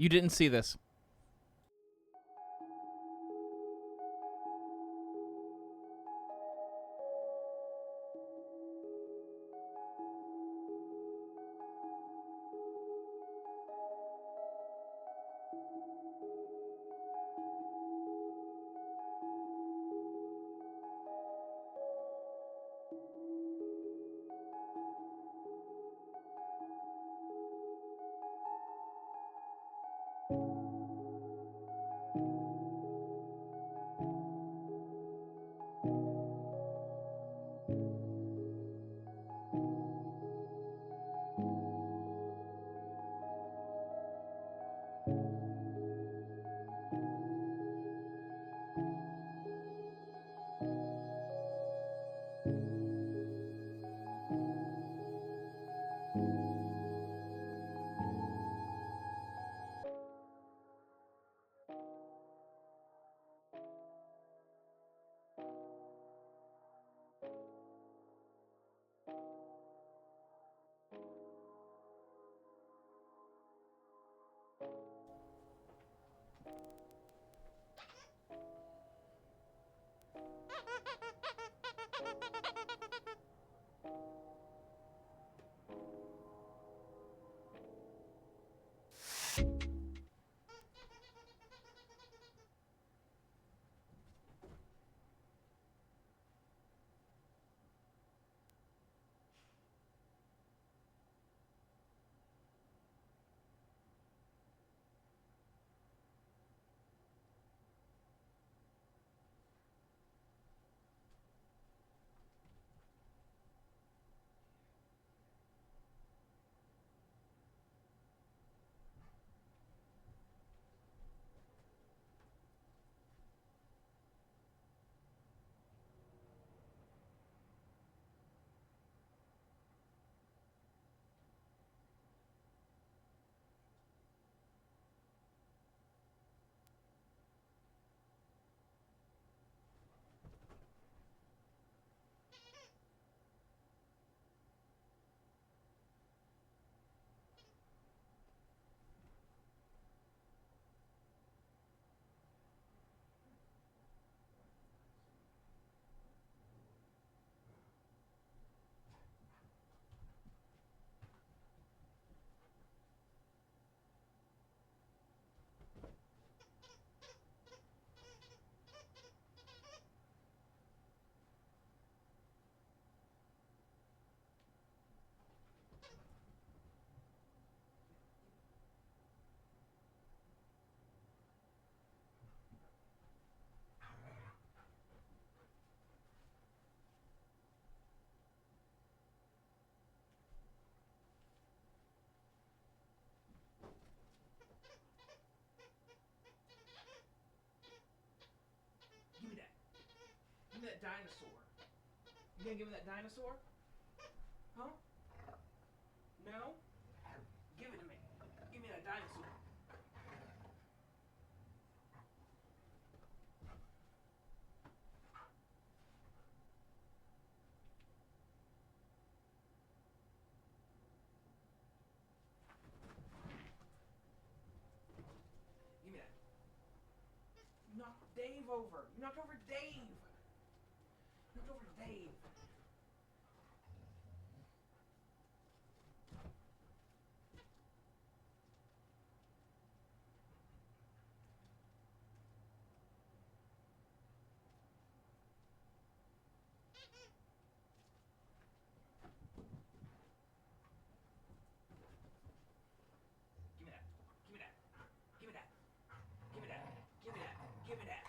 You didn't see this. Give me that. Give me that dinosaur. You gonna give me that dinosaur? Huh? No? Give it to me. Give me that dinosaur. Give me that. You knocked Dave over. You knocked over Dave. You knocked over Dave. Give me that. Give me that. Give me that. Give me that. Give me that. Give me that.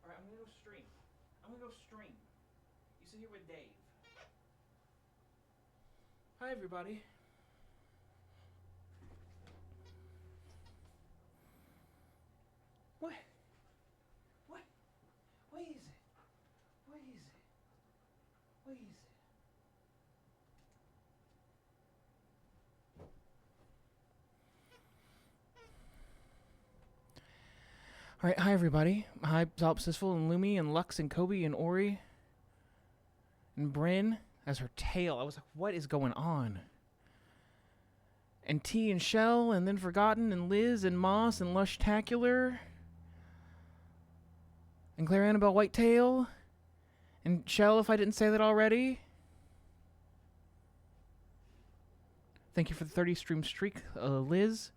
Alright, I'm gonna go stream. I'm gonna go stream. You sit here with Dave. Hi, everybody. What? What? What is it? What is it? What is it? All right, hi everybody. Hi, Solipsisful and Lumi and Lux and Kobe and Ori and Bryn. as her tail. I was like, what is going on? And T and Shell, and then Forgotten, and Liz, and Moss, and Lushtacular, and Claire Annabelle Whitetail, and Shell, if I didn't say that already. Thank you for the 30 stream streak, Liz.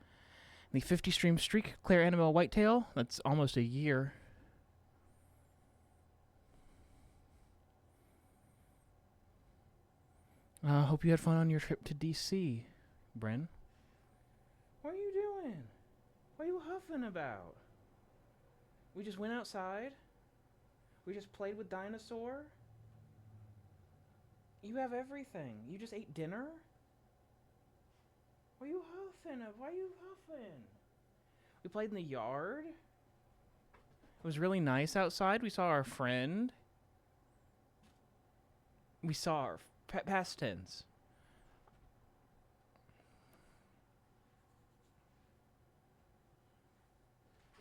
And the 50 stream streak, Claire Annabelle Whitetail. That's almost a year. Hope you had fun on your trip to DC, Bren. What are you doing? What are you huffing about? We just went outside. We just played with Dinosaur. You have everything. You just ate dinner? What are you huffing? Why are you huffing? We played in the yard. It was really nice outside. We saw our friend. We saw our past tense.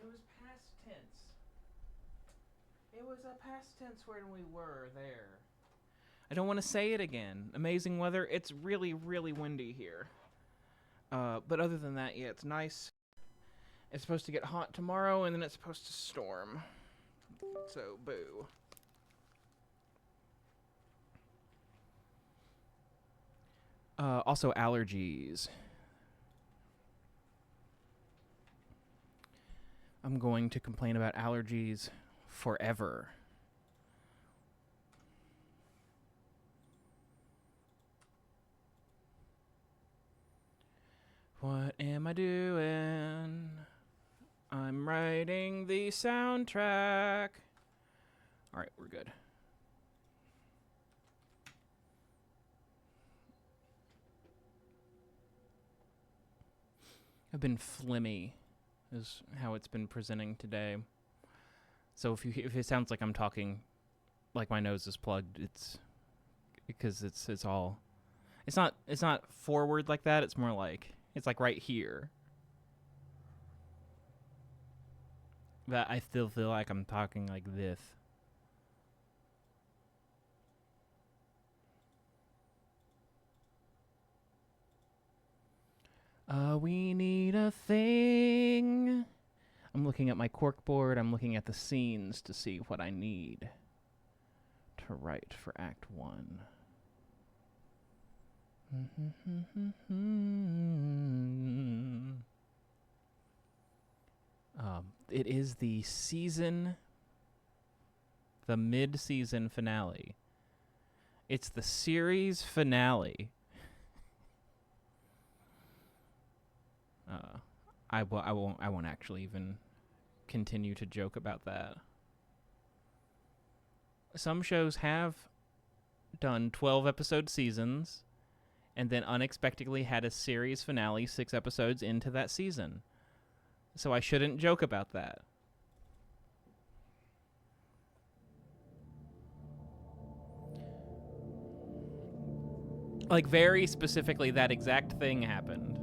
It was past tense. It was a past tense when we were there. I don't want to say it again. Amazing weather. It's really, really windy here. But other than that, yeah, it's nice. It's supposed to get hot tomorrow, and then it's supposed to storm. So, boo. Also, allergies. I'm going to complain about allergies forever. What am I doing? I'm writing the soundtrack. All right, we're good. I've been phlegmy, is how it's been presenting today. So if it sounds like I'm talking like my nose is plugged, it's because it's all. It's not forward like that. It's more like it's like right here. But I still feel like I'm talking like this. We need a thing. I'm looking at my cork board. I'm looking at the scenes to see what I need to write for Act 1. It is the mid-season finale. It's the series finale. I won't actually even continue to joke about that. Some shows have done 12-episode seasons and then unexpectedly had a series finale 6 episodes into that season. So I shouldn't joke about that. Like, very specifically, that exact thing happened.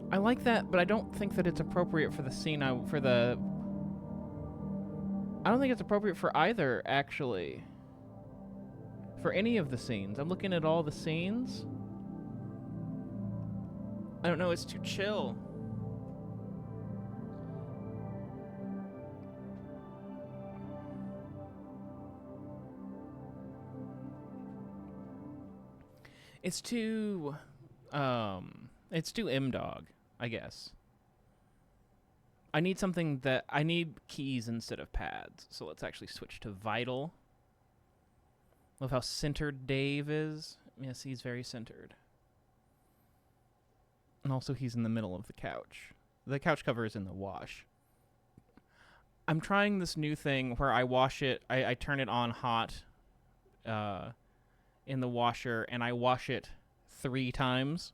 I like that, but I don't think that it's appropriate for the scene. I don't think it's appropriate for either, actually. For any of the scenes. I'm looking at all the scenes. I don't know, it's too chill. It's too M-Dog, I guess. I need keys instead of pads. So let's actually switch to Vital. Love how centered Dave is. Yes, he's very centered. And also he's in the middle of the couch. The couch cover is in the wash. I'm trying this new thing where I wash it, I turn it on hot in the washer, and I wash it 3 times.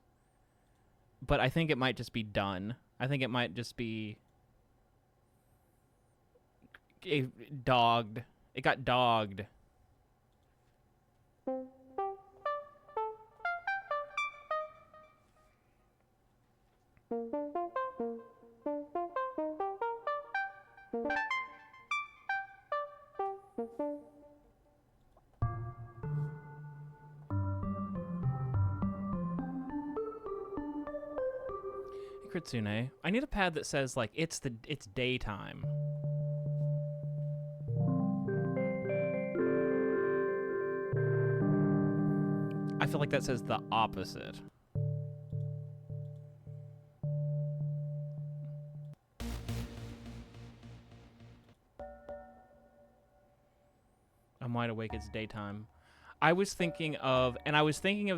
But I think it might just be done. I think it might just be dogged. It got dogged. Kritsune, I need a pad that says like it's daytime. I feel like that says the opposite. I'm wide awake, it's daytime. I was thinking of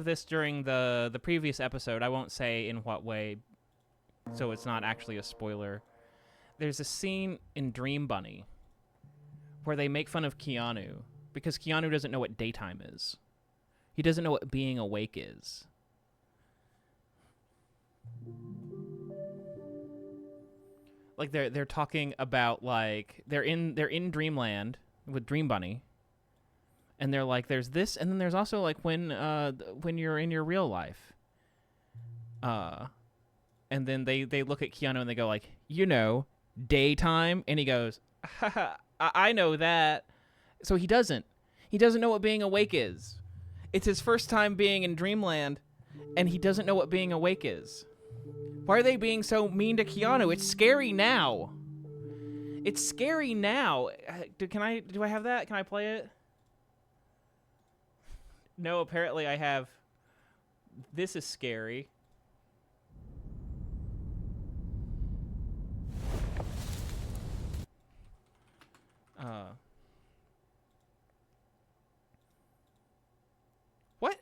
this during the previous episode. I won't say in what way, so it's not actually a spoiler. There's a scene in Dream Bunny where they make fun of Keanu because Keanu doesn't know what daytime is. He doesn't know what being awake is. Like they're talking about like they're in Dreamland with Dream Bunny. And they're like, there's this, and then there's also like when you're in your real life. And then they look at Keanu and they go like, you know, daytime, and he goes, haha, I know that. So he doesn't know what being awake is. It's his first time being in Dreamland, and he doesn't know what being awake is. Why are they being so mean to Keanu? It's scary now. It's scary now. Do I have that? Can I play it? No, apparently I have. This is scary. What?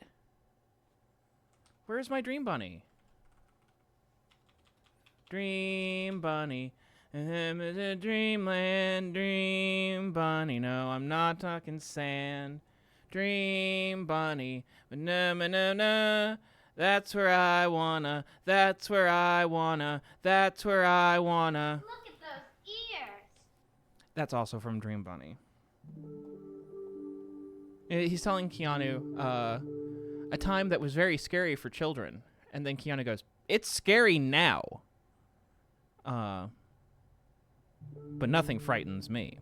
Where's my Dream Bunny? Dream Bunny. Dreamland, Dream Bunny. No, I'm not talking sand. Dream Bunny, na-na-na-na. That's where I wanna. That's where I wanna. That's where I wanna. Look at those ears. That's also from Dream Bunny. He's telling Keanu a time that was very scary for children, and then Keanu goes, "It's scary now." But nothing frightens me.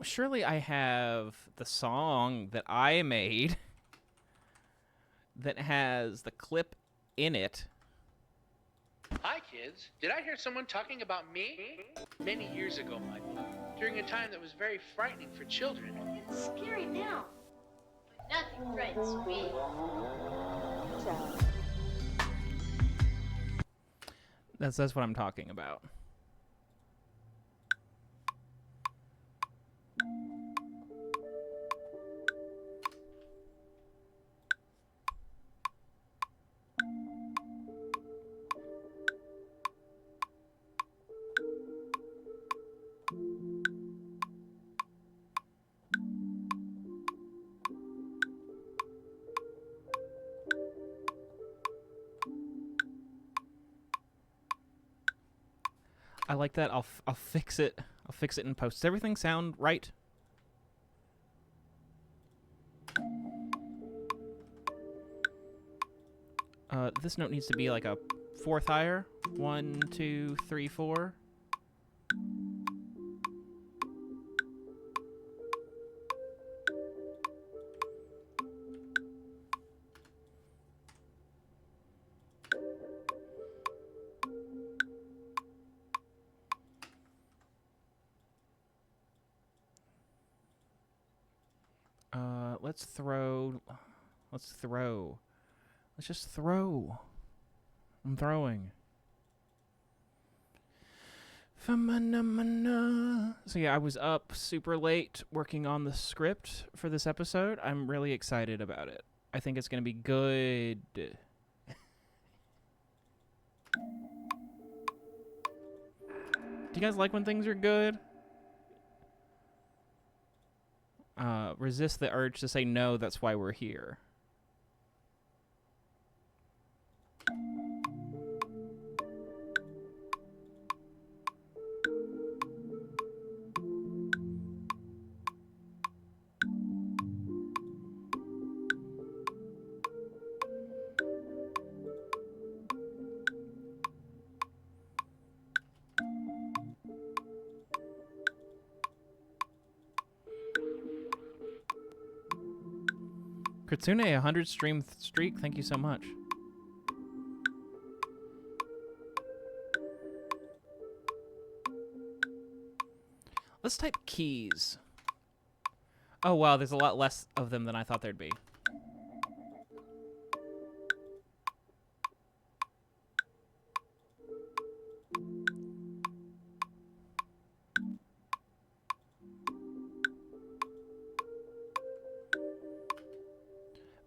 Surely I have the song that I made that has the clip in it. Hi, kids. Did I hear someone talking about me? Many years ago, Michael, during a time that was very frightening for children. It's scary now, but nothing frightens me. That's what I'm talking about. I like that. I'll fix it. I'll fix it in post. Does everything sound right? This note needs to be like a fourth higher. 1, 2, 3, 4. Let's just throw. I'm throwing. So yeah, I was up super late working on the script for this episode. I'm really excited about it. I think it's going to be good. Do you guys like when things are good? Resist the urge to say no, that's why we're here. Kritsune, 100 stream streak. Thank you so much. Let's type keys. Oh, wow, there's a lot less of them than I thought there'd be.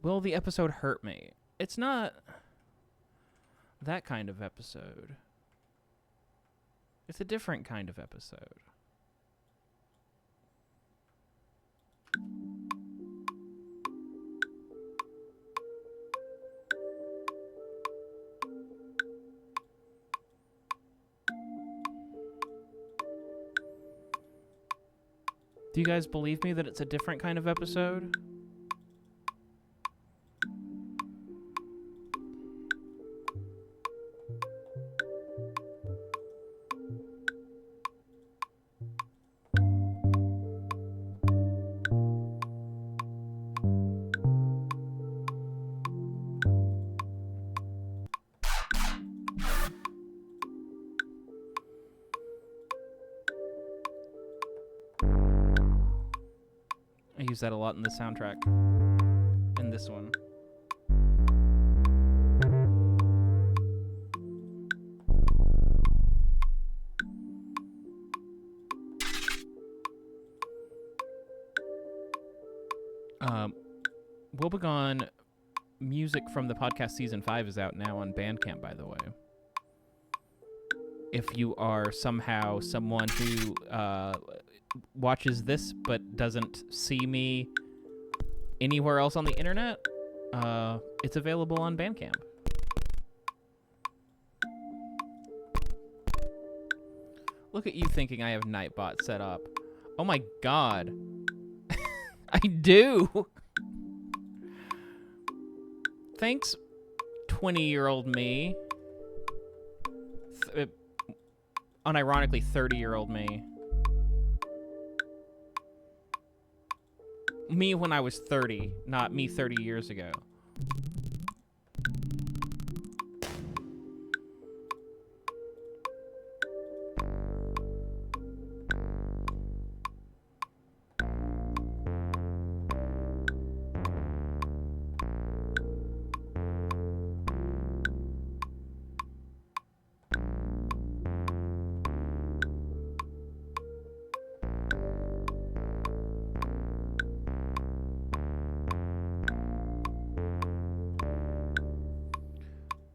Will the episode hurt me? It's not that kind of episode. It's a different kind of episode. Do you guys believe me that it's a different kind of episode? I use that a lot in the soundtrack. In this one. WOEBEGONE music from the podcast season 5 is out now on Bandcamp, by the way. If you are somehow someone who watches this but doesn't see me anywhere else on the internet, it's available on Bandcamp. Look at you thinking I have Nightbot set up. Oh my god. I do! Thanks, 20-year-old me. Unironically, 30-year-old me. Me when I was 30, not me 30 years ago.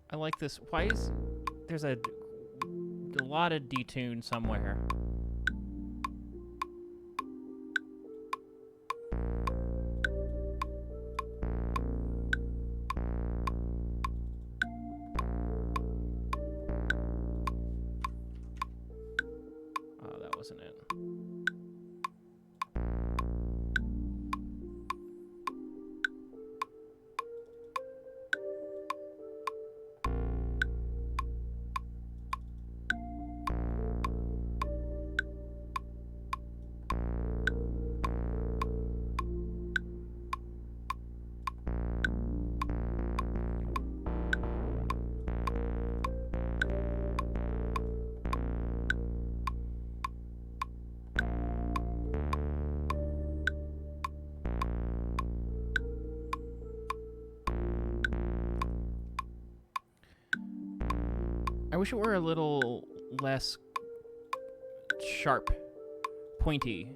I like this. Why is there's a lot of detune somewhere? Oh, that wasn't it. I wish it were a little less sharp, pointy.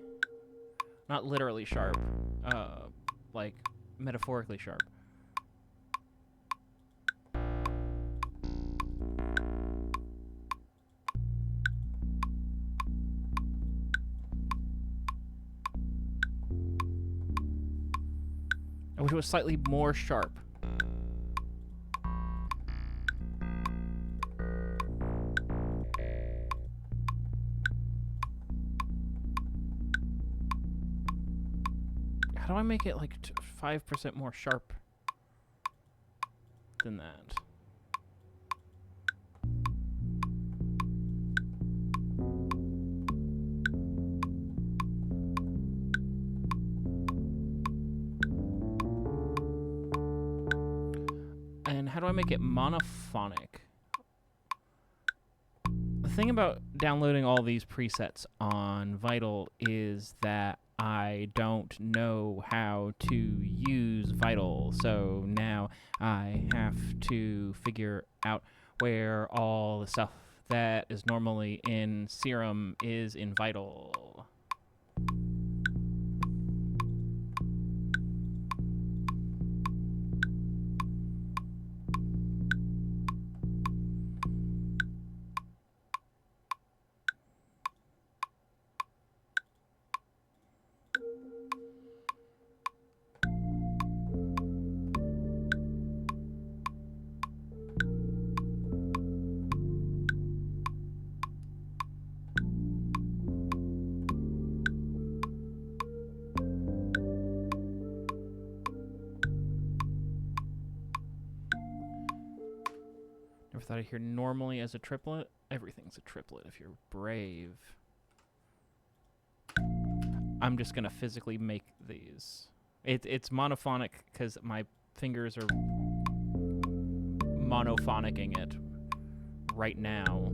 Not literally sharp, like metaphorically sharp. I wish it was slightly more sharp. How do I make it like 5% more sharp than that? do I make it monophonic? The thing about downloading all these presets on Vital is that I don't know how to use Vital, so now I have to figure out where all the stuff that is normally in Serum is in Vital. Never thought I'd hear normally as a triplet. Everything's a triplet if you're brave. I'm just gonna physically make these. It's monophonic because my fingers are monophonicking it right now.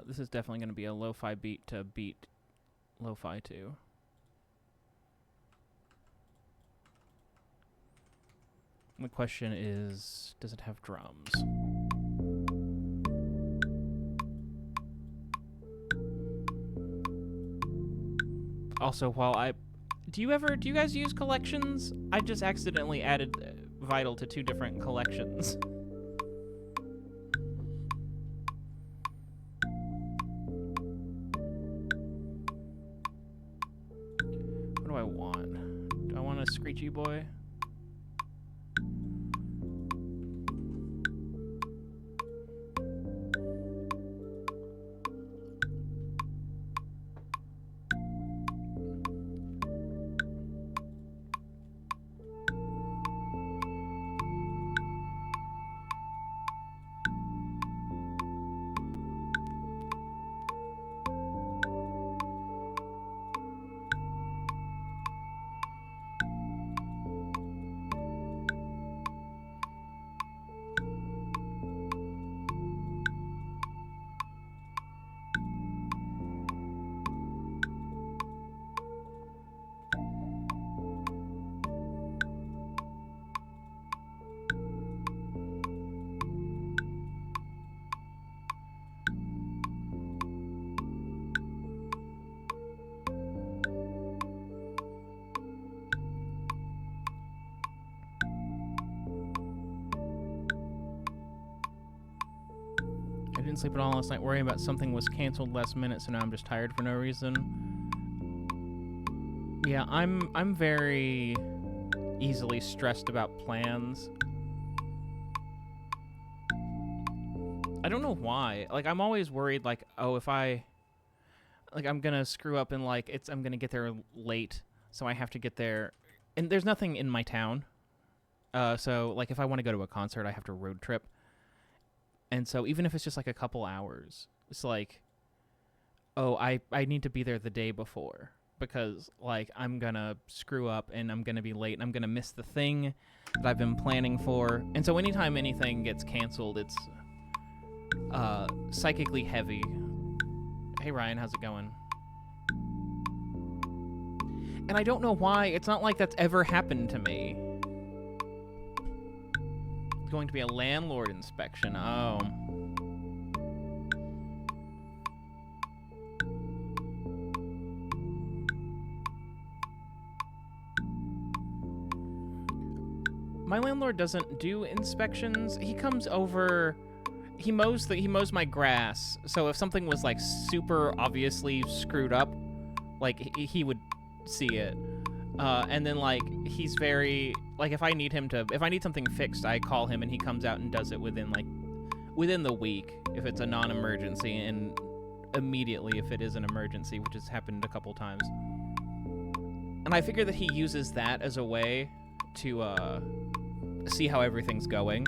This is definitely going to be a lo-fi beat to beat lo-fi to. The question is, does it have drums? Also, do you guys use collections? I just accidentally added Vital to 2 different collections. What do I want? Do I want a screechy boy? I didn't sleep at all last night worrying about something was canceled last minute, so now I'm just tired for no reason. Yeah, I'm very easily stressed about plans. I don't know why. Like, I'm always worried, like, oh, if I'm gonna screw up and, like, I'm gonna get there late, so I have to get there. And there's nothing in my town. So, like, if I want to go to a concert, I have to road trip. And so even if it's just like a couple hours, it's like, oh, I need to be there the day before because, like, I'm going to screw up and I'm going to be late and I'm going to miss the thing that I've been planning for. And so anytime anything gets canceled, it's psychically heavy. Hey, Ryan, how's it going? And I don't know why. It's not like that's ever happened to me. Going to be a landlord inspection. Oh. My landlord doesn't do inspections. He comes over, he mows my grass. So if something was like super obviously screwed up, like he would see it. And then, like, he's very, like, if I need something fixed, I call him and he comes out and does it within, like, within the week if it's a non-emergency, and immediately if it is an emergency, which has happened a couple times. And I figure that he uses that as a way to see how everything's going.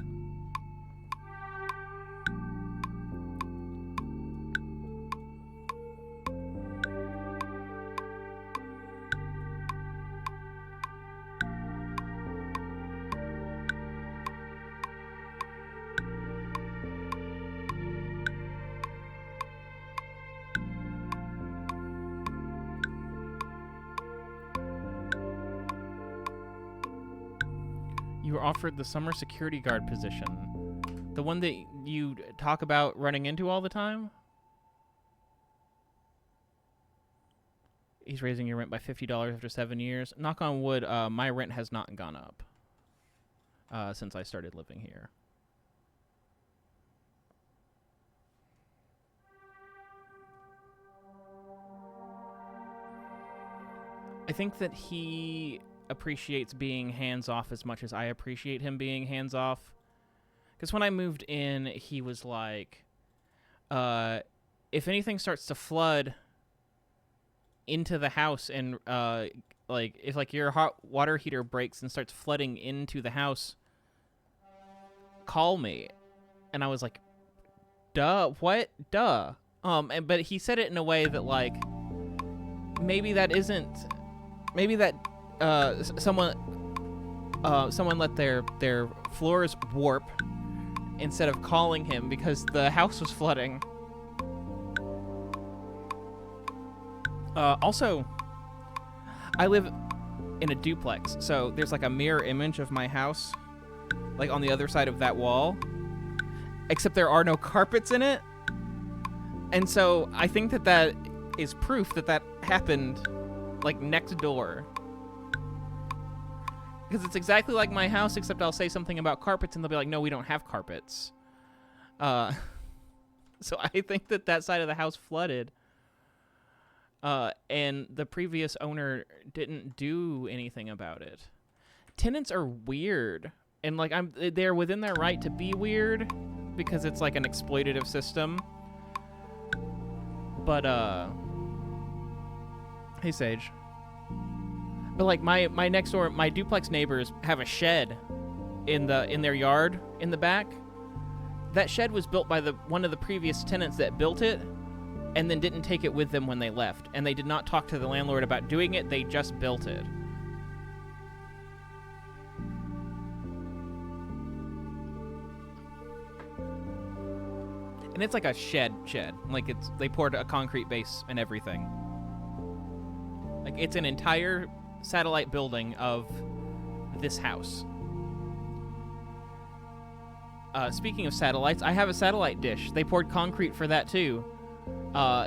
You were offered the summer security guard position. The one that you talk about running into all the time? He's raising your rent by $50 after 7 years. Knock on wood, my rent has not gone up since I started living here. I think that he appreciates being hands-off as much as I appreciate him being hands-off. Because when I moved in, he was like, if anything starts to flood into the house and, like, if, like, your hot water heater breaks and starts flooding into the house, call me. And I was like, duh, what? Duh. But he said it in a way that, like, maybe that someone let their floors warp instead of calling him because the house was flooding. Also, I live in a duplex, so there's like a mirror image of my house, like on the other side of that wall, except there are no carpets in it. And so I think that that is proof that that happened, like, next door. Because it's exactly like my house, except I'll say something about carpets, and they'll be like, no, we don't have carpets. So I think that that side of the house flooded. And the previous owner didn't do anything about it. Tenants are weird. And, like, they're within their right to be weird, because it's, like, an exploitative system. But, hey, Sage. But, like, my next door, my duplex neighbors have a shed in their yard in the back. That shed was built by one of the previous tenants that built it, and then didn't take it with them when they left. And they did not talk to the landlord about doing it. They just built it. And it's like a shed. Like, they poured a concrete base and everything. Like, it's an entire satellite building of this house. Speaking of satellites, I have a satellite dish. They poured concrete for that too.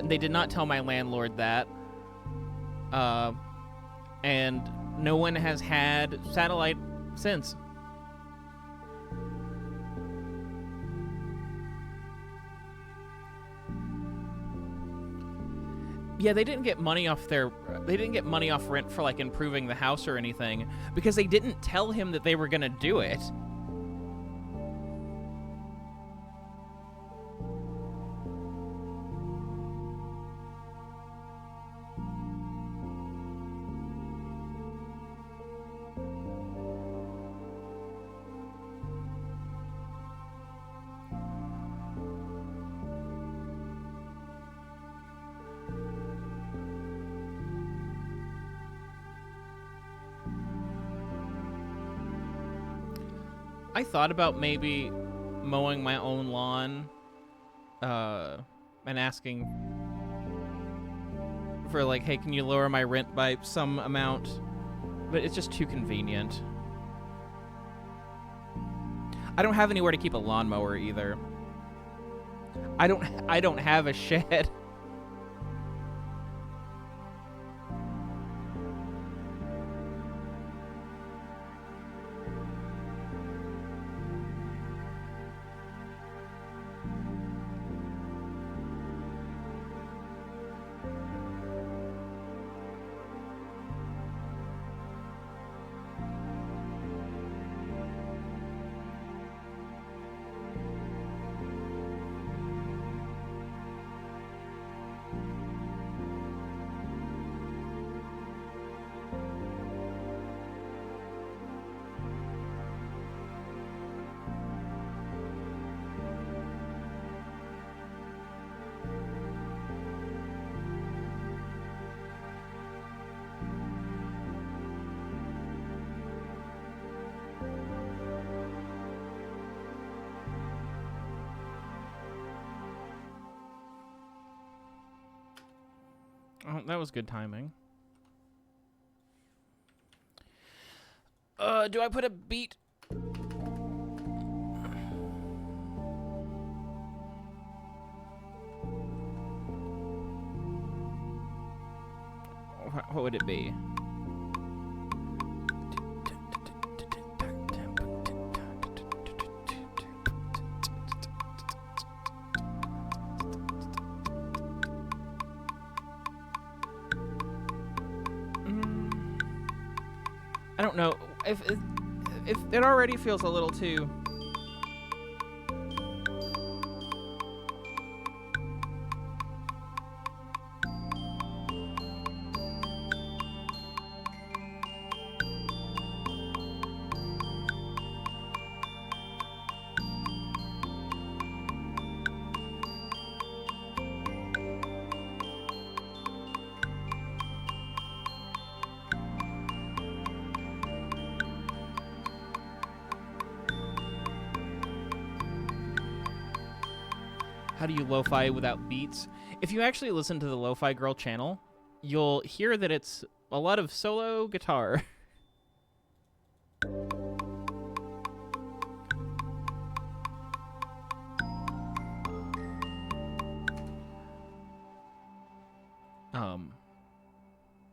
They did not tell my landlord that. And no one has had satellite since. Yeah, they didn't get money off rent for, like, improving the house or anything, because they didn't tell him that they were gonna do it. I thought about maybe mowing my own lawn, and asking for, like, hey, can you lower my rent by some amount? But it's just too convenient. I don't have anywhere to keep a lawnmower either. I don't have a shed. Oh, that was good timing. Do I put a beat? What would it be? I don't know if it already feels a little too. How do you lo-fi without beats? If you actually listen to the Lo-Fi Girl channel, you'll hear that it's a lot of solo guitar.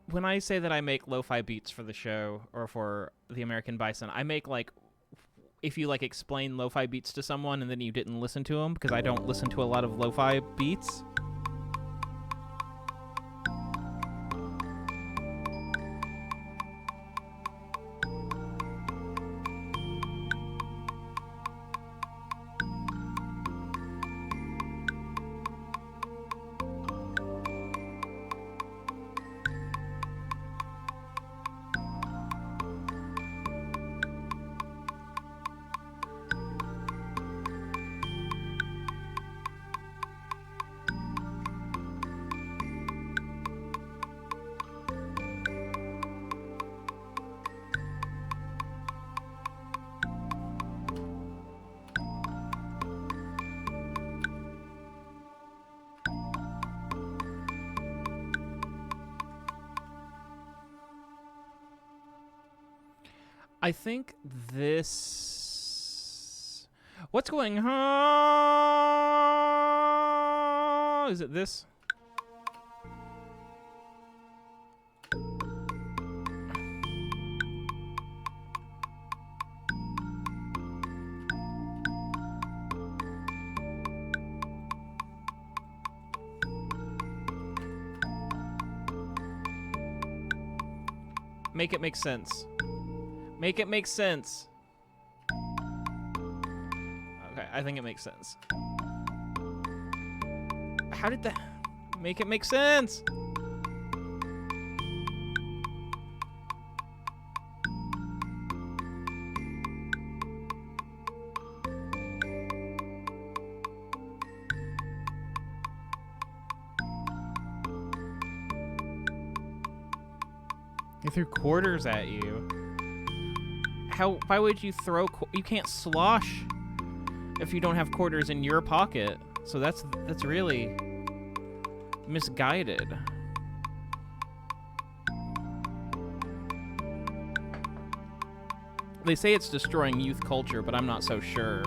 When I say that I make lo-fi beats for the show or for the American Bison, I make like, if you like explain lo-fi beats to someone and then you didn't listen to them, because I don't listen to a lot of lo-fi beats. I think this... What's going on? Is it this? Make it make sense. Make it make sense. Okay, I think it makes sense. How did that... Make it make sense! He threw quarters at you. Why would you throw... You can't slosh if you don't have quarters in your pocket. So that's really misguided. They say it's destroying youth culture, but I'm not so sure.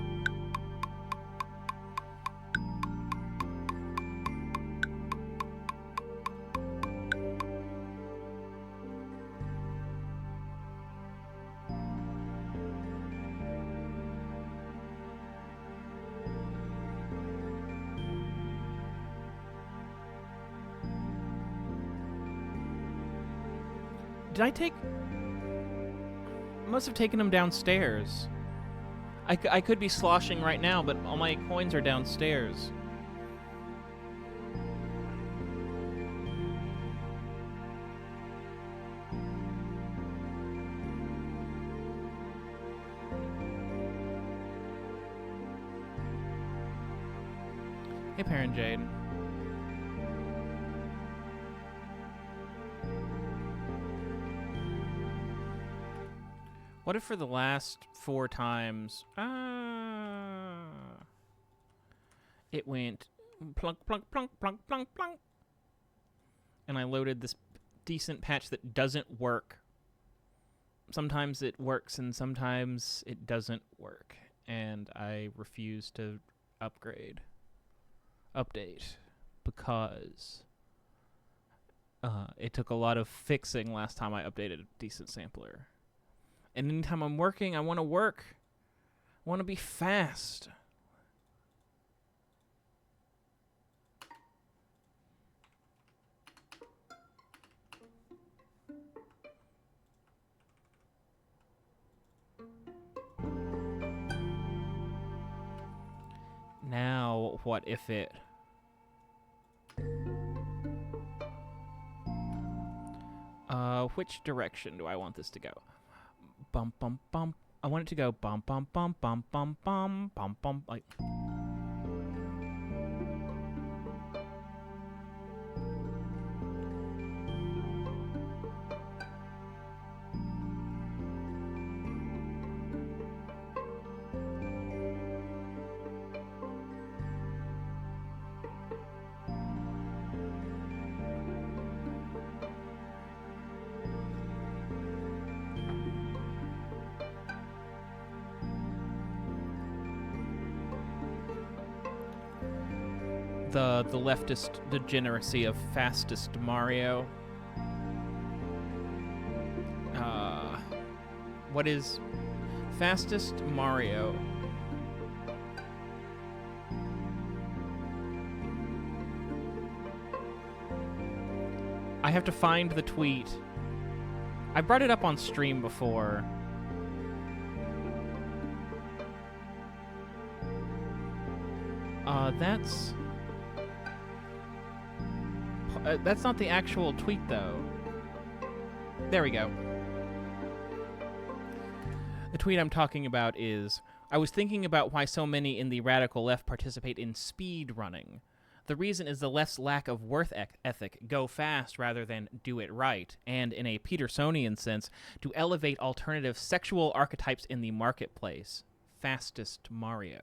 Did I take... I must have taken him downstairs. I could be sloshing right now, but all my coins are downstairs. Hey, Parent Jade. What if for the last 4 times, it went plunk, plunk, plunk, plunk, plunk, plunk, and I loaded this decent patch that doesn't work. Sometimes it works and sometimes it doesn't work, and I refuse to update, because it took a lot of fixing last time I updated a decent sampler. And anytime I'm working, I want to work. I want to be fast. Now, what if it... which direction do I want this to go? Bum bum bum. I want it to go bum bum bum bum bum bum bum bum, like... the leftist degeneracy of fastest Mario. What is fastest Mario? I have to find the tweet. I brought it up on stream before. That's not the actual tweet, though. There we go. The tweet I'm talking about is, I was thinking about why so many in the radical left participate in speed running. The reason is the left's lack of worth ethic, go fast rather than do it right, and in a Petersonian sense, to elevate alternative sexual archetypes in the marketplace. Fastest Mario.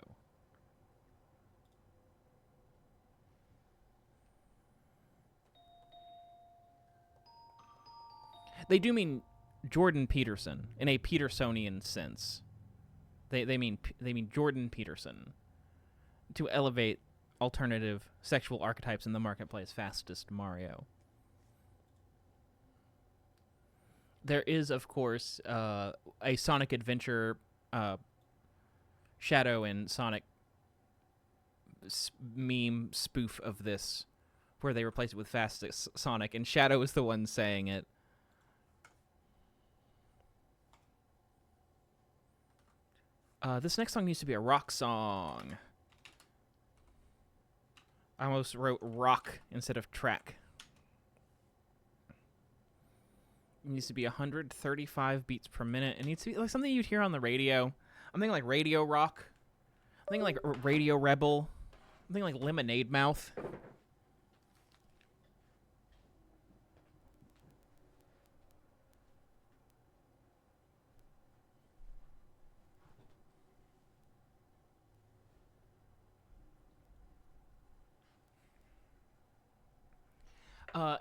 They do mean Jordan Peterson in a Petersonian sense. They mean Jordan Peterson to elevate alternative sexual archetypes in the marketplace. Fastest Mario. There is, of course, a Sonic Adventure Shadow and Sonic meme spoof of this, where they replace it with Fastest Sonic, and Shadow is the one saying it. This next song needs to be a rock song. I almost wrote rock instead of track. It needs to be 135 beats per minute. It needs to be like something you'd hear on the radio. I'm thinking like Radio Rock. I'm thinking like Radio Rebel. I'm thinking like Lemonade Mouth.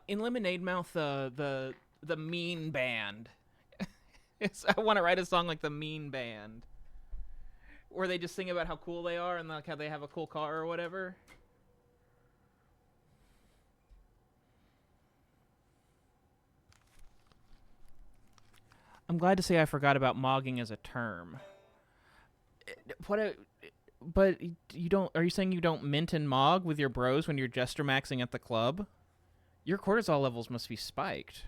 In Lemonade Mouth, the Mean Band. I want to write a song like the Mean Band, where they just sing about how cool they are and like how they have a cool car or whatever. I'm glad to say I forgot about mogging as a term. But you don't? Are you saying you don't mint and mog with your bros when you're jester maxing at the club? Your cortisol levels must be spiked.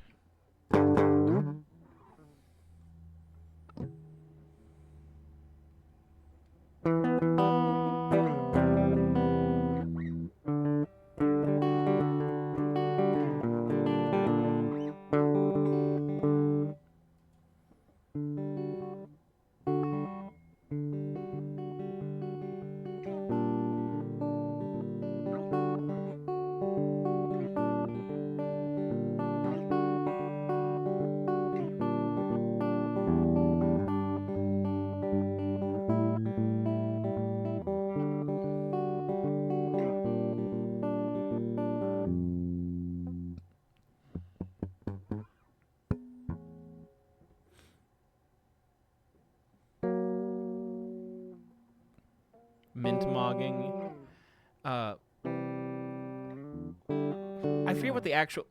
mint mogging. I forget what the actual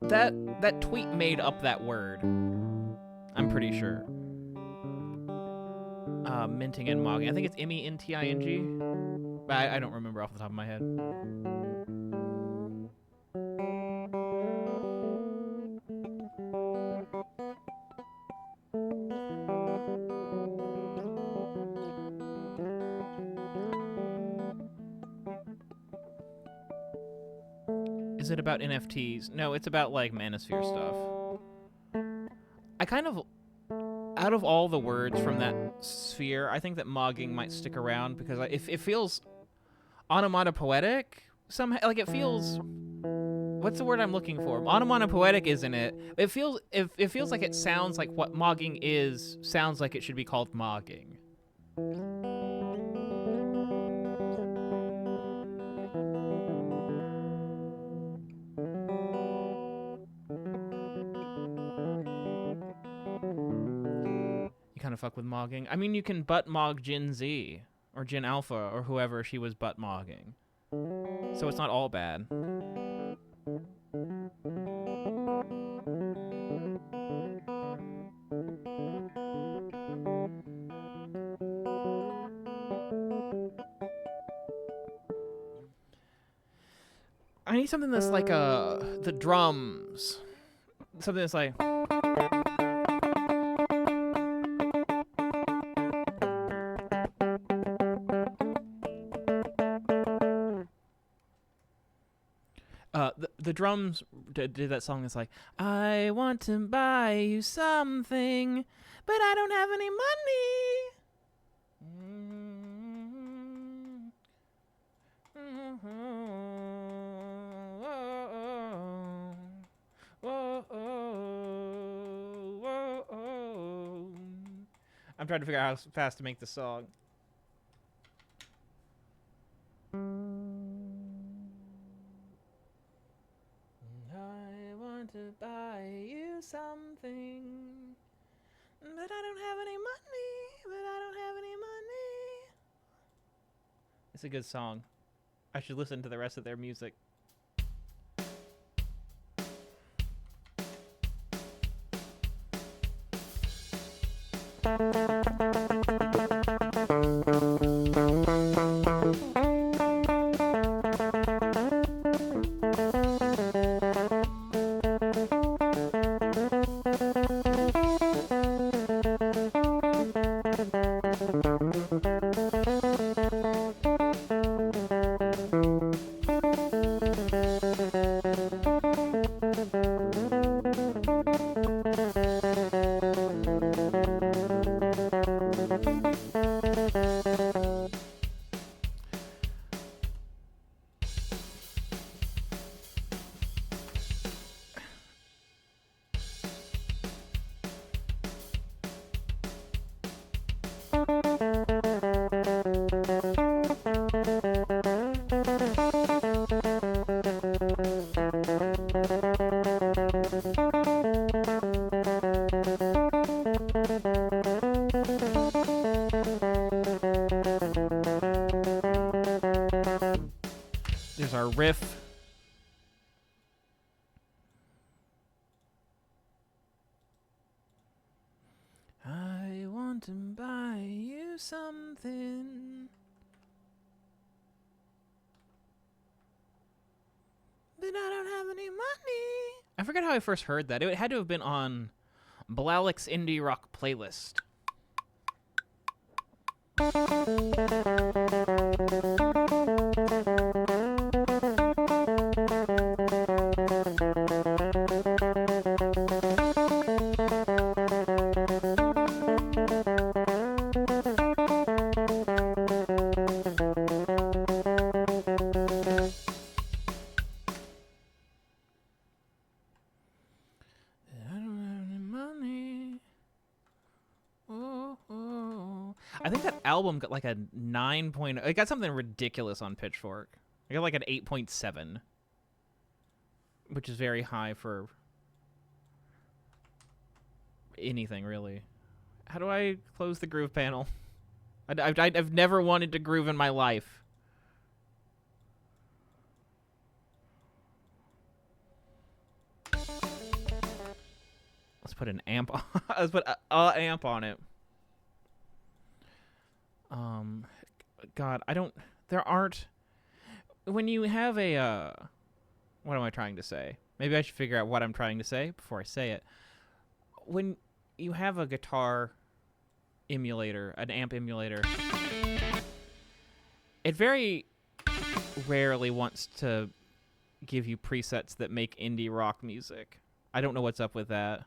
that tweet made up that word. I'm pretty sure. Minting and mogging. I think it's MENTING. But I don't remember off the top of my head. Is it about NFTs? No, it's about like Manosphere stuff. I kind of, out of all the words from that sphere, I think that mogging might stick around because it feels onomatopoetic somehow. Like it feels, what's the word I'm looking for? Onomatopoetic isn't it? It feels like it sounds like what mogging is. Sounds like it should be called mogging. Kind of fuck with mogging. I mean, you can butt mog Gen Z or Gen Alpha or whoever she was butt mogging, so it's not all bad. I need something that's like the drums, something that's like. The drums did that song that's like, I want to buy you something, but I don't have any money. I'm trying to figure out how fast to make the song. To buy you something, but I don't have any money. It's a good song. I should listen to the rest of their music. There's our riff. I want to buy you something, but I don't have any money. I forget how I first heard that. It had to have been on Blalek's Indie Rock playlist. I think that album got like a 9.0. It got something ridiculous on Pitchfork. I got like an 8.7, which is very high for anything, really. How do I close the groove panel? I've never wanted to groove in my life. Let's put an amp on. Let's put a amp on it. God, I don't... There aren't... When you have a... what am I trying to say? Maybe I should figure out what I'm trying to say before I say it. When you have a guitar emulator, an amp emulator, it very rarely wants to give you presets that make indie rock music. I don't know what's up with that.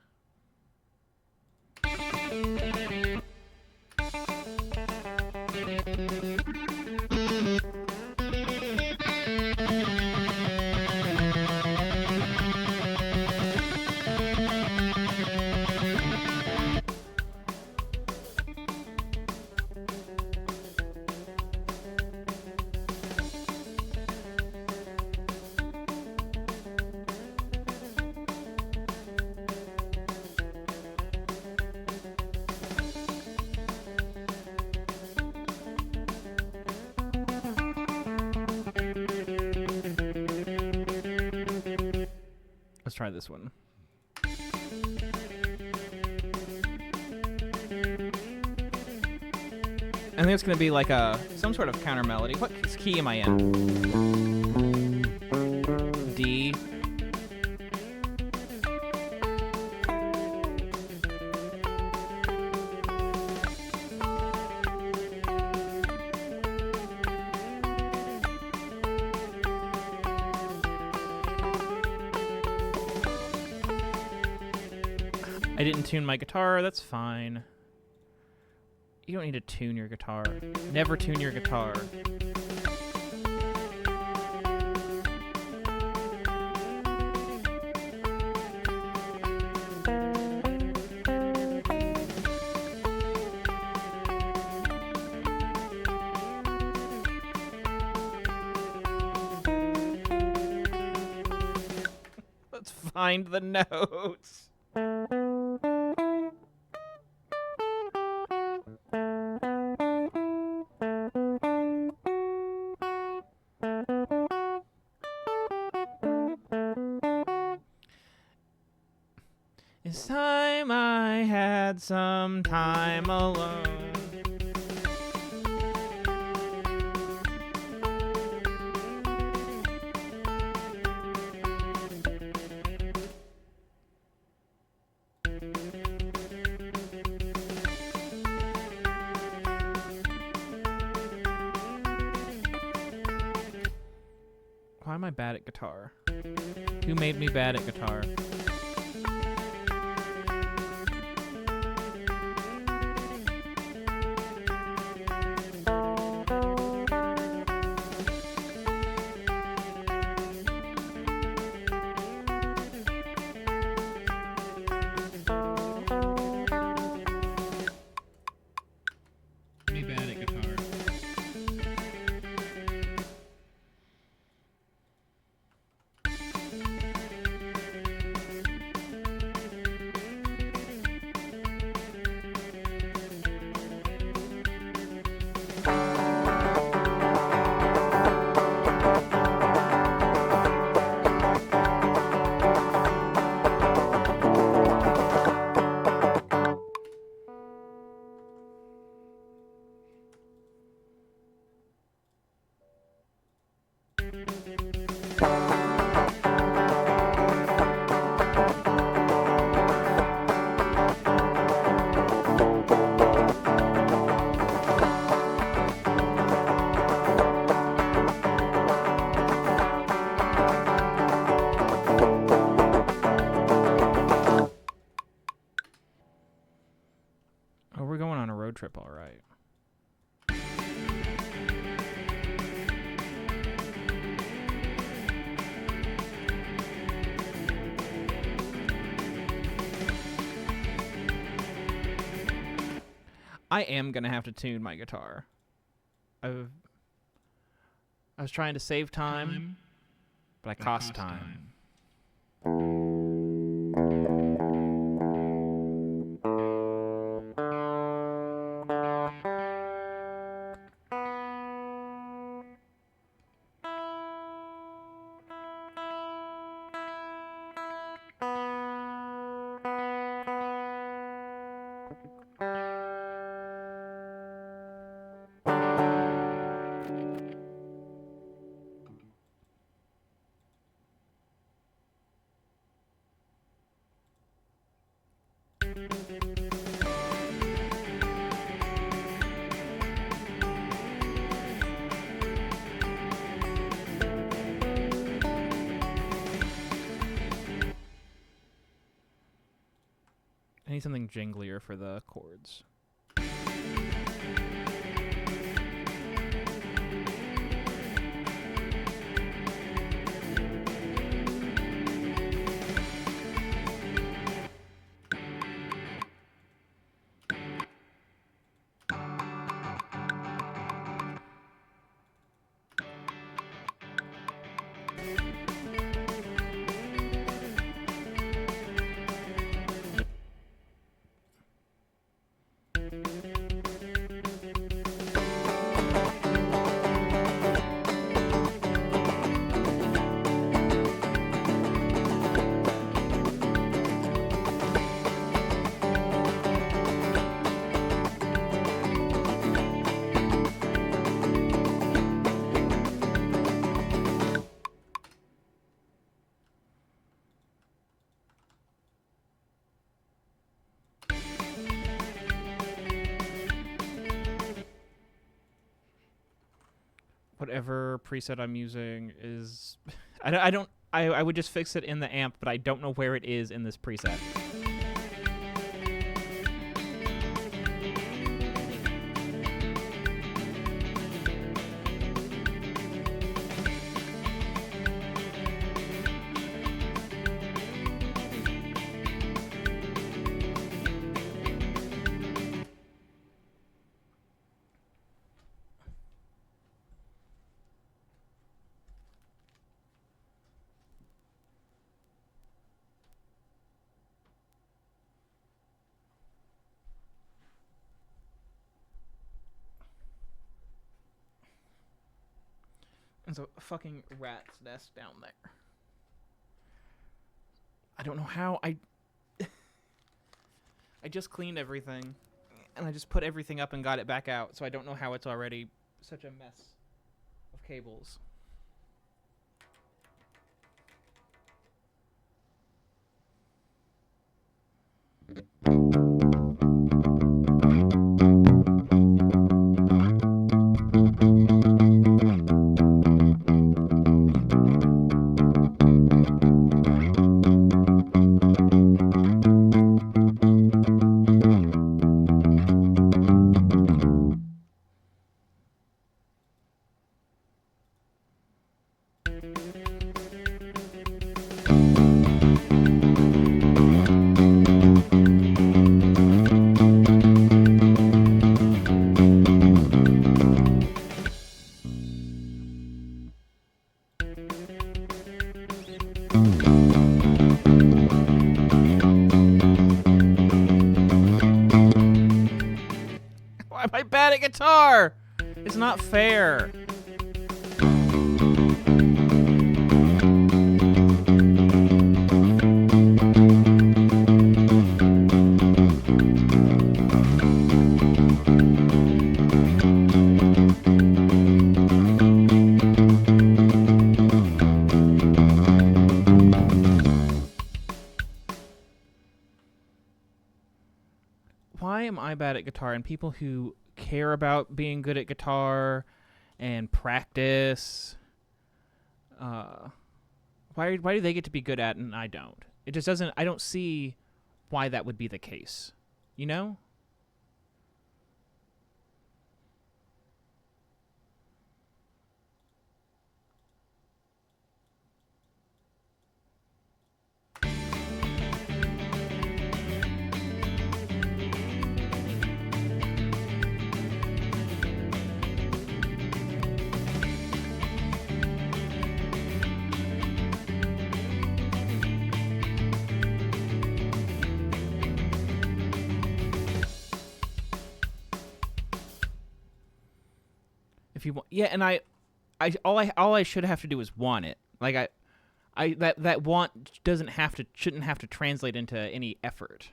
Let's try this one. I think it's going to be like some sort of counter melody. What key am I in? D. I didn't tune my guitar, that's fine. You don't need to tune your guitar. Never tune your guitar. Let's find the notes. It's time I had some time alone. Why am I bad at guitar? Who made me bad at guitar? Oh, we're going on a road trip, all right. I am gonna have to tune my guitar. I was trying to save time, but I cost time. need something jinglier for the chords. Whatever preset I'm using is... I would just fix it in the amp, but I don't know where it is in this preset. There's a fucking rat's nest down there. I don't know how I just cleaned everything, and I just put everything up and got it back out, so I don't know how it's already such a mess of cables. Why am I bad at guitar? It's not fair. Why am I bad at guitar, and people who care about being good at guitar and practice, why do they get to be good at it and I don't? It just doesn't, I don't see why that would be the case, you know? If you want, yeah, and all I should have to do is want it. Like that want shouldn't have to translate into any effort.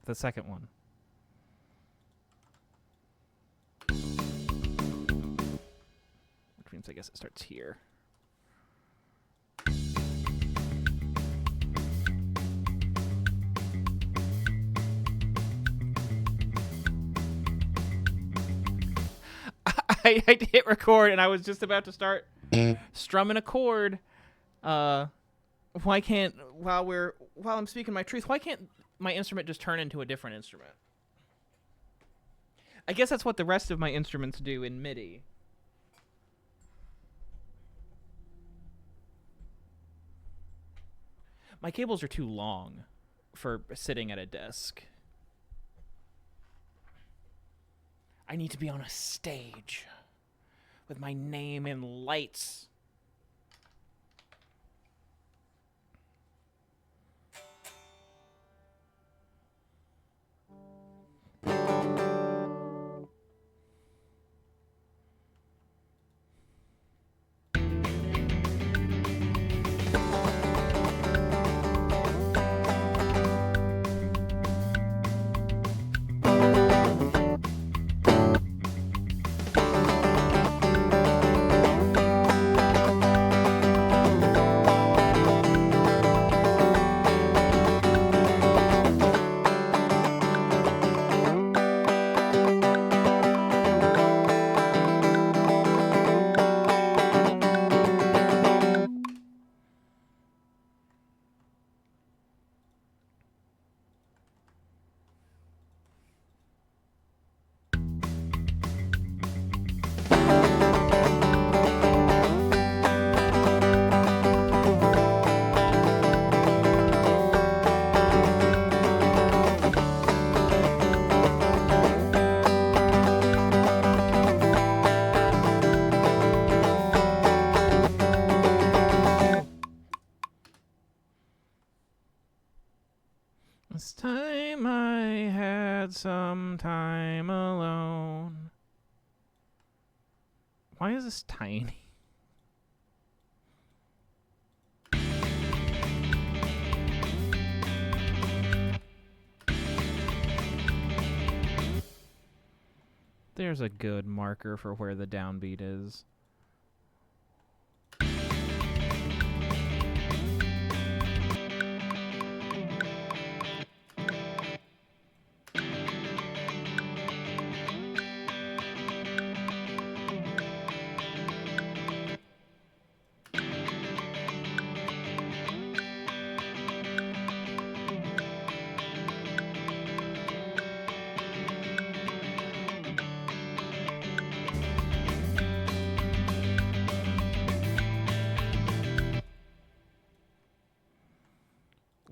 The second one. means I guess it starts here. I hit record and I was just about to start strumming a chord. Why can't while I'm speaking my truth, why can't my instrument just turn into a different instrument? I guess that's what the rest of my instruments do in MIDI. My cables are too long for sitting at a desk. I need to be on a stage with my name in lights. This time I had some time alone. Why is this tiny? There's a good marker for where the downbeat is.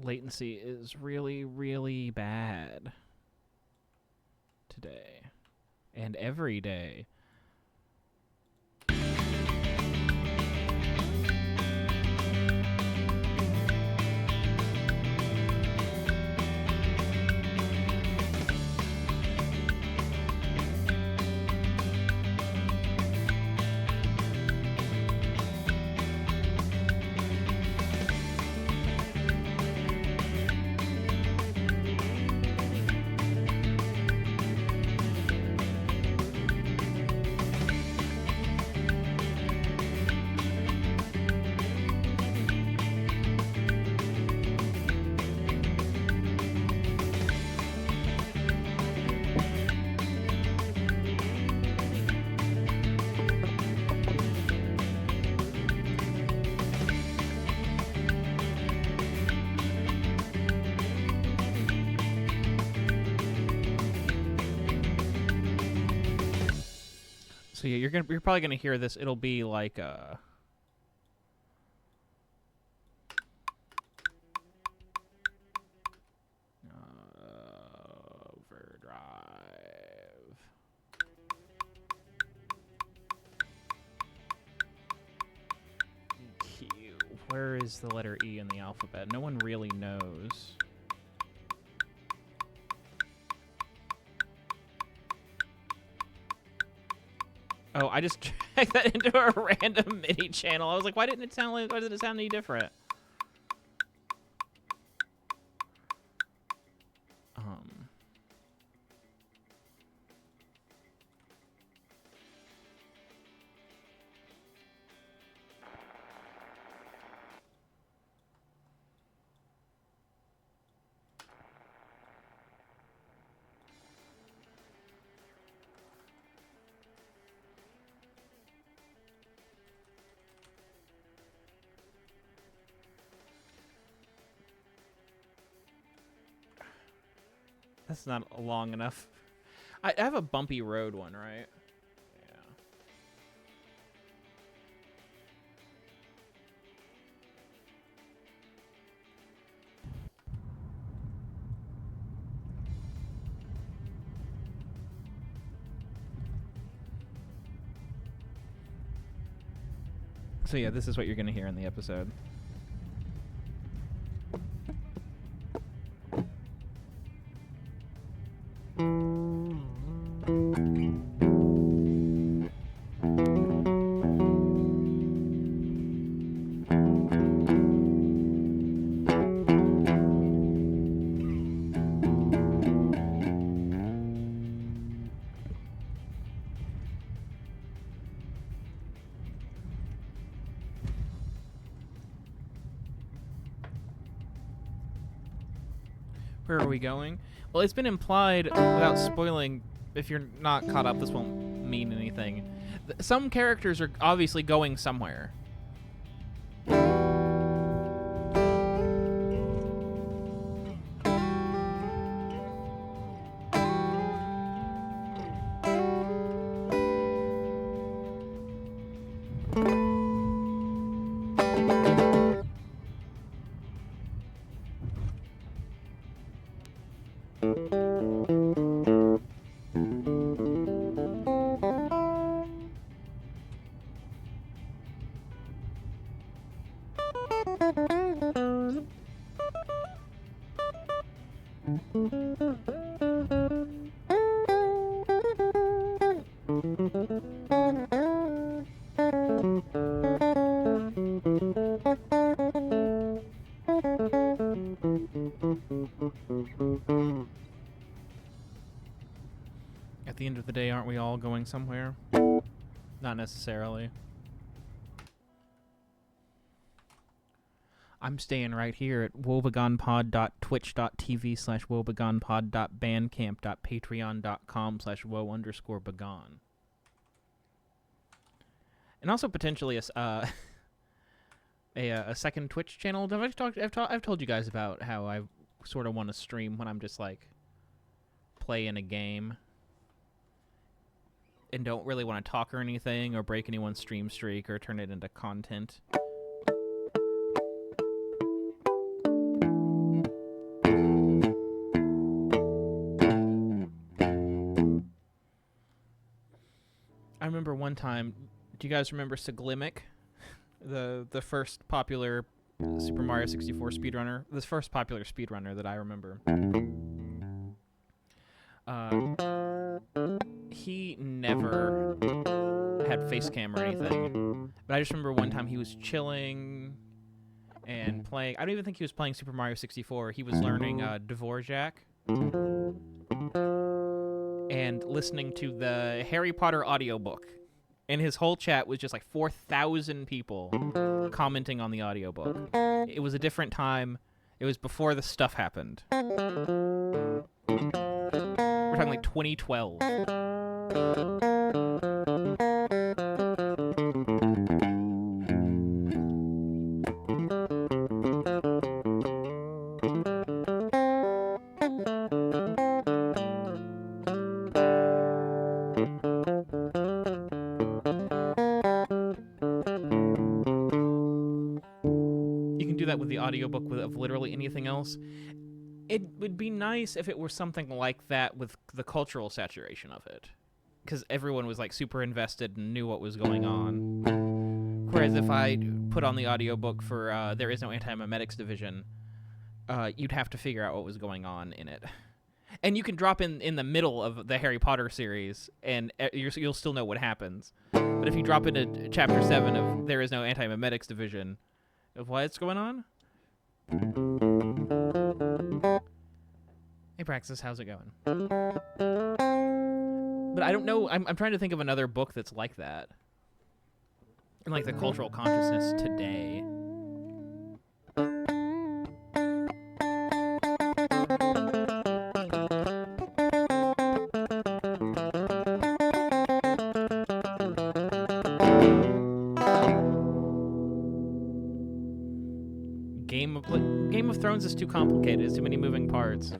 Latency is really, really bad today and every day. So yeah, you're probably gonna hear this. It'll be like overdrive. EQ. Where is the letter E in the alphabet? No one really knows. Oh, I just dragged that into a random MIDI channel. I was like, why didn't it sound any different? That's not long enough. I have a bumpy road one, right? Yeah. So yeah, this is what you're going to hear in the episode. Where are we going? Well, it's been implied, without spoiling, if you're not caught up, this won't mean anything. Some characters are obviously going somewhere. At the end of the day, aren't we all going somewhere? Not necessarily. I'm staying right here at woebegonepod.twitch.tv/woebegone.bandcamp.patreon.com/woe_begone. And also potentially a second Twitch channel. I've told you guys about how I sort of want to stream when I'm just like playing a game and don't really want to talk or anything or break anyone's stream streak or turn it into content. I remember one time, do you guys remember Siglimic? The first popular Super Mario 64 speedrunner? The first popular speedrunner that I remember. He never had face cam or anything. But I just remember one time he was chilling and playing. I don't even think he was playing Super Mario 64. He was learning Dvorak and listening to the Harry Potter audiobook. And his whole chat was just like 4,000 people commenting on the audiobook. It was a different time. It was before the stuff happened. We're talking like 2012. With the audiobook of literally anything else. It would be nice if it were something like that with the cultural saturation of it, because everyone was like super invested and knew what was going on. Whereas if I put on the audiobook for There Is No Anti-Memetics Division, you'd have to figure out what was going on in it. And you can drop in the middle of the Harry Potter series, and you'll still know what happens. But if you drop into Chapter 7 of There Is No Anti-Memetics Division, of what's going on? Hey, Praxis, how's it going? But I don't know. I'm trying to think of another book that's like that. And like the cultural consciousness today. Game of Thrones is too complicated. There's too many moving parts.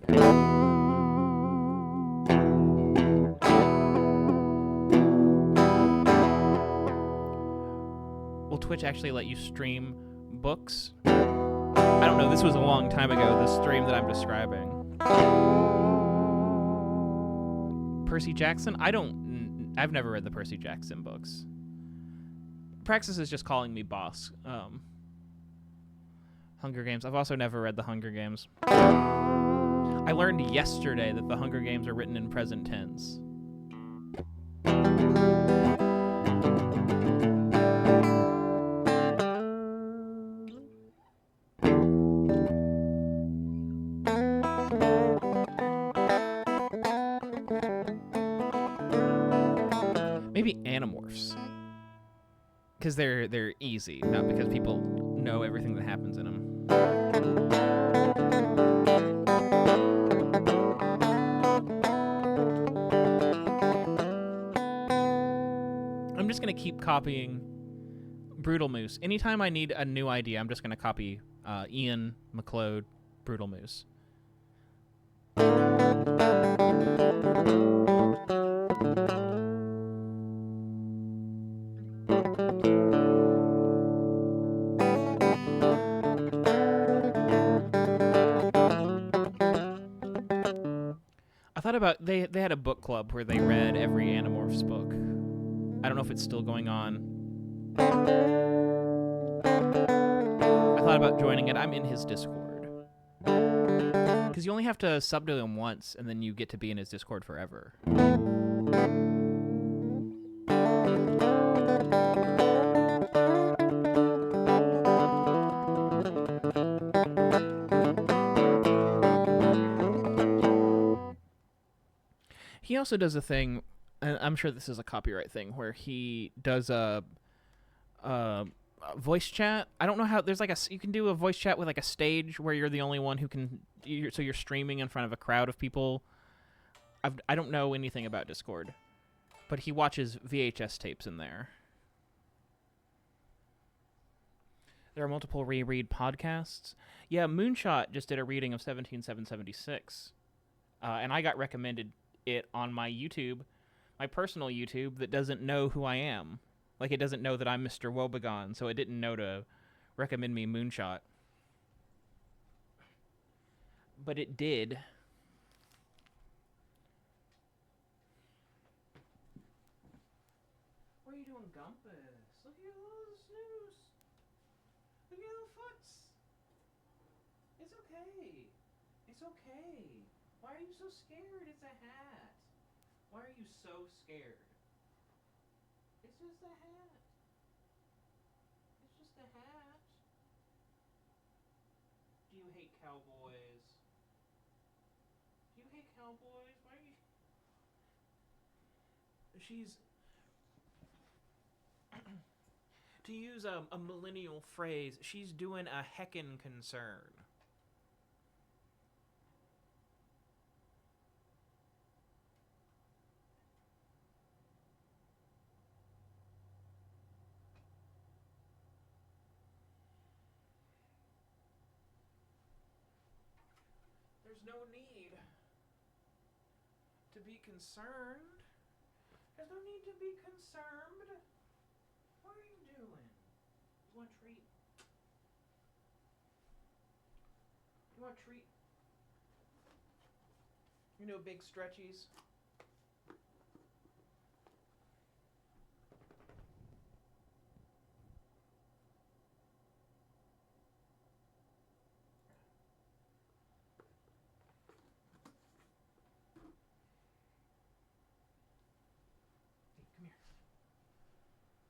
Twitch actually let you stream books? I don't know. This was a long time ago, the stream that I'm describing. Percy Jackson? I've never read the Percy Jackson books. Praxis is just calling me boss. Hunger Games. I've also never read the Hunger Games. I learned yesterday that the Hunger Games are written in present tense. Maybe Animorphs. Because they're easy, not because people know everything that happens in them. I'm just going to keep copying Brutal Moose. Anytime I need a new idea, I'm just going to copy Ian McLeod, Brutal Moose. I thought about they had a book club where they read every Animorphs book. I don't know if it's still going on. I thought about joining it. I'm in his Discord. Because you only have to sub to him once, and then you get to be in his Discord forever. He also does a thing, and I'm sure this is a copyright thing, where he does a voice chat. I don't know how. There's like you can do a voice chat with like a stage where you're the only one who can. So you're streaming in front of a crowd of people. I don't know anything about Discord, but he watches VHS tapes in there. There are multiple reread podcasts. Yeah, Moonshot just did a reading of 17776, and I got recommended it on my YouTube, my personal YouTube, that doesn't know who I am. Like, it doesn't know that I'm Mr. WOE.BEGONE, so it didn't know to recommend me Moonshot. But it did. What are you doing, Gumpus? Look at your little snooze. Look at your little foots. It's okay. It's okay. Why are you so scared? It's a hat. Why are you so scared? It's just a hat. It's just a hat. Do you hate cowboys? Do you hate cowboys? Why are you... She's... to use a millennial phrase, she's doing a heckin' concern. There's no need to be concerned. There's no need to be concerned. What are you doing? You want a treat? You want a treat? You know, big stretchies.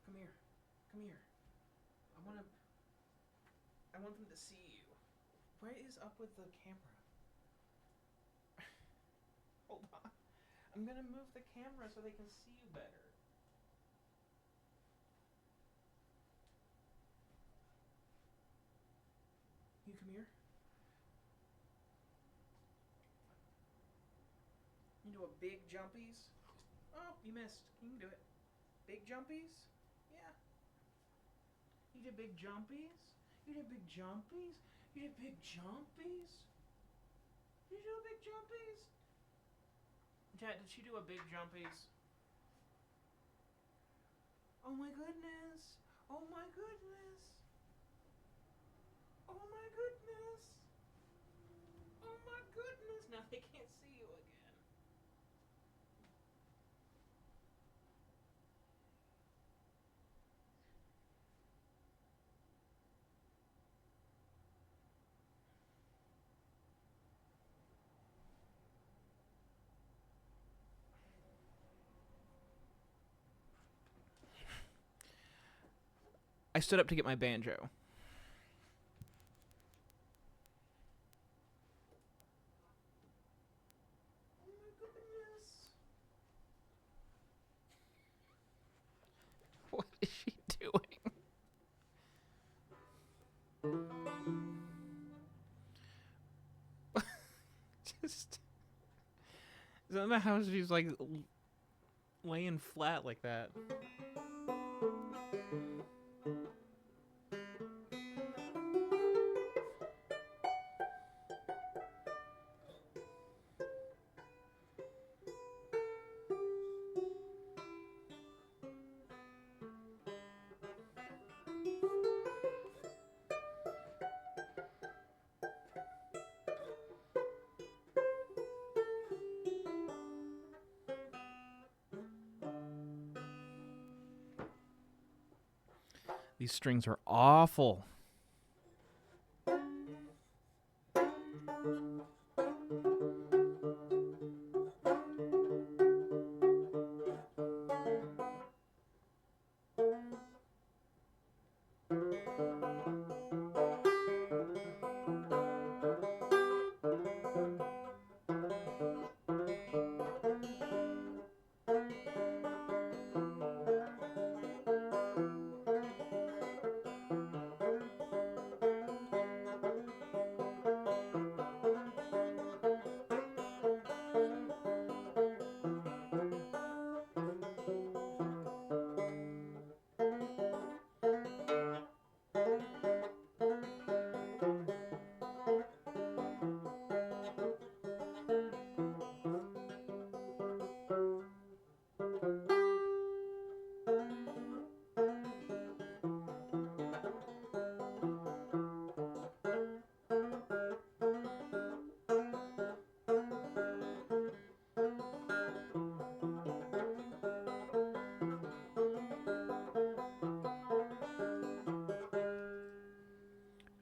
Come here. Come here. I want them to see you. What is up with the camera? Hold on. I'm gonna move the camera so they can see you better. You come here. You do a big jumpies. Oh, you missed. You can do it. Big jumpies? Yeah. You did big jumpies? You did big jumpies? You did big jumpies? Did you do a big jumpies? Chat, did she do a big jumpies? Oh my goodness. Oh my goodness. Oh my goodness. Oh my goodness. Now they can't see you again. I stood up to get my banjo. Oh my goodness. What is she doing? Just. Is that how she's like laying flat like that? These strings are awful.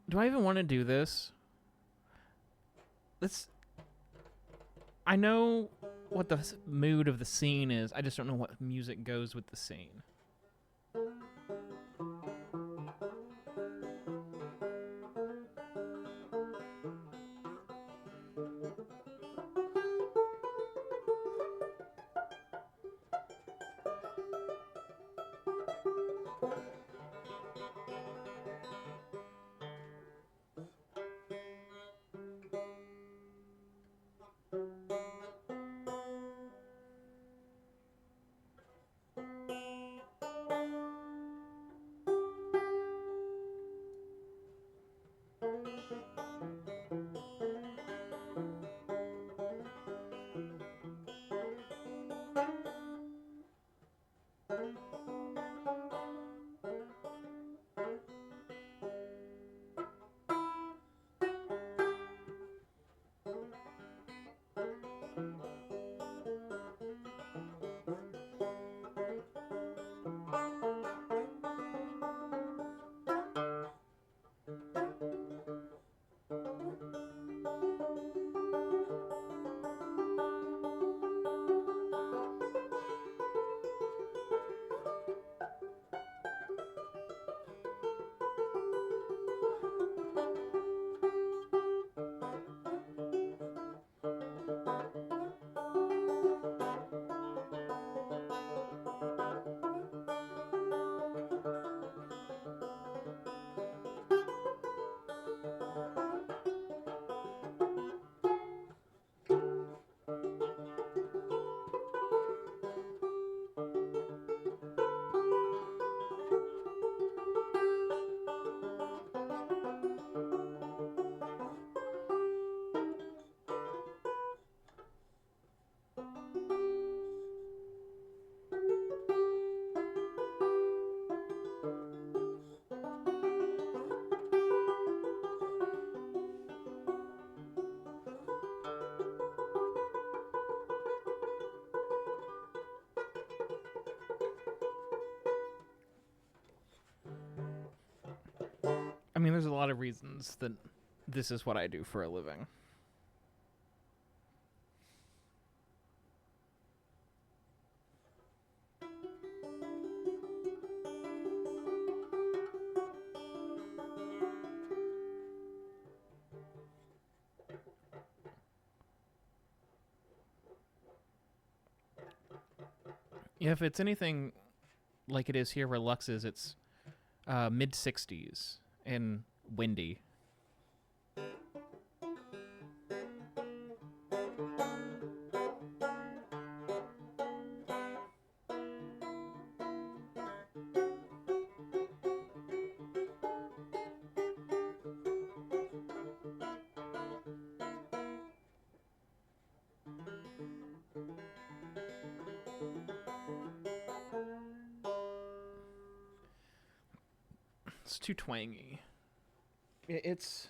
Do I even want to do this? I know what the mood of the scene is. I just don't know what music goes with the scene. mean, there's a lot of reasons that this is what I do for a living. Yeah, if it's anything like it is here where Lux is, it's mid-60s and windy. It's too twangy. It's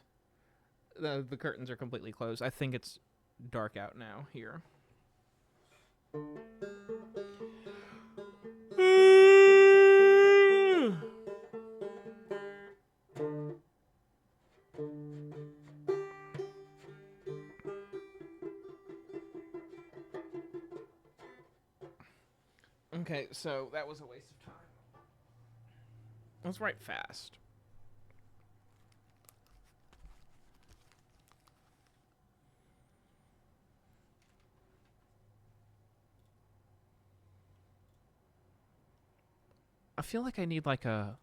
the curtains are completely closed. I think it's dark out now here. Okay, so that was a waste of time. Let's write fast. I feel like I need like a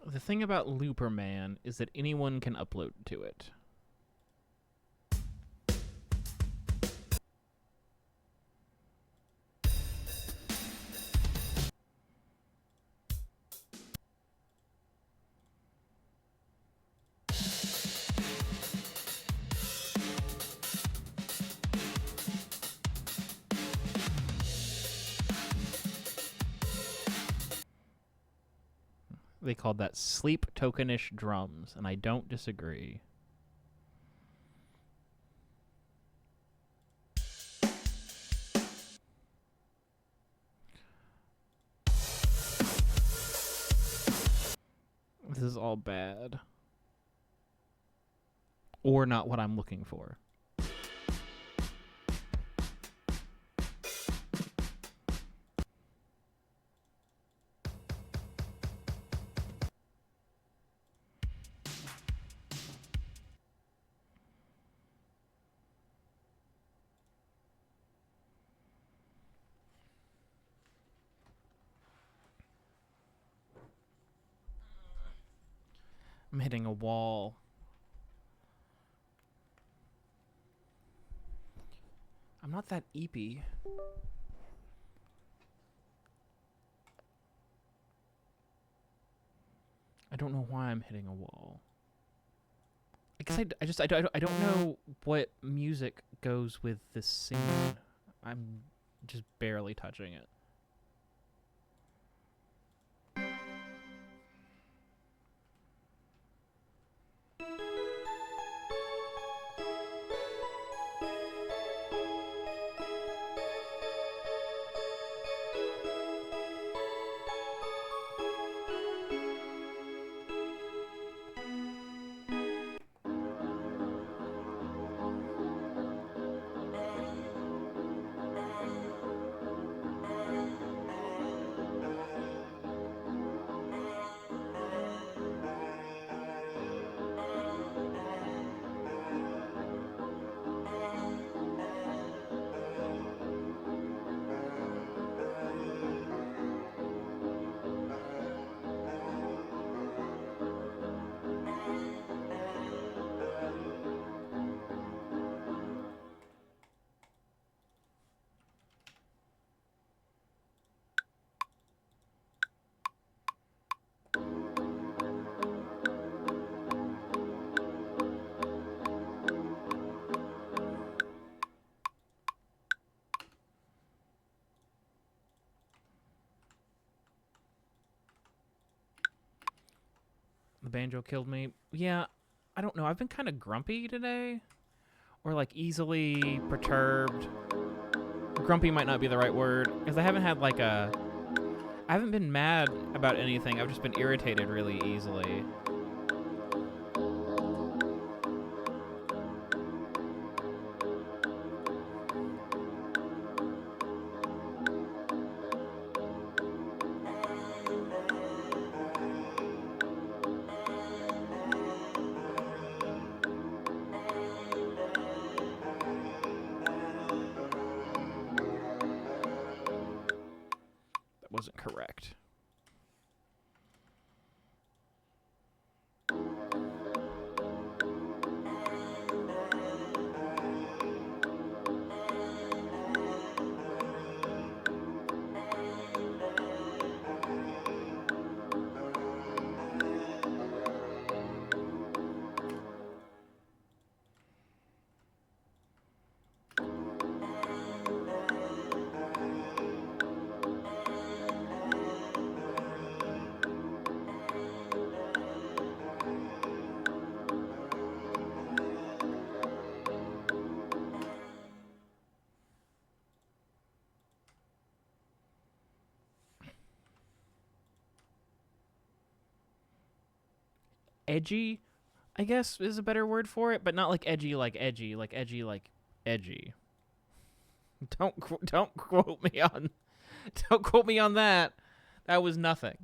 The thing about Looperman is that anyone can upload to it. They called that sleep tokenish drums, and I don't disagree. This is all bad. Or not what I'm looking for. I'm hitting a wall. I'm not that eepy. I don't know why I'm hitting a wall. I guess I don't know what music goes with this scene. I'm just barely touching it. banjo killed me. Yeah, I don't know. I've been kind of grumpy today. Or, like, easily perturbed. Grumpy might not be the right word. Because I haven't had, like, I haven't been mad about anything. I've just been irritated really easily. Wasn't correct. Edgy, I guess, is a better word for it, but not like edgy, like edgy, like edgy, like edgy. Don't quote me on, don't quote me on that. That was nothing.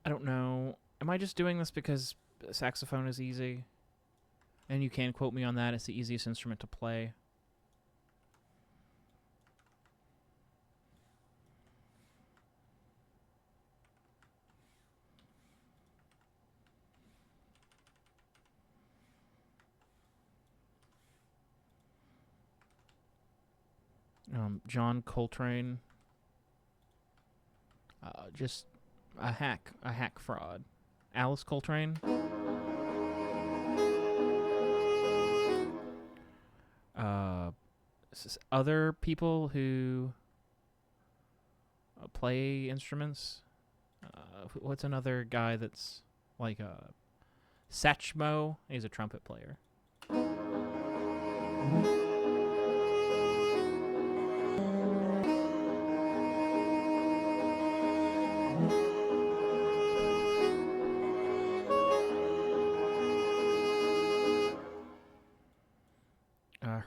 I don't know. Am I just doing this because saxophone is easy? And you can quote me on that. It's the easiest instrument to play. John Coltrane. Just a hack fraud. Alice Coltrane. Other people who play instruments. What's another guy that's like Satchmo? He's a trumpet player.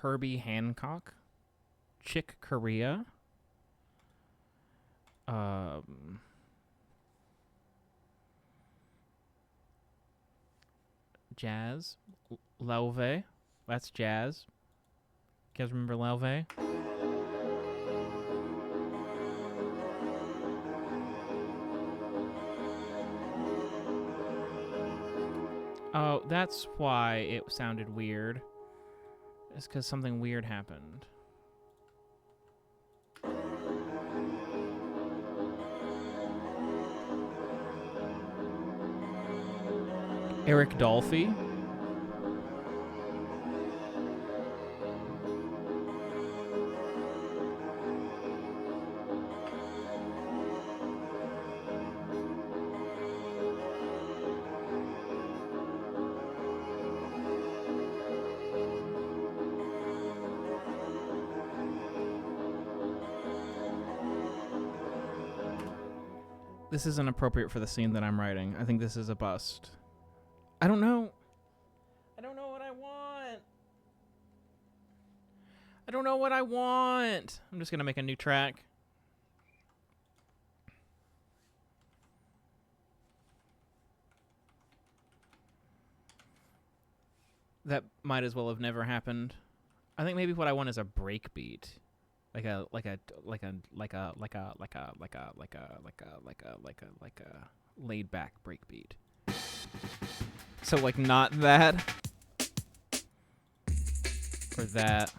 Herbie Hancock, Chick Corea, jazz, Lauve, that's jazz. You guys remember Lauve? Oh, that's why it sounded weird. It's because something weird happened. Eric Dolphy. This isn't appropriate for the scene that I'm writing. I think this is a bust. I don't know. I don't know what I want. I don't know what I want. I'm just gonna make a new track. That might as well have never happened. I think maybe what I want is a break beat. Like a laid back break beat. So like not that or that.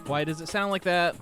Why does it sound like that?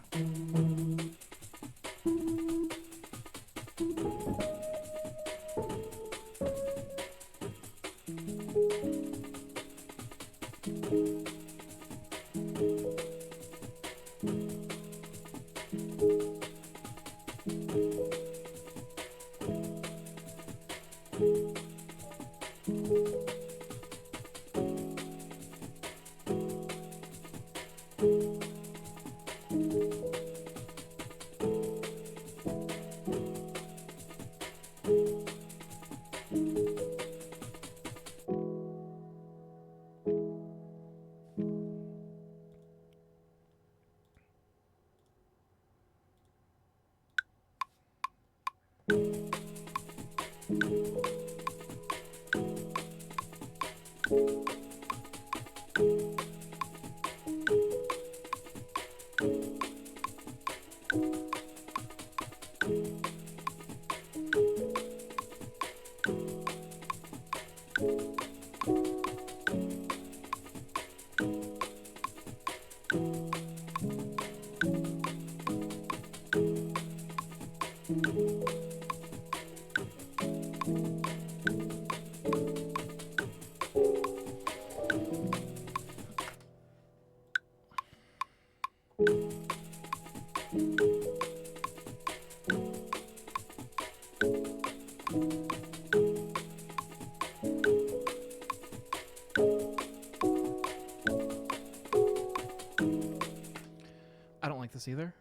I don't like this either.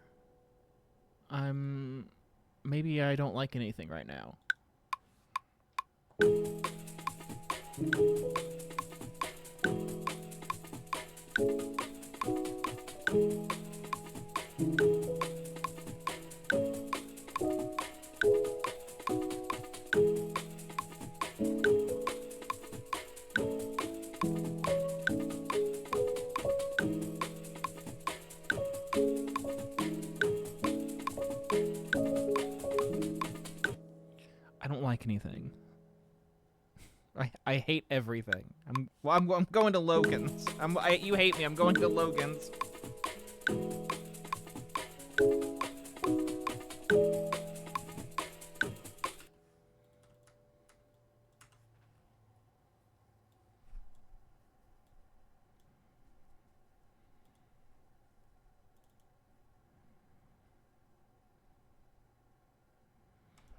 Maybe I don't like anything right now. Anything. I hate everything. I'm going to Logan's. You hate me. I'm going to Logan's.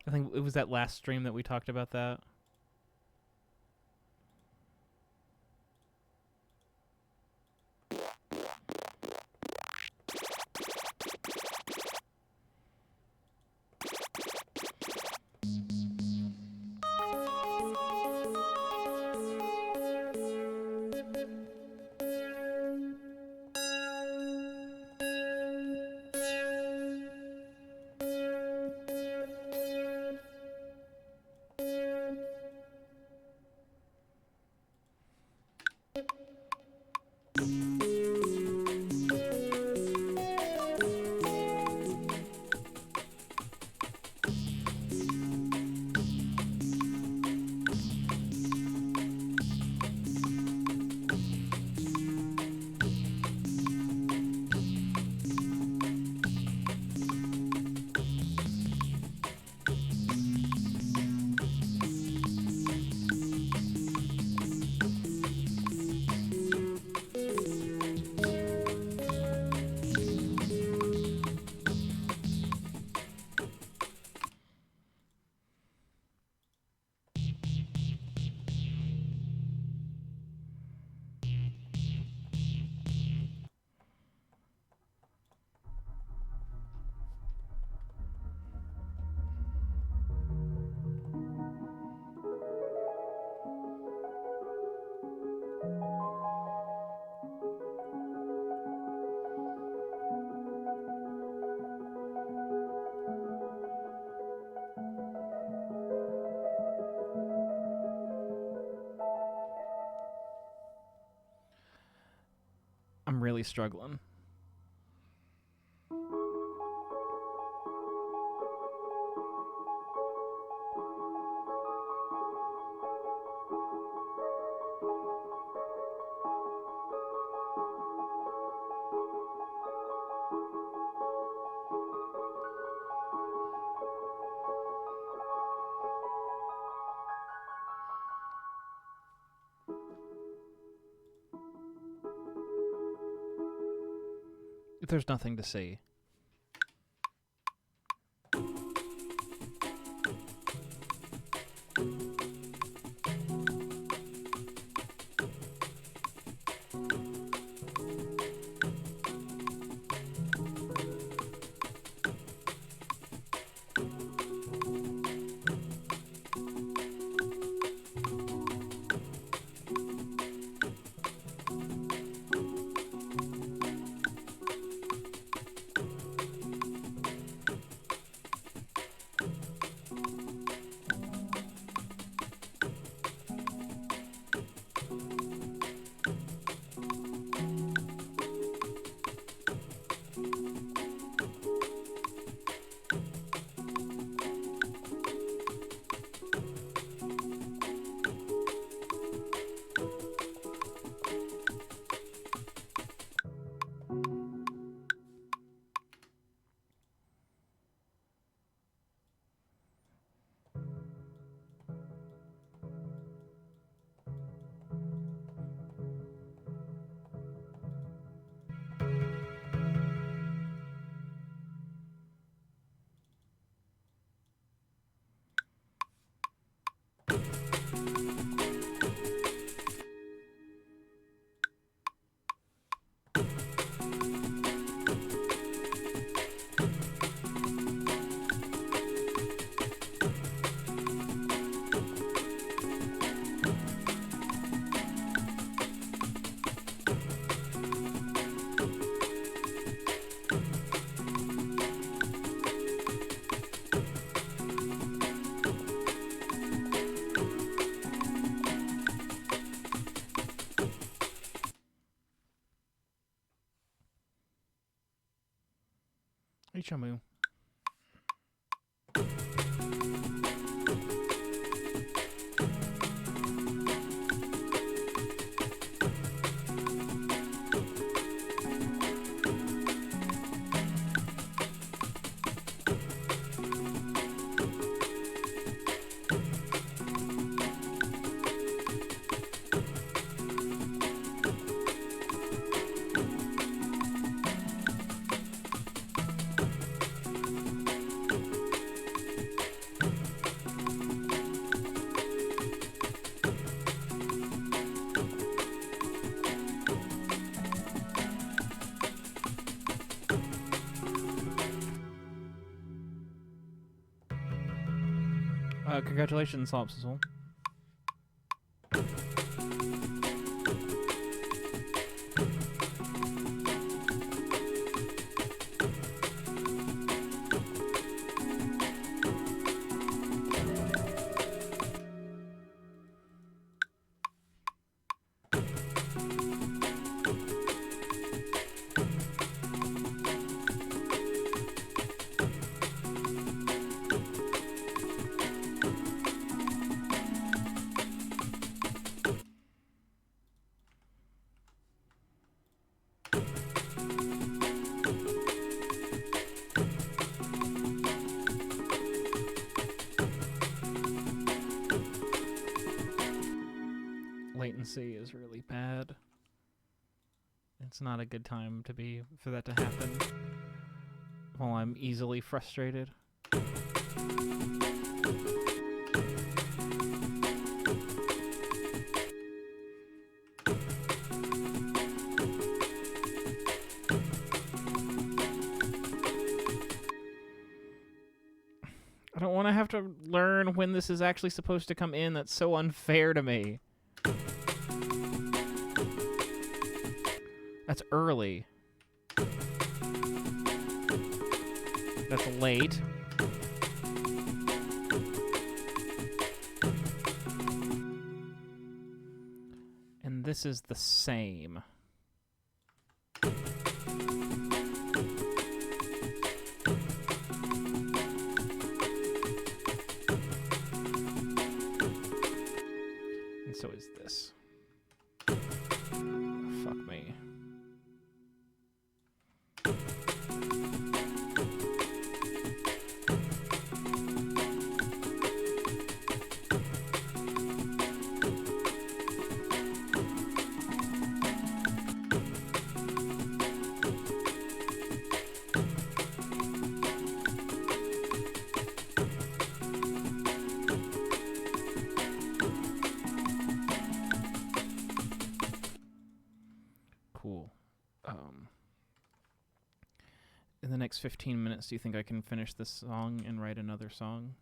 I think it was that last stream that we talked about that. I'm really struggling. There's nothing to see. Hey, Chamu. Congratulations, Solipsism. Latency is really bad. It's not a good time to be for that to happen while I'm easily frustrated. I don't want to have to learn when this is actually supposed to come in. That's so unfair to me. That's early. That's late. And this is the same. And so is this. Fuck me. Cool. In the next 15 minutes, do you think I can finish this song and write another song?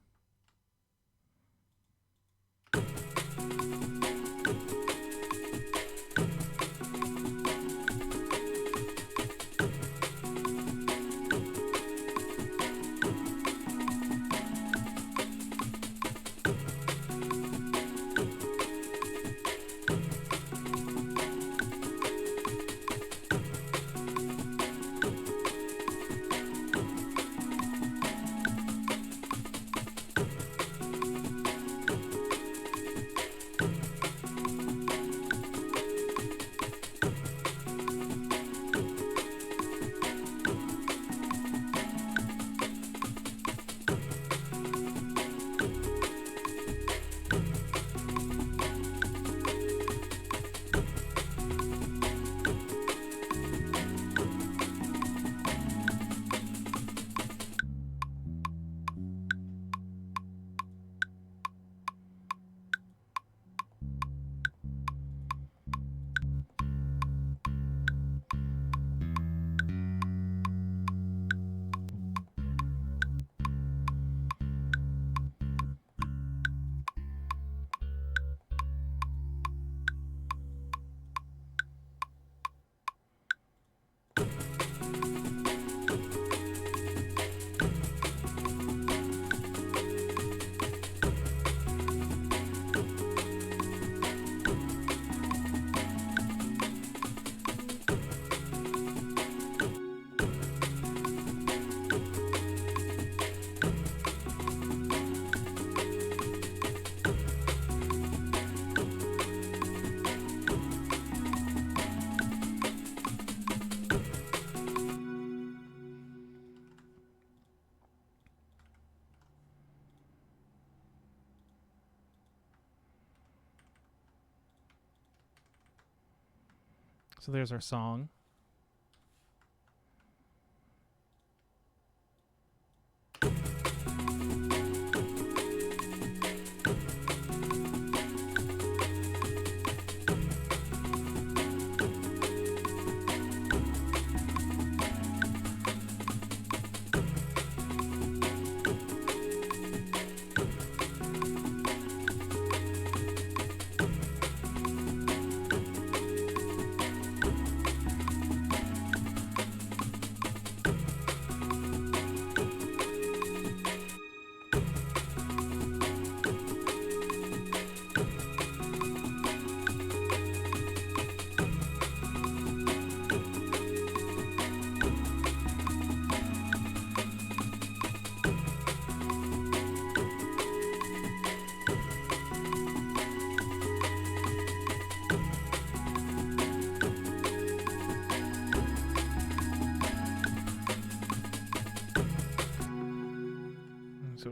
So there's our song.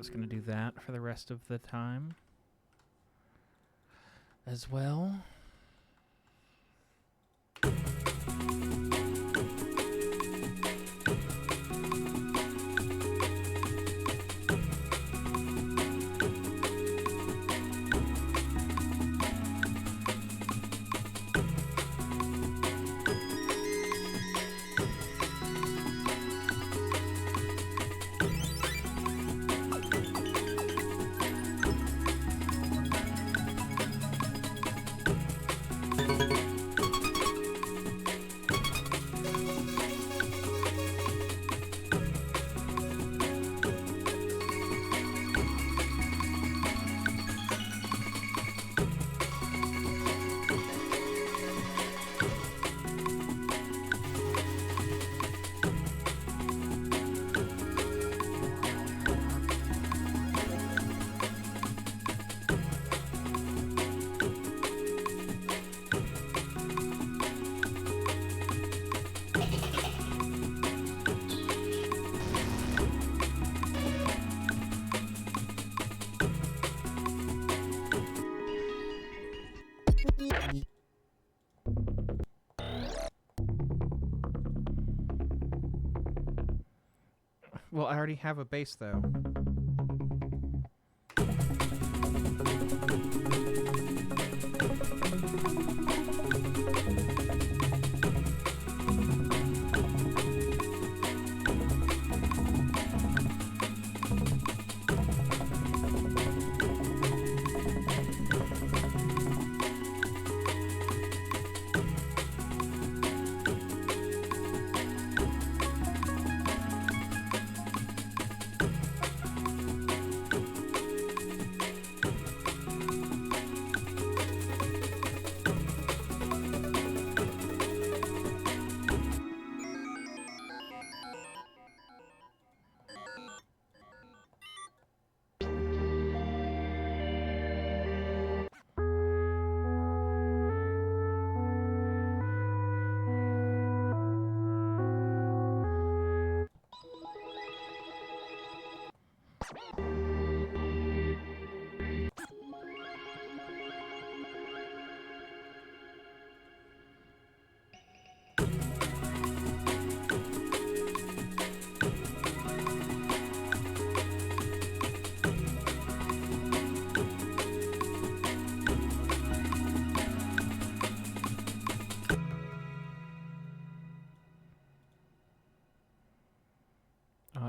just going to do that for the rest of the time as well. Well, I already have a bass, though.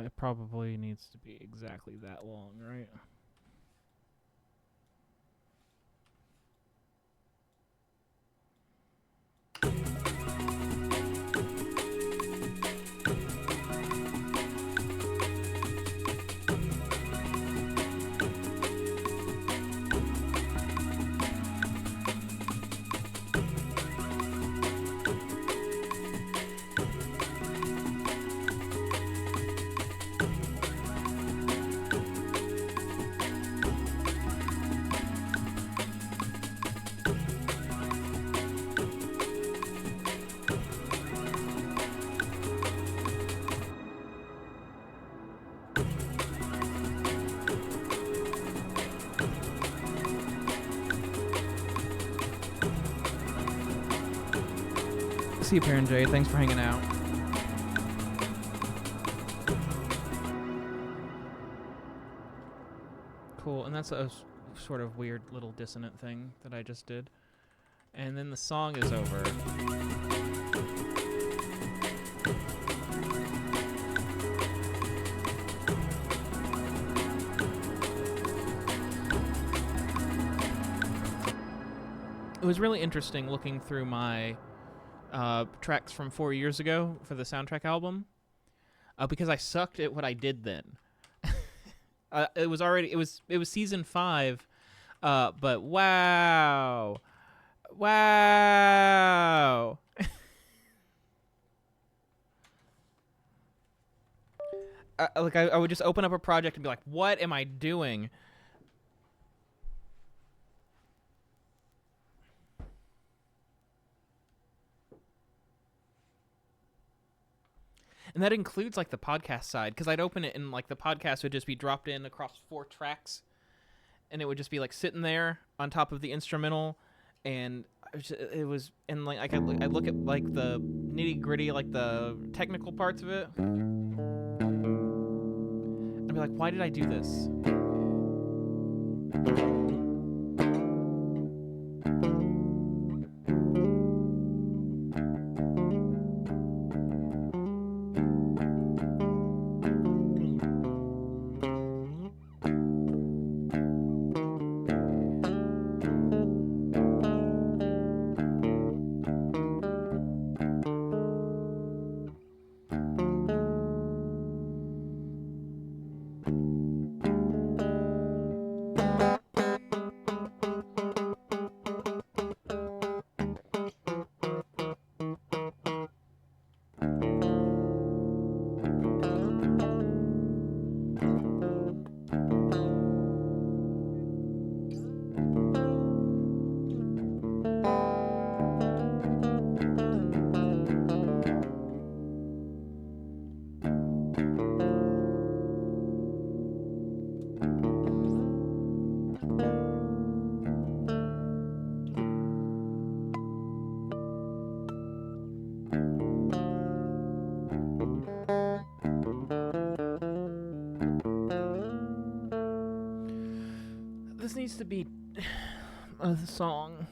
It probably needs to be exactly that long, right? See you, Parent Jay. Thanks for hanging out. Cool, and that's a sort of weird little dissonant thing that I just did. And then the song is over. It was really interesting looking through my tracks from 4 years ago for the soundtrack album, because I sucked at what I did then. It was season 5, but wow. I would just open up a project and be like, what am I doing? And that includes like the podcast side, because I'd open it and like the podcast would just be dropped in across 4 tracks, and it would just be like sitting there on top of the instrumental, and it was and like I'd look at like the nitty gritty, like the technical parts of it, and be like, why did I do this? This needs to be a song.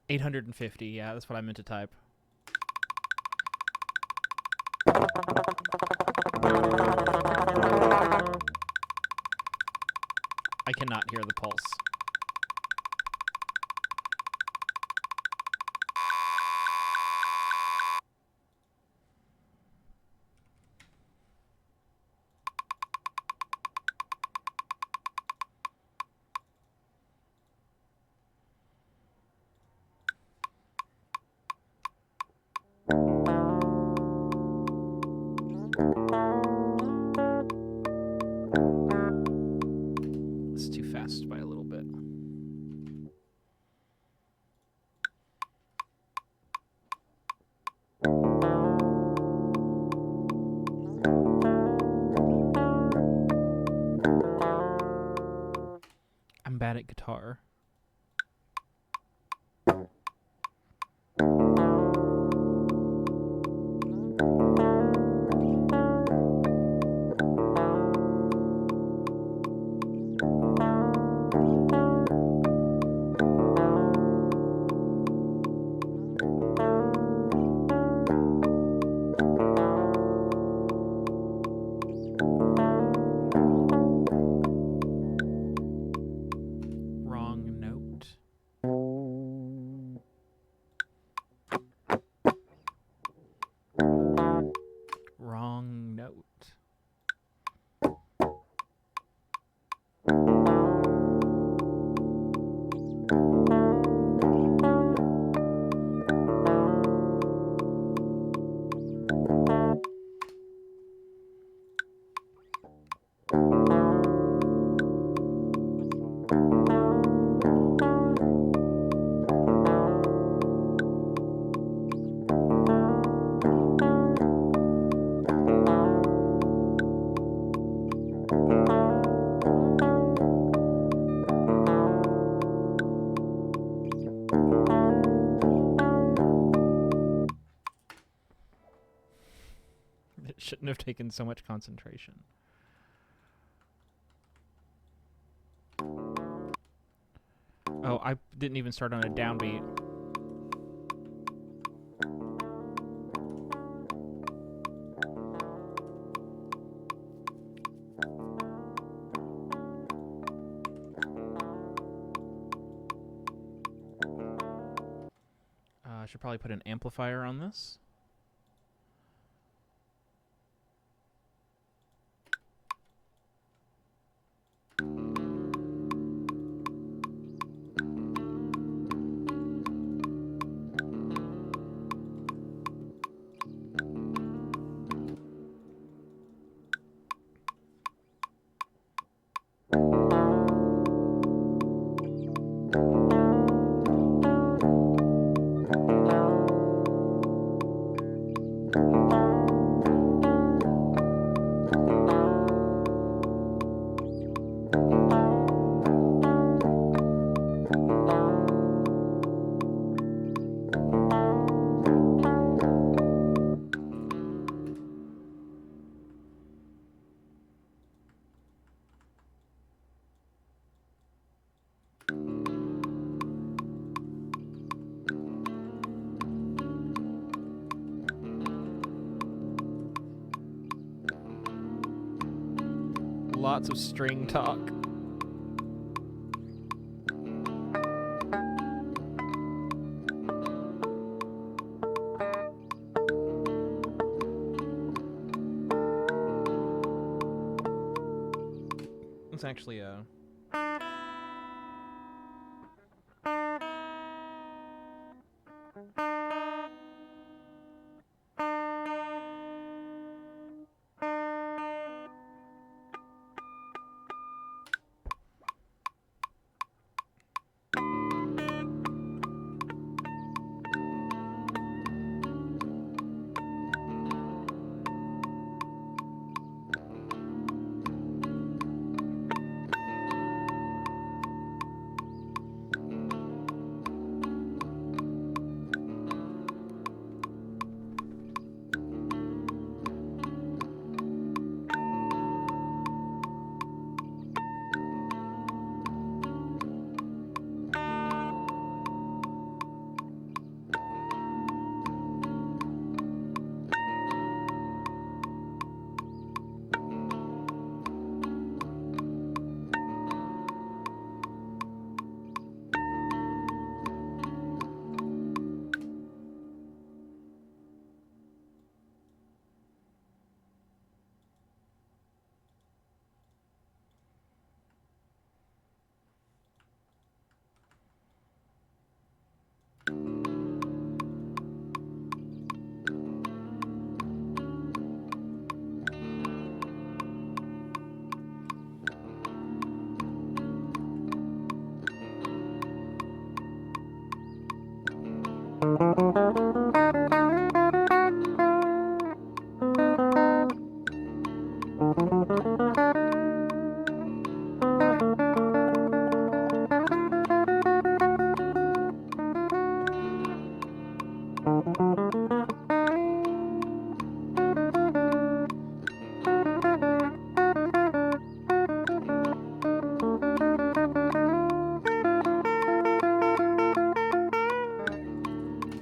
$850. Yeah, that's what I meant to type. I cannot hear the pulse. It's too fast by a little bit. I'm bad at guitar. Wrong. Shouldn't have taken so much concentration. Oh, I didn't even start on a downbeat. I should probably put an amplifier on this. Lots of string talk. It's actually a...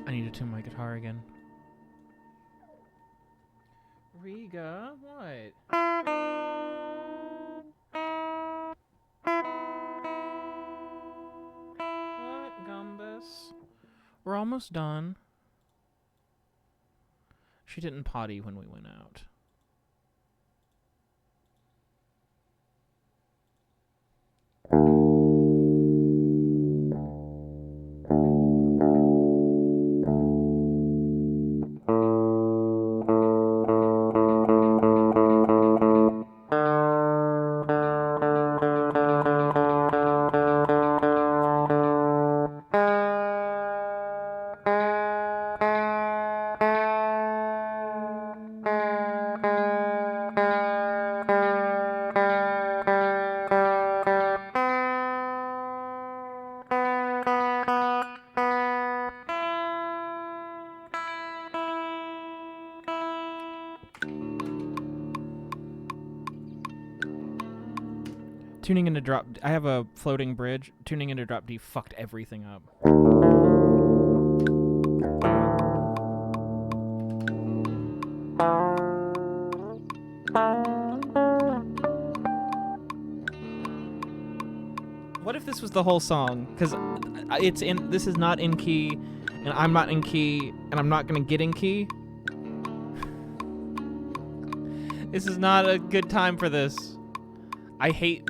I need to tune my guitar again. Riga, what? What, Gumbus? We're almost done. She didn't potty when we went out. Tuning into drop... I have a floating bridge. Tuning into drop D fucked everything up. What if this was the whole song? Because it's in... This is not in key, and I'm not in key, and I'm not going to get in key. This is not a good time for this. I hate...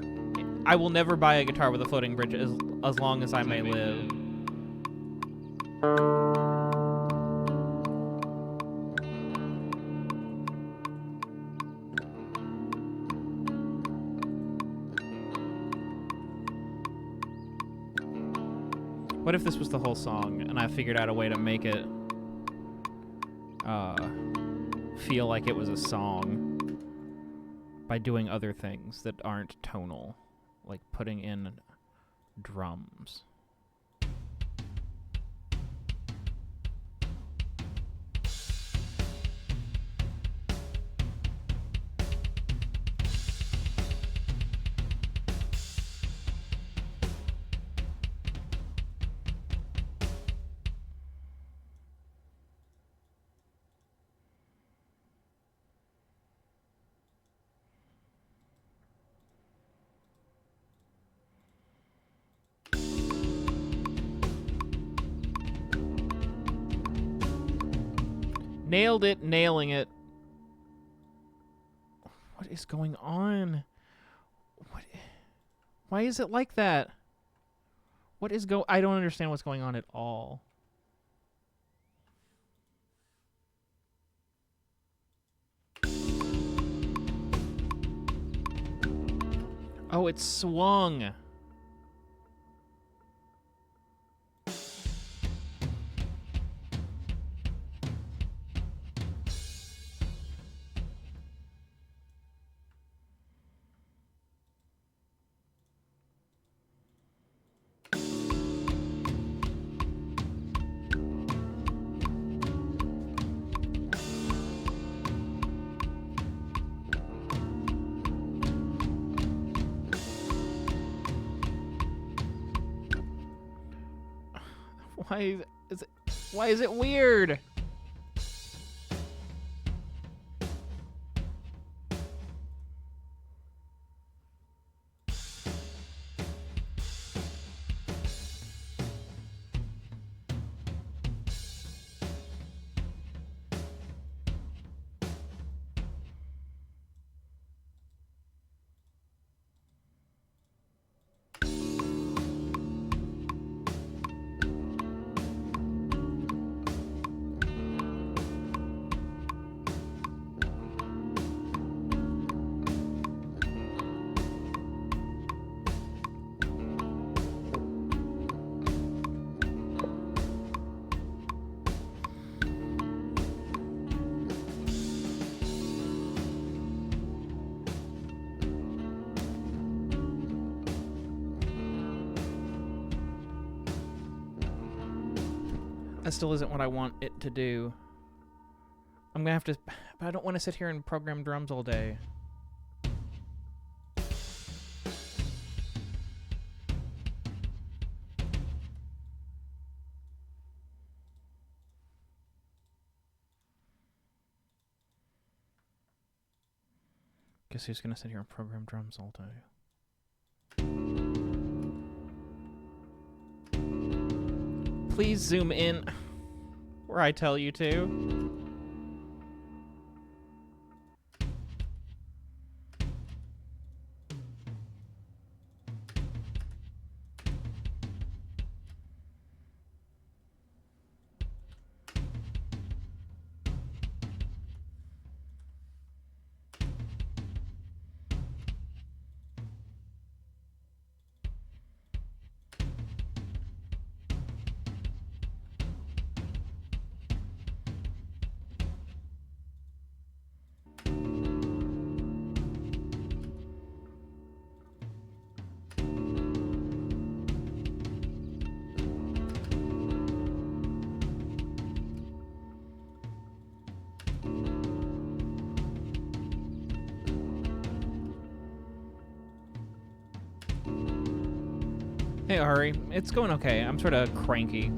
I will never buy a guitar with a floating bridge as long as I may live. What if this was the whole song and I figured out a way to make it feel like it was a song by doing other things that aren't tonal, like putting in drums. Nailed it, nailing it. What is going on? Why is it like that? I don't understand what's going on at all. Oh, it's swung. Why is it weird? That still isn't what I want it to do. I'm gonna have to... But I don't want to sit here and program drums all day. Guess who's gonna sit here and program drums all day? Please zoom in where I tell you to. Hey, Ari. It's going okay. I'm sort of cranky.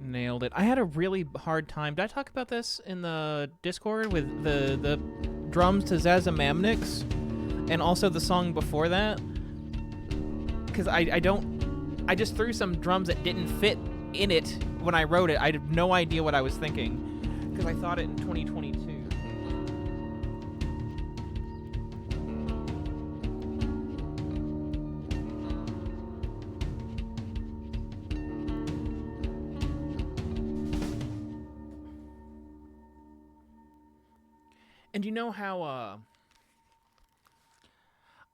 Nailed it. I had a really hard time. Did I talk about this in the Discord with the drums to Zazamamnix and also the song before that? Because I just threw some drums that didn't fit in it when I wrote it. I had no idea what I was thinking because I thought it in 2022. And you know how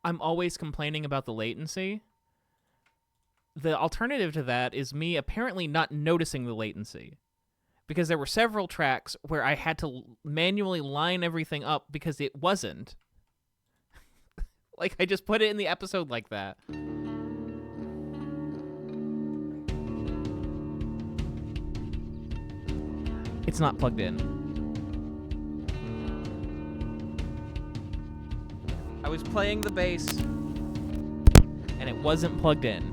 I'm always complaining about the latency? The alternative to that is me apparently not noticing the latency. Because there were several tracks where I had to manually line everything up because it wasn't. Like, I just put it in the episode like that. It's not plugged in. I was playing the bass, and it wasn't plugged in.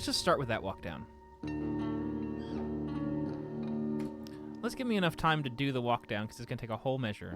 Start with that walk down. Let's give me enough time to do the walk down because it's going to take a whole measure.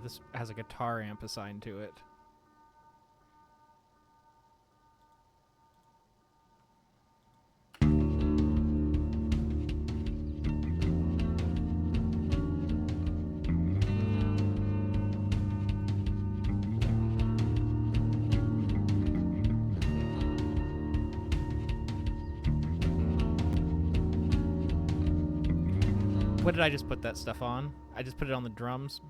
this has a guitar amp assigned to it. What did I just put that stuff on? I just put it on the drums.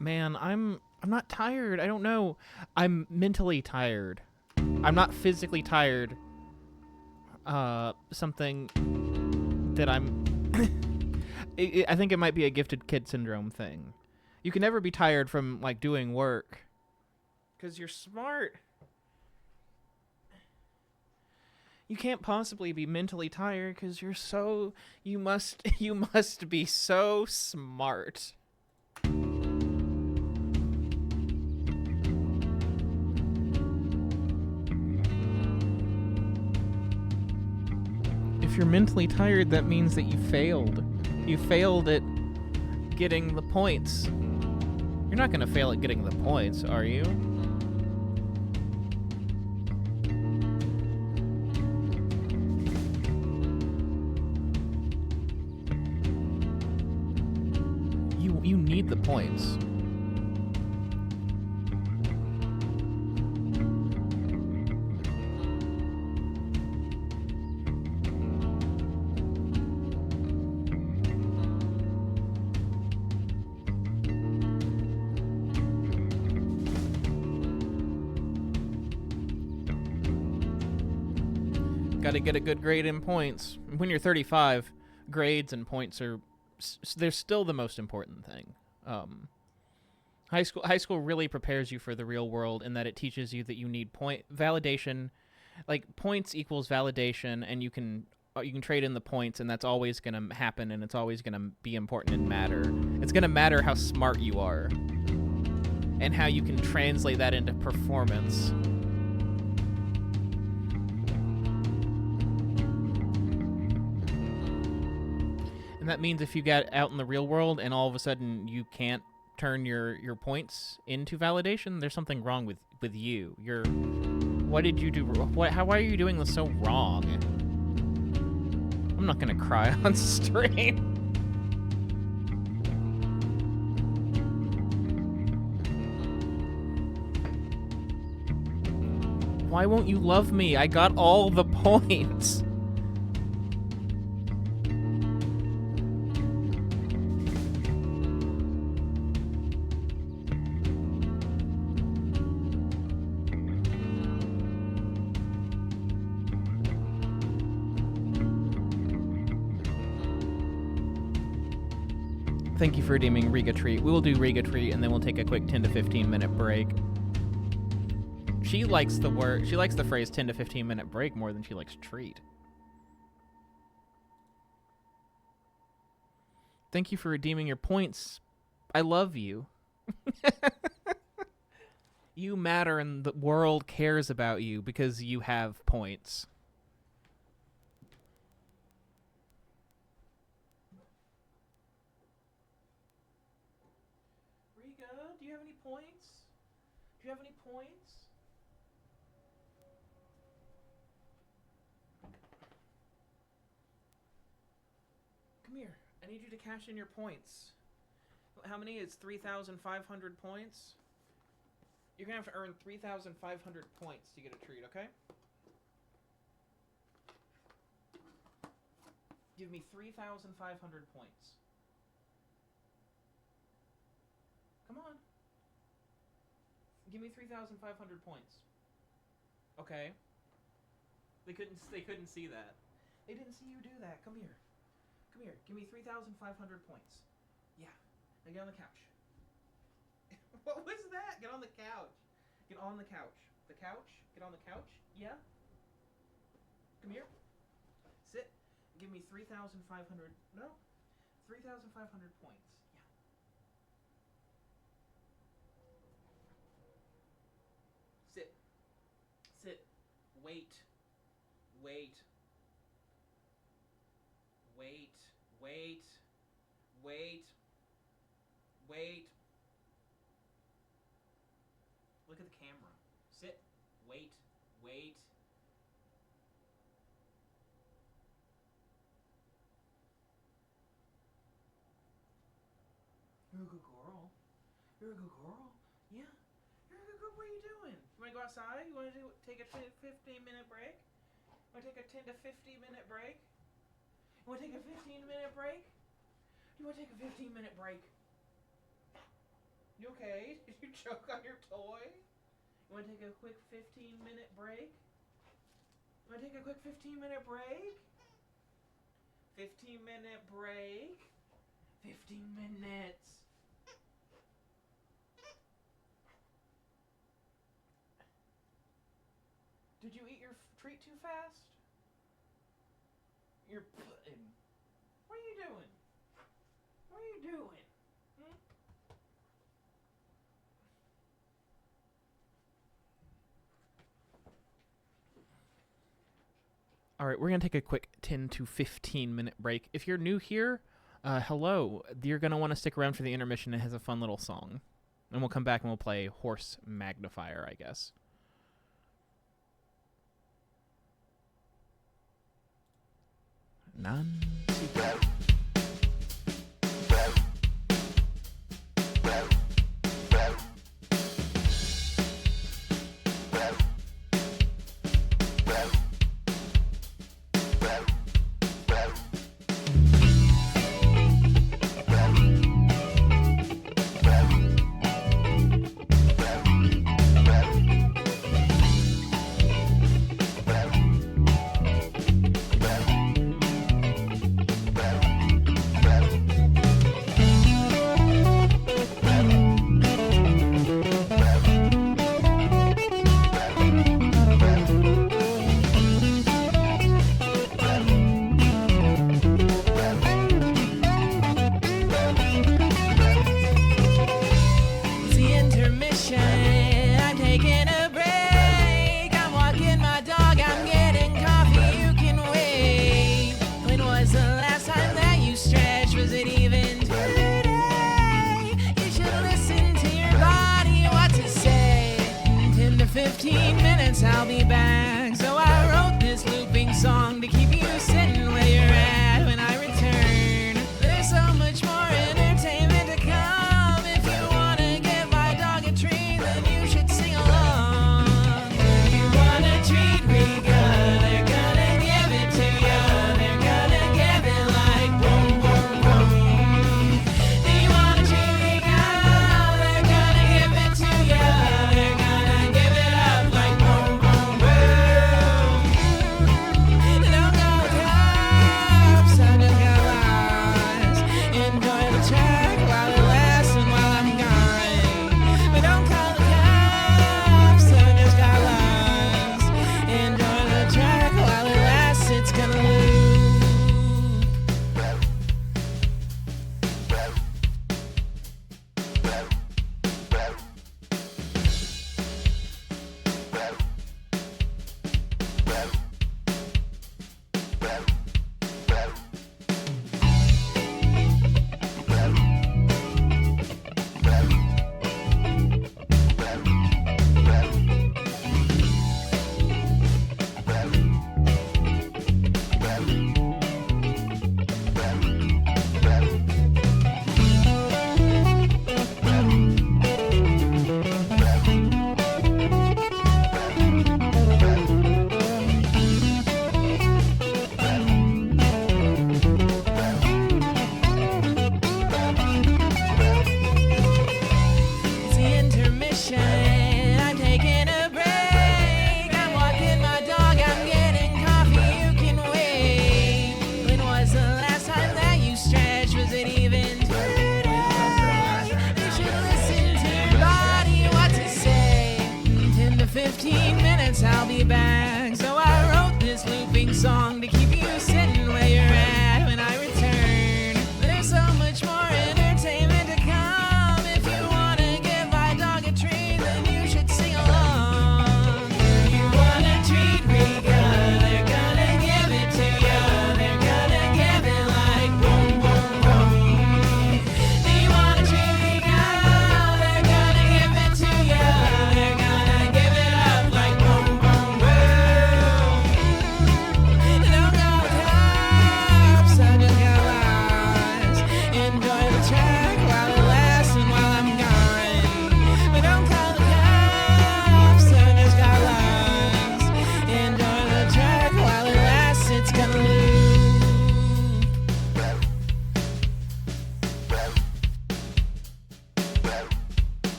Man, I'm not tired. I don't know. I'm mentally tired. I'm not physically tired. Something that I'm... I think it might be a gifted kid syndrome thing. You can never be tired from, like, doing work. 'Cause you're smart. You can't possibly be mentally tired because you're so... You must be so smart. If you're mentally tired, that means that you failed. You failed at getting the points. You're not going to fail at getting the points, are you? You need the points. Got to get a good grade in points. When you're 35, grades and points are... they're still the most important thing. High school really prepares you for the real world in that it teaches you that you need validation, like points equals validation, and you can trade in the points, and that's always going to happen, and it's always going to be important and matter. It's going to matter how smart you are and how you can translate that into performance. And that means if you get out in the real world and all of a sudden you can't turn your points into validation, there's something wrong with you. What did you do? Why are you doing this so wrong? I'm not gonna cry on stream. Why won't you love me? I got all the points. Thank you for redeeming Riga Treat. We will do Riga Treat, and then we'll take a quick 10 to 15 minute break. She likes the phrase 10 to 15 minute break more than she likes treat. Thank you for redeeming your points. I love you. You matter, and the world cares about you because you have points. Do you have any points? Do you have any points? Come here. I need you to cash in your points. How many? It's 3,500 points. You're going to have to earn 3,500 points to get a treat, okay? Give me 3,500 points. Come on. Give me 3,500 points. Okay. They couldn't see that. They didn't see you do that. Come here. Come here. Give me 3,500 points. Yeah. Now get on the couch. What was that? Get on the couch. Get on the couch. The couch? Get on the couch? Yeah? Come here. Sit. Give me 3,500. No. 3,500 points. Yeah. Sit. Sit. Wait. Wait. Wait. Wait. Wait. Wait. You're a good girl. Yeah. You're a good girl. What are you doing? You want to go outside? You want to take a 15-minute break? You want to take a 10 to 15-minute break? You want to take a 15-minute break? You want to take a 15-minute break? You okay? Did you choke on your toy? You want to take a quick 15-minute break? You want to take a quick 15-minute break? 15-minute break? 15 minutes. Did you eat your treat too fast? You're pudding. What are you doing? What are you doing? Hmm? All right, we're going to take a quick 10 to 15 minute break. If you're new here, hello. You're going to want to stick around for the intermission. It has a fun little song. And we'll come back and we'll play Horse Magnifier, I guess. None. I'll be back. So I wrote this looping song to keep you sitting where you're at when I return. There's so much more entertainment to come. If you want to give my dog a treat, then you should sing along. You want a treat real good, they're gonna give it to you. They're gonna give it like boom, boom, boom. Do you want a treat real good, they're gonna give it to you. They're gonna give it up like boom, boom, boom. Don't go cops, I just got lost. Enjoy the track while it lasts and while I'm gone. But don't call the cops, I just got lost. Enjoy the track while it lasts, it's gonna lose. It's the intermission. I'm taking a break. I'm walking my dog. I'm getting coffee. You can wait. When was the last time that you stretched? Was it even today? You should listen to your body. What to say? 10 to 15 minutes. I'll be back. So I wrote this looping song to keep you sitting where you're at when I return. There's so much more entertainment to come. If you want to give my dog a treat, then you should sing along. You want a treat real good, they're gonna give it to you. They're gonna give it like boom, boom, boom. Do you want a treat real good, they're gonna give it to you. They're gonna give it up like boom, boom, boom.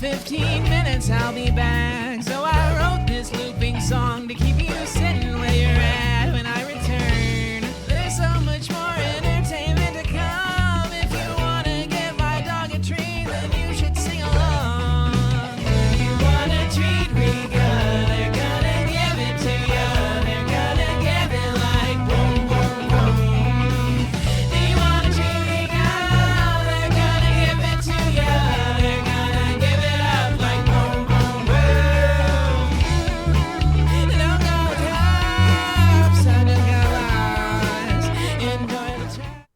15 minutes I'll be back. So I wrote this looping song to keep you sitting where you're at when I return. There's so much more entertainment to come. If you wanna give my dog a treat, then you should sing along. If you want a treat real good, they're gonna give it to you. They're gonna give it like boom, boom, boom. Do you want a treat real good? They're gonna give it to you. They're gonna give it up like boom, boom, boom. Don't go top, so don't go lost. Enjoy the track.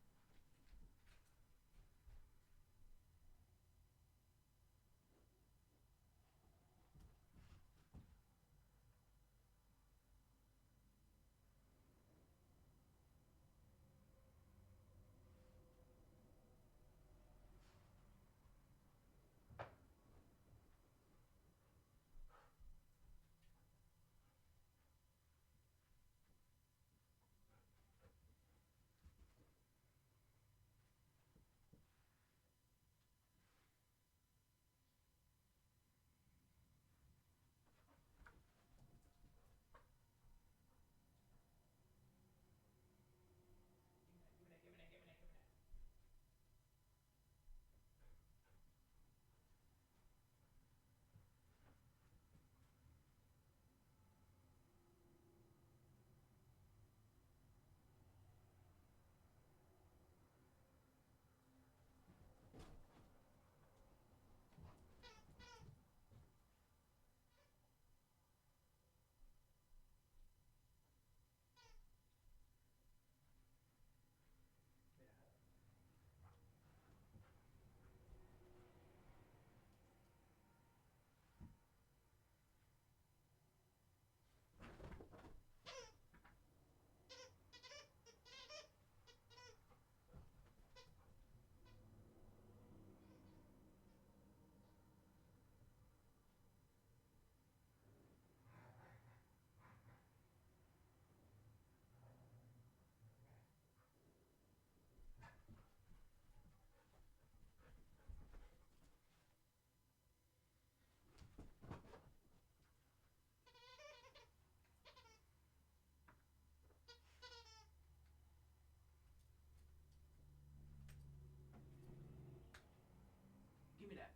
Give me that.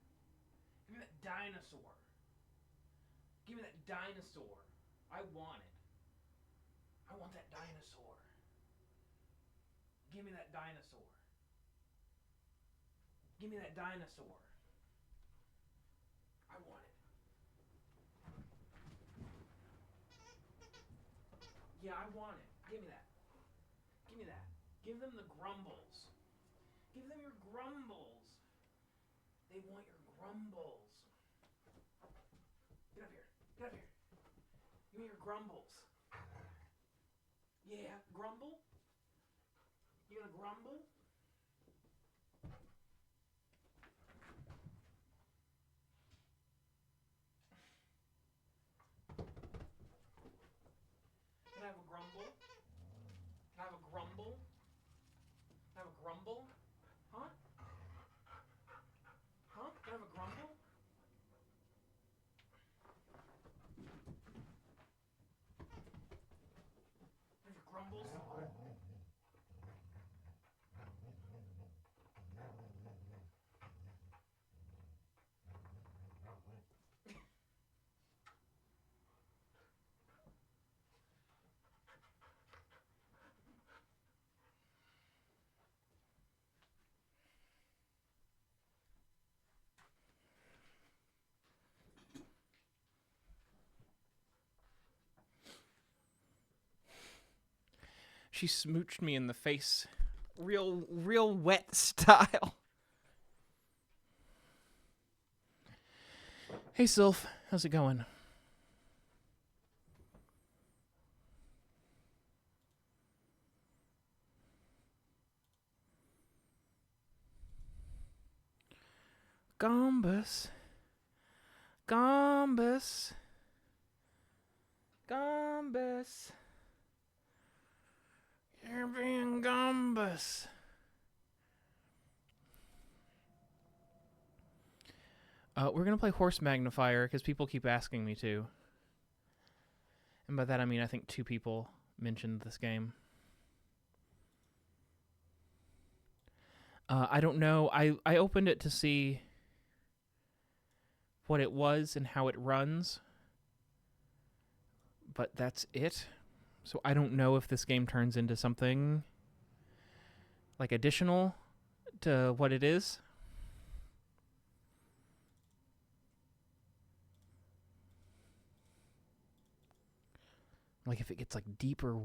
Give me that dinosaur. Give me that dinosaur. I want it. I want that dinosaur. Give me that dinosaur. Give me that dinosaur. I want it. Yeah, I want it. Give me that. Give me that. Give them the grumbles. Give them your grumbles. They want your grumbles. Get up here. Get up here. Give me your grumbles. Yeah, grumble? You gonna grumble? Can I have a grumble? Can I have a grumble? Can I have a grumble? Huh? Huh? Can I have a grumble? Have your grumbles? She smooched me in the face. Real wet style. Hey, Sylph. How's it going? Gumbus. Gumbus. Gumbus. You're being gumbus. We're going to play Horse Magnifier because people keep asking me to. And by that I mean I think 2 people mentioned this game. I don't know. I opened it to see what it was and how it runs. But that's it. So I don't know if this game turns into something like additional to what it is. Like if it gets like deeper,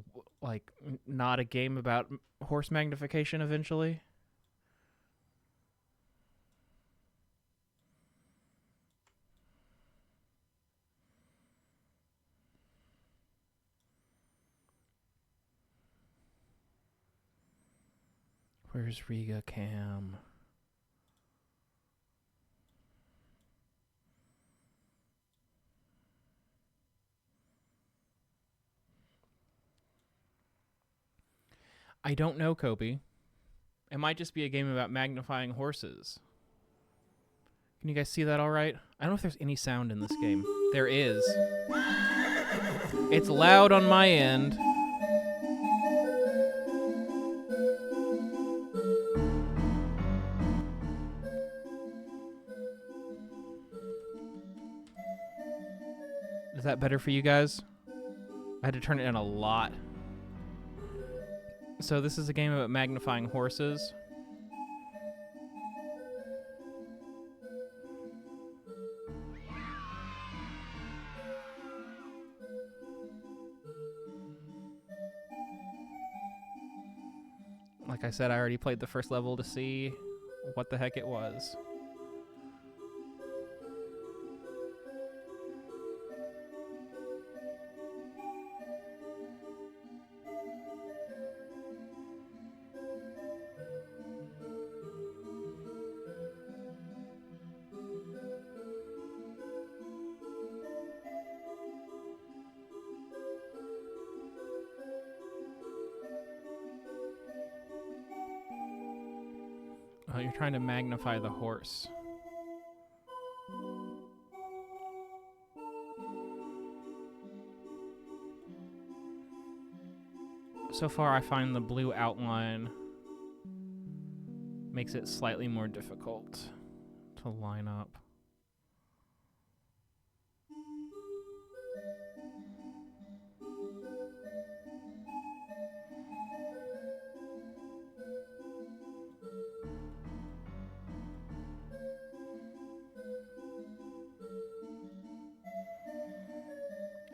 like not a game about horse magnification eventually. Where's Riga Cam? I don't know, Kobe. It might just be a game about magnifying horses. Can you guys see that all right? I don't know if there's any sound in this game. There is. It's loud on my end. Is that better for you guys? I had to turn it in a lot. So this is a game about magnifying horses. Like I said, I already played the first level to see what the heck it was. You're trying to magnify the horse. So far, I find the blue outline makes it slightly more difficult to line up.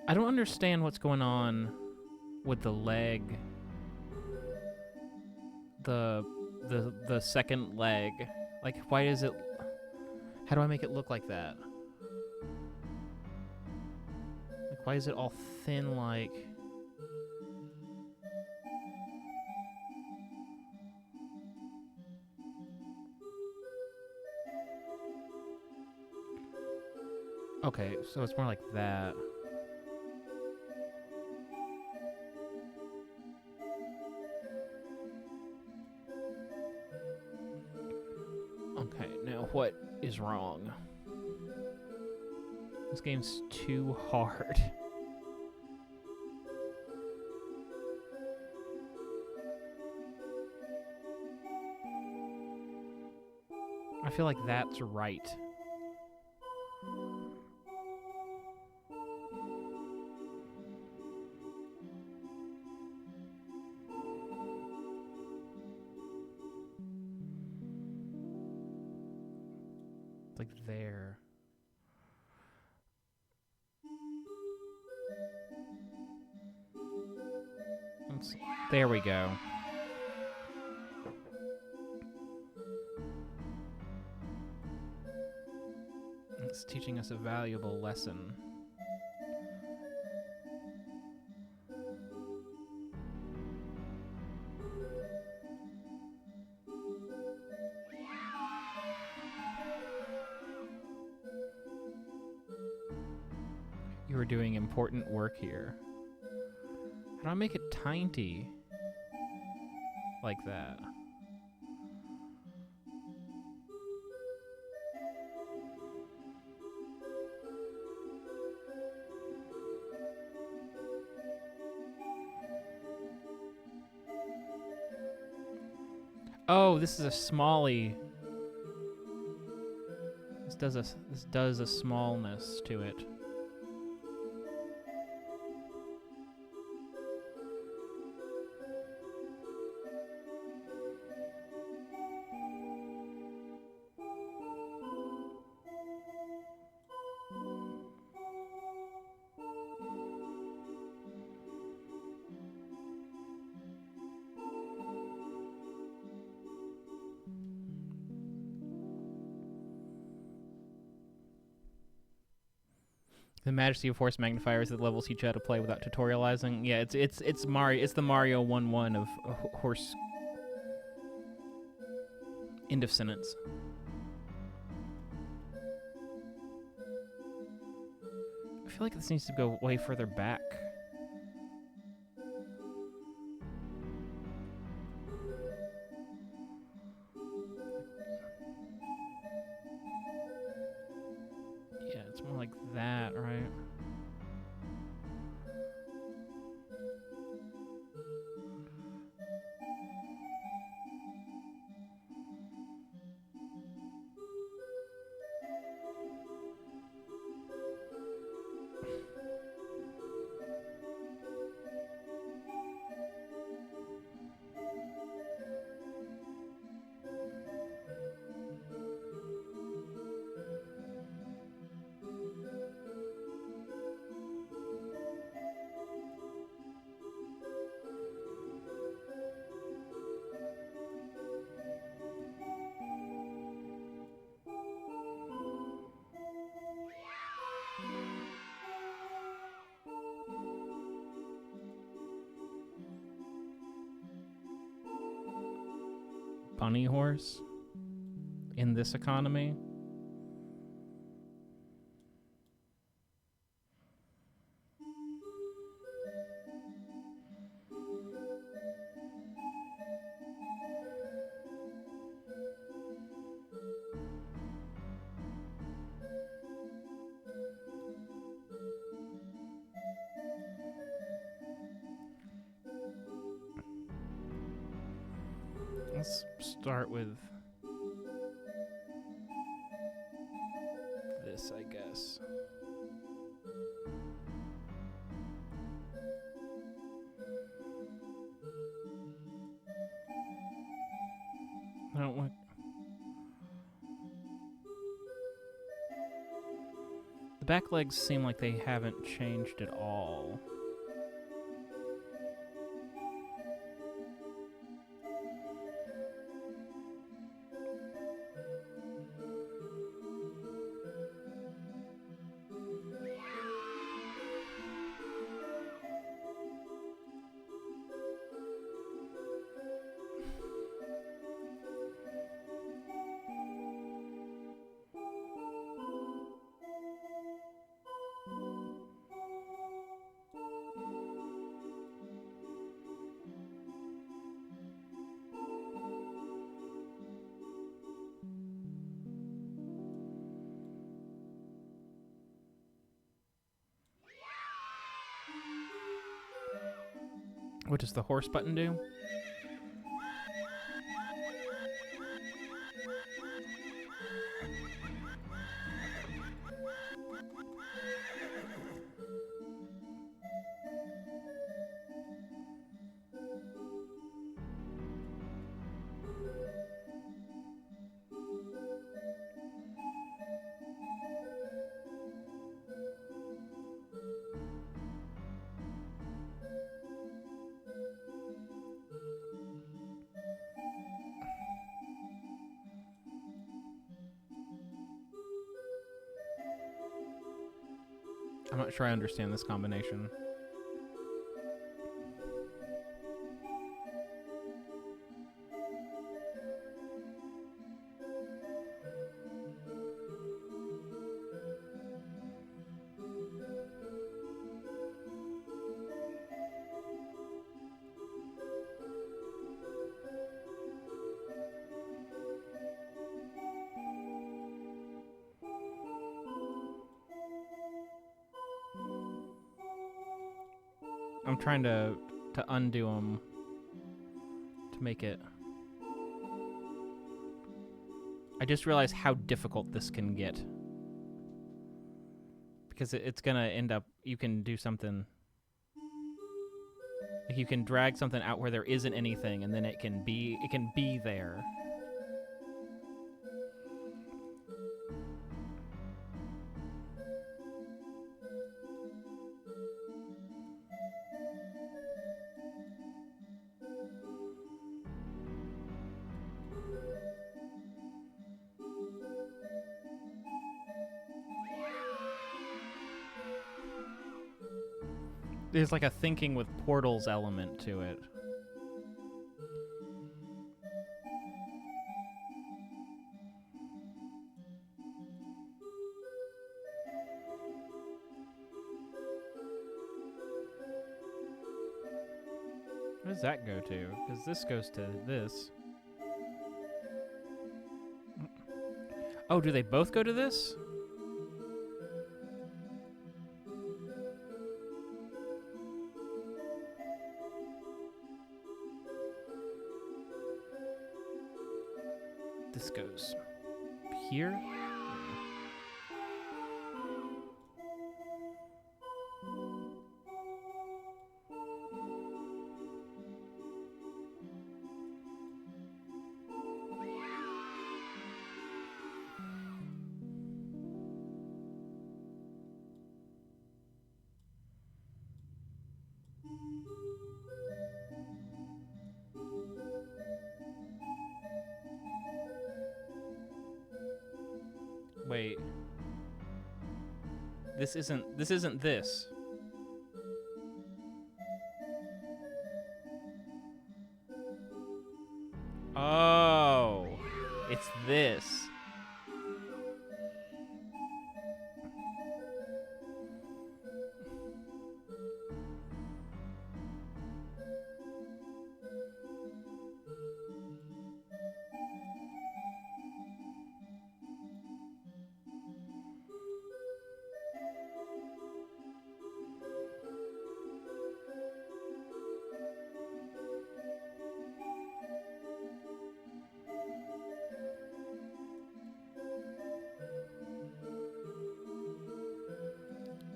I don't understand what's going on with the leg. The second leg. Like, why is it... How do I make it look like that? Like, why is it all thin like... Okay, so it's more like that. Okay, now what is wrong? This game's too hard. I feel like that's right. Like there. There we go. It's teaching us a valuable lesson. You are doing important work here. How do I make it tiny? Like that. Oh, this is a smally. This does a smallness to it. The Majesty of Force magnifiers that levels teach you how to play without tutorializing. Yeah, it's Mario. It's the Mario 1-1 of horse. End of sentence. I feel like this needs to go way further back. Yeah, it's more like that, right? Bunny horse in this economy. Let's start with this, I guess. I don't want... The back legs seem like they haven't changed at all. What does the horse button do? I'm not sure I understand this combination. I'm trying to undo them to make it I just realized how difficult this can get. Because it's gonna end up, you can do something, like you can drag something out where there isn't anything, and then it can be there. There's like a thinking with portals element to it. Where does that go to? Because this goes to this. Oh, do they both go to this? This goes here. Wait. This isn't this. Oh, it's this.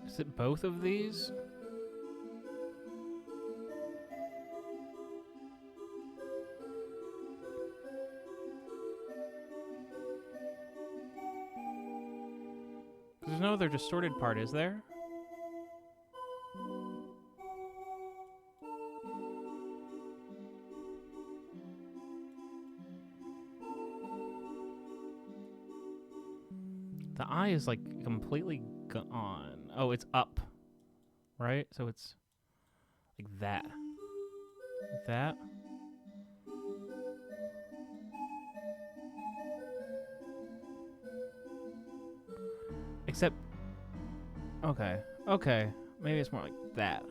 Is it both of these? There's no other distorted part, is there? The eye is like completely gone. Oh, it's up, right? So it's like that. Like that. Except, okay, maybe it's more like that.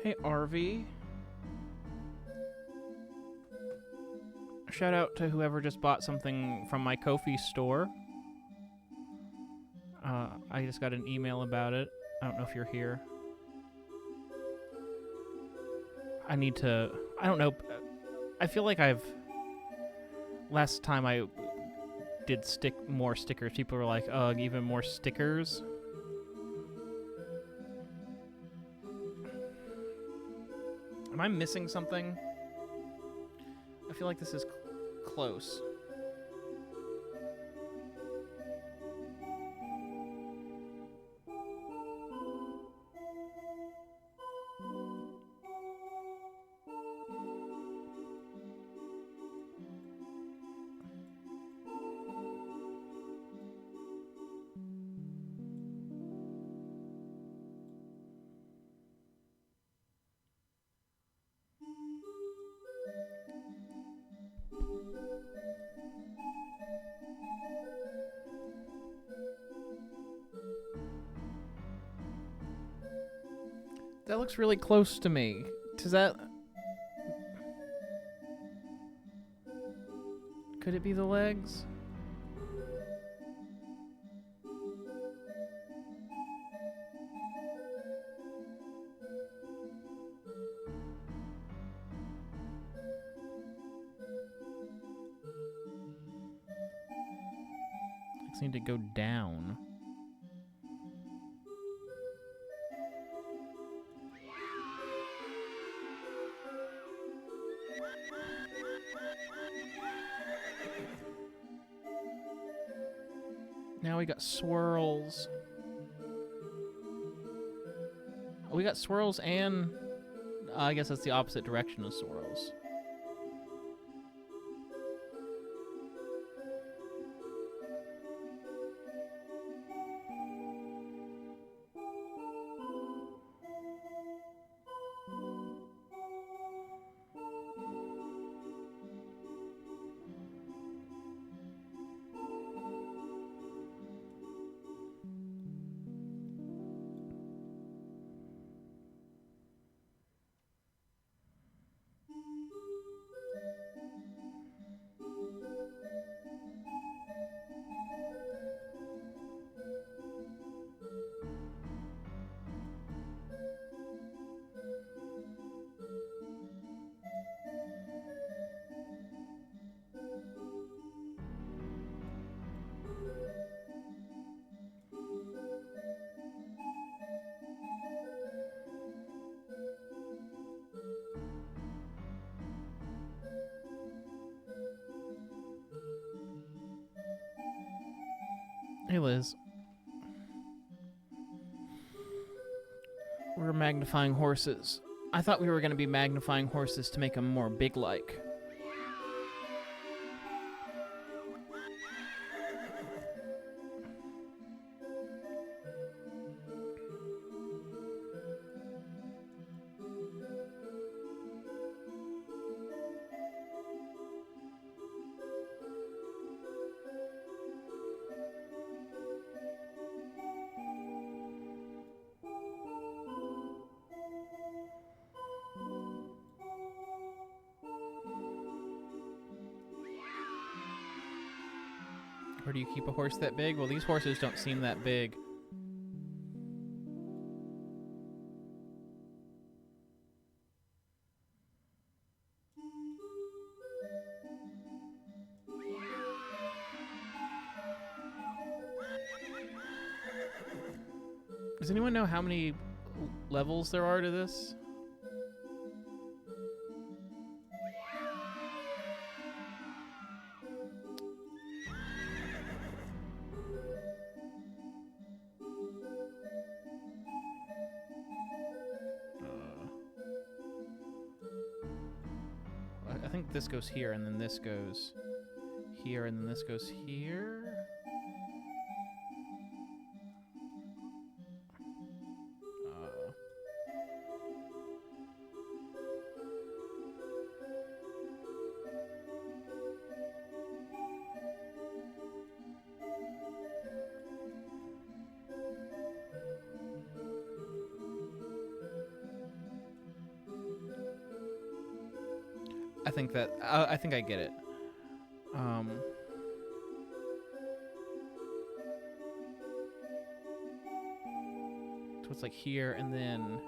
Hey, RV. Shout out to whoever just bought something from my Ko-fi store. I just got an email about it. I don't know if you're here. I don't know. I feel like last time I did more stickers, people were like, even more stickers. Am I missing something? I feel like this is close. That looks really close to me. Does that... Could it be the legs? Just need to go down. Now we got swirls. We got swirls and... I guess that's the opposite direction of swirls. Hey, Liz. We're magnifying horses. I thought we were going to be magnifying horses to make them more big-like. Where do you keep a horse that big? Well, these horses don't seem that big. Does anyone know how many levels there are to this? I think this goes here, and then this goes here, and then this goes here. I think I get it. So it's like here and then.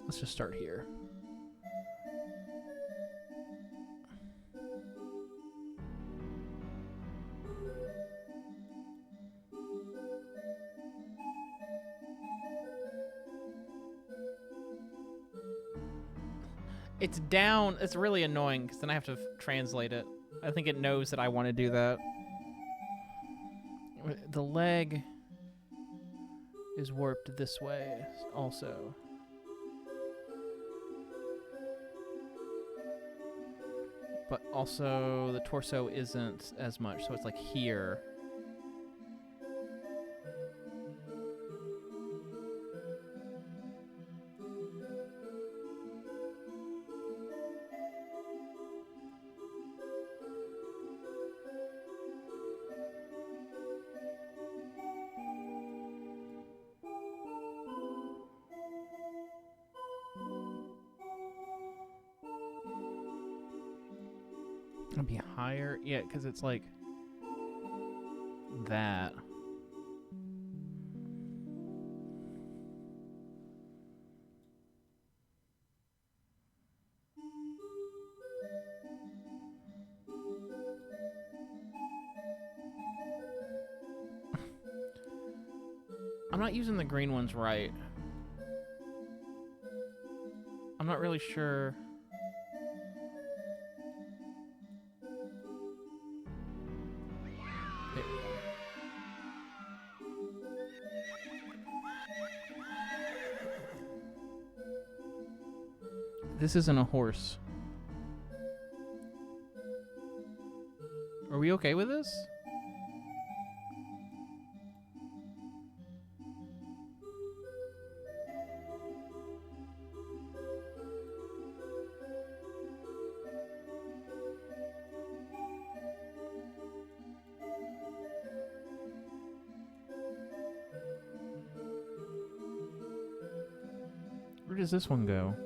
Let's just start here. It's down. It's really annoying because then I have to translate it. I think it knows that I want to do that. The leg is warped this way also. But also the torso isn't as much, so it's like here. It'll be higher. Yeah, because it's like that. I'm not using the green ones right. I'm not really sure. This isn't a horse. Are we okay with this? Where does this one go?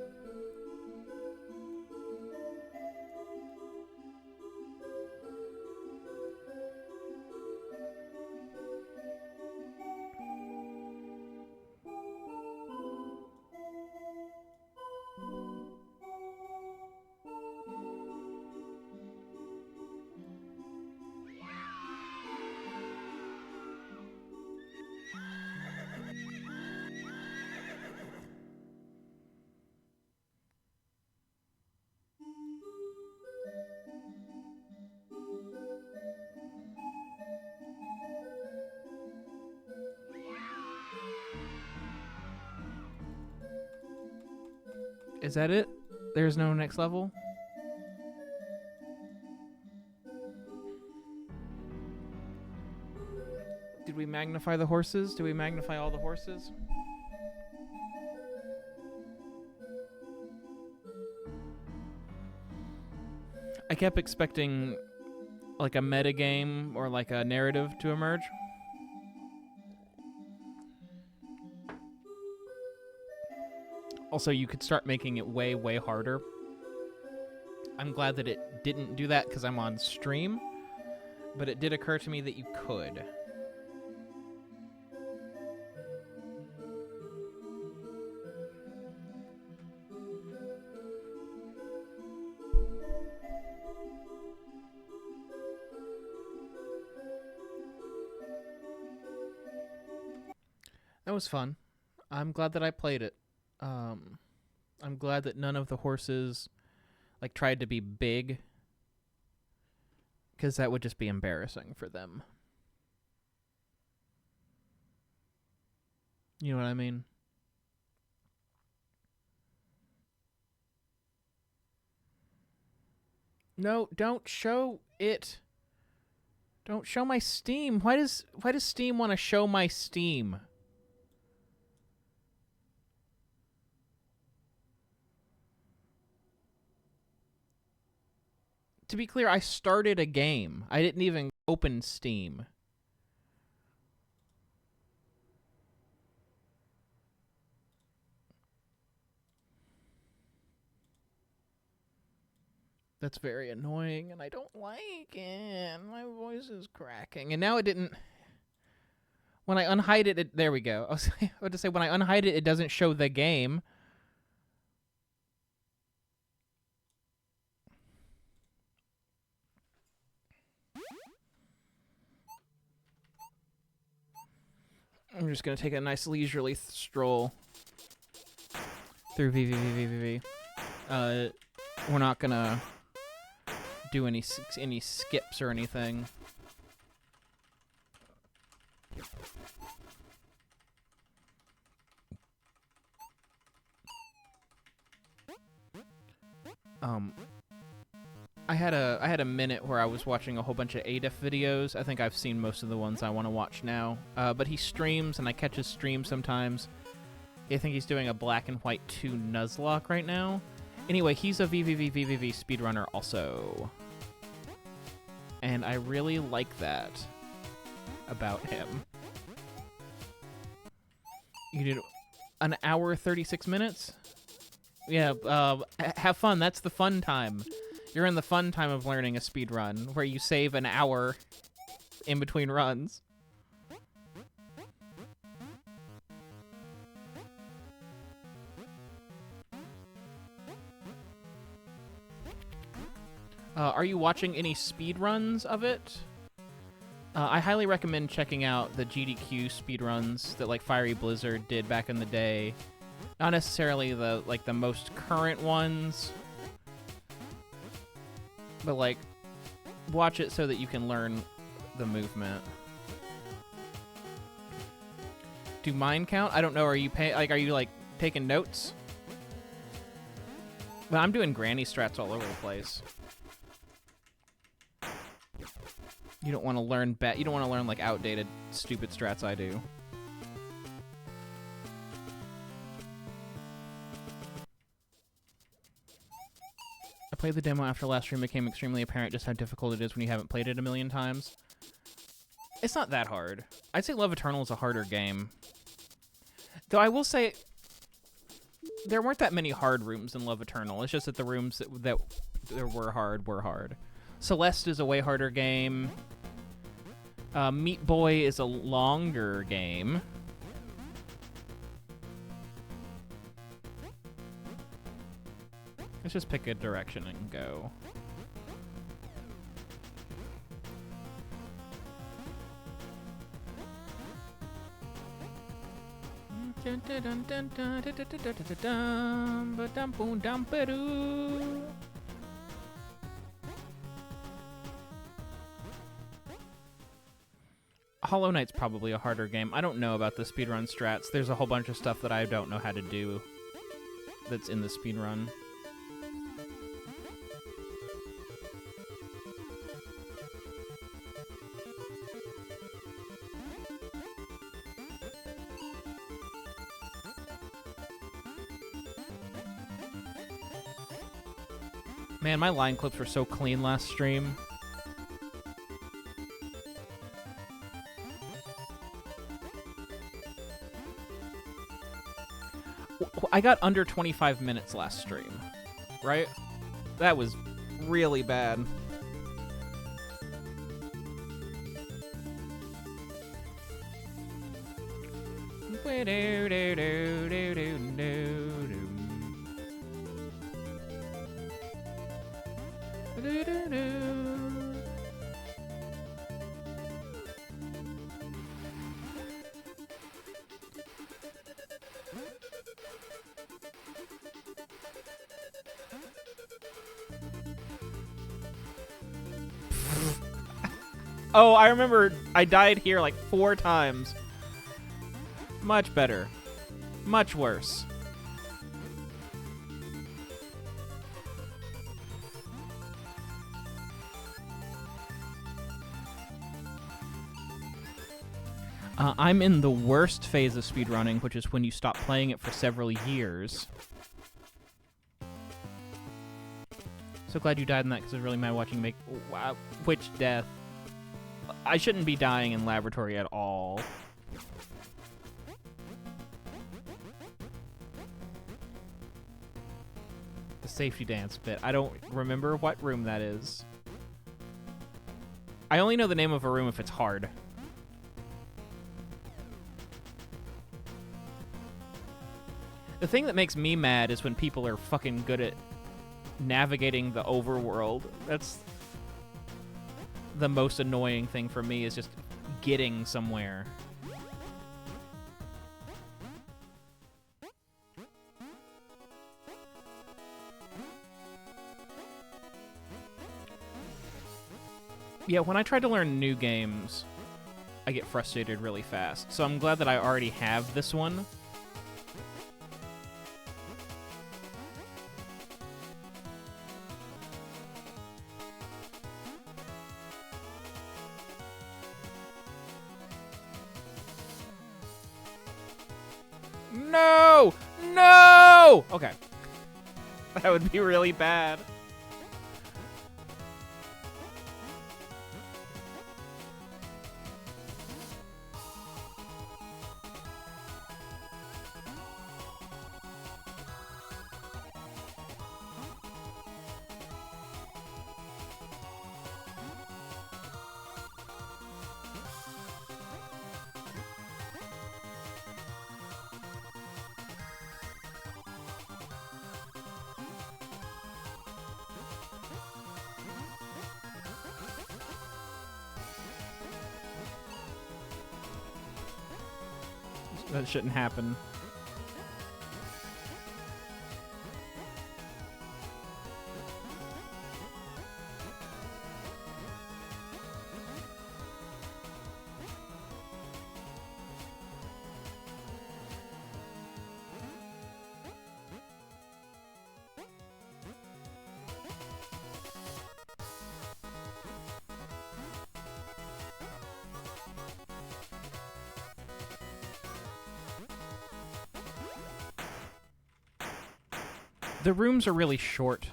Is that it? There's no next level? Did we magnify the horses? Did we magnify all the horses? I kept expecting like a meta game or like a narrative to emerge. Also, you could start making it way, way harder. I'm glad that it didn't do that because I'm on stream, but it did occur to me that you could. That was fun. I'm glad that I played it. I'm glad that none of the horses like tried to be big, because that would just be embarrassing for them. You know what I mean? No, don't show it. Don't show my Steam. Why does Steam want to show my Steam? To be clear, I started a game. I didn't even open Steam. That's very annoying, and I don't like it. My voice is cracking. And now it didn't... When I unhide it, there we go. I was about to say, when I unhide it, it doesn't show the game. I'm just going to take a nice leisurely stroll through VVVVVV. We're not going to do any skips or anything. I had a minute where I was watching a whole bunch of ADIF videos. I think I've seen most of the ones I want to watch now. But he streams, and I catch his stream sometimes. I think he's doing a Black and White 2 Nuzlocke right now. Anyway, he's a VVVVVV speedrunner also. And I really like that about him. You did an hour, 36 minutes? Yeah, have fun. That's the fun time. You're in the fun time of learning a speed run, where you save an hour in between runs. Are you watching any speed runs of it? I highly recommend checking out the GDQ speedruns that like Fiery Blizzard did back in the day. Not necessarily the most current ones, but like watch it so that you can learn the movement. Do mine count? I don't know. Are you taking notes? But I'm doing granny strats all over the place. You don't want to learn you don't want to learn like outdated, stupid strats I do. I played the demo after last stream. It became extremely apparent just how difficult it is when you haven't played it a million times. It's not that hard. I'd say Love Eternal is a harder game. Though I will say, there weren't that many hard rooms in Love Eternal. It's just that the rooms that were hard. Celeste is a way harder game. Meat Boy is a longer game. Let's just pick a direction and go. Hollow Knight's probably a harder game. I don't know about the speedrun strats. There's a whole bunch of stuff that I don't know how to do that's in the speedrun. Man, my line clips were so clean last stream. I got under 25 minutes last stream, right? That was really bad. Oh, I remember I died here like 4 times. Much better. Much worse. I'm in the worst phase of speedrunning, which is when you stop playing it for several years. So glad you died in that, because it was really mad watching you make... Wow, which death? I shouldn't be dying in laboratory at all. The safety dance bit. I don't remember what room that is. I only know the name of a room if it's hard. The thing that makes me mad is when people are fucking good at navigating the overworld. That's the most annoying thing for me, is just getting somewhere. Yeah, when I try to learn new games, I get frustrated really fast. So I'm glad that I already have this one. No! No! Okay. That would be really bad. That shouldn't happen. The rooms are really short.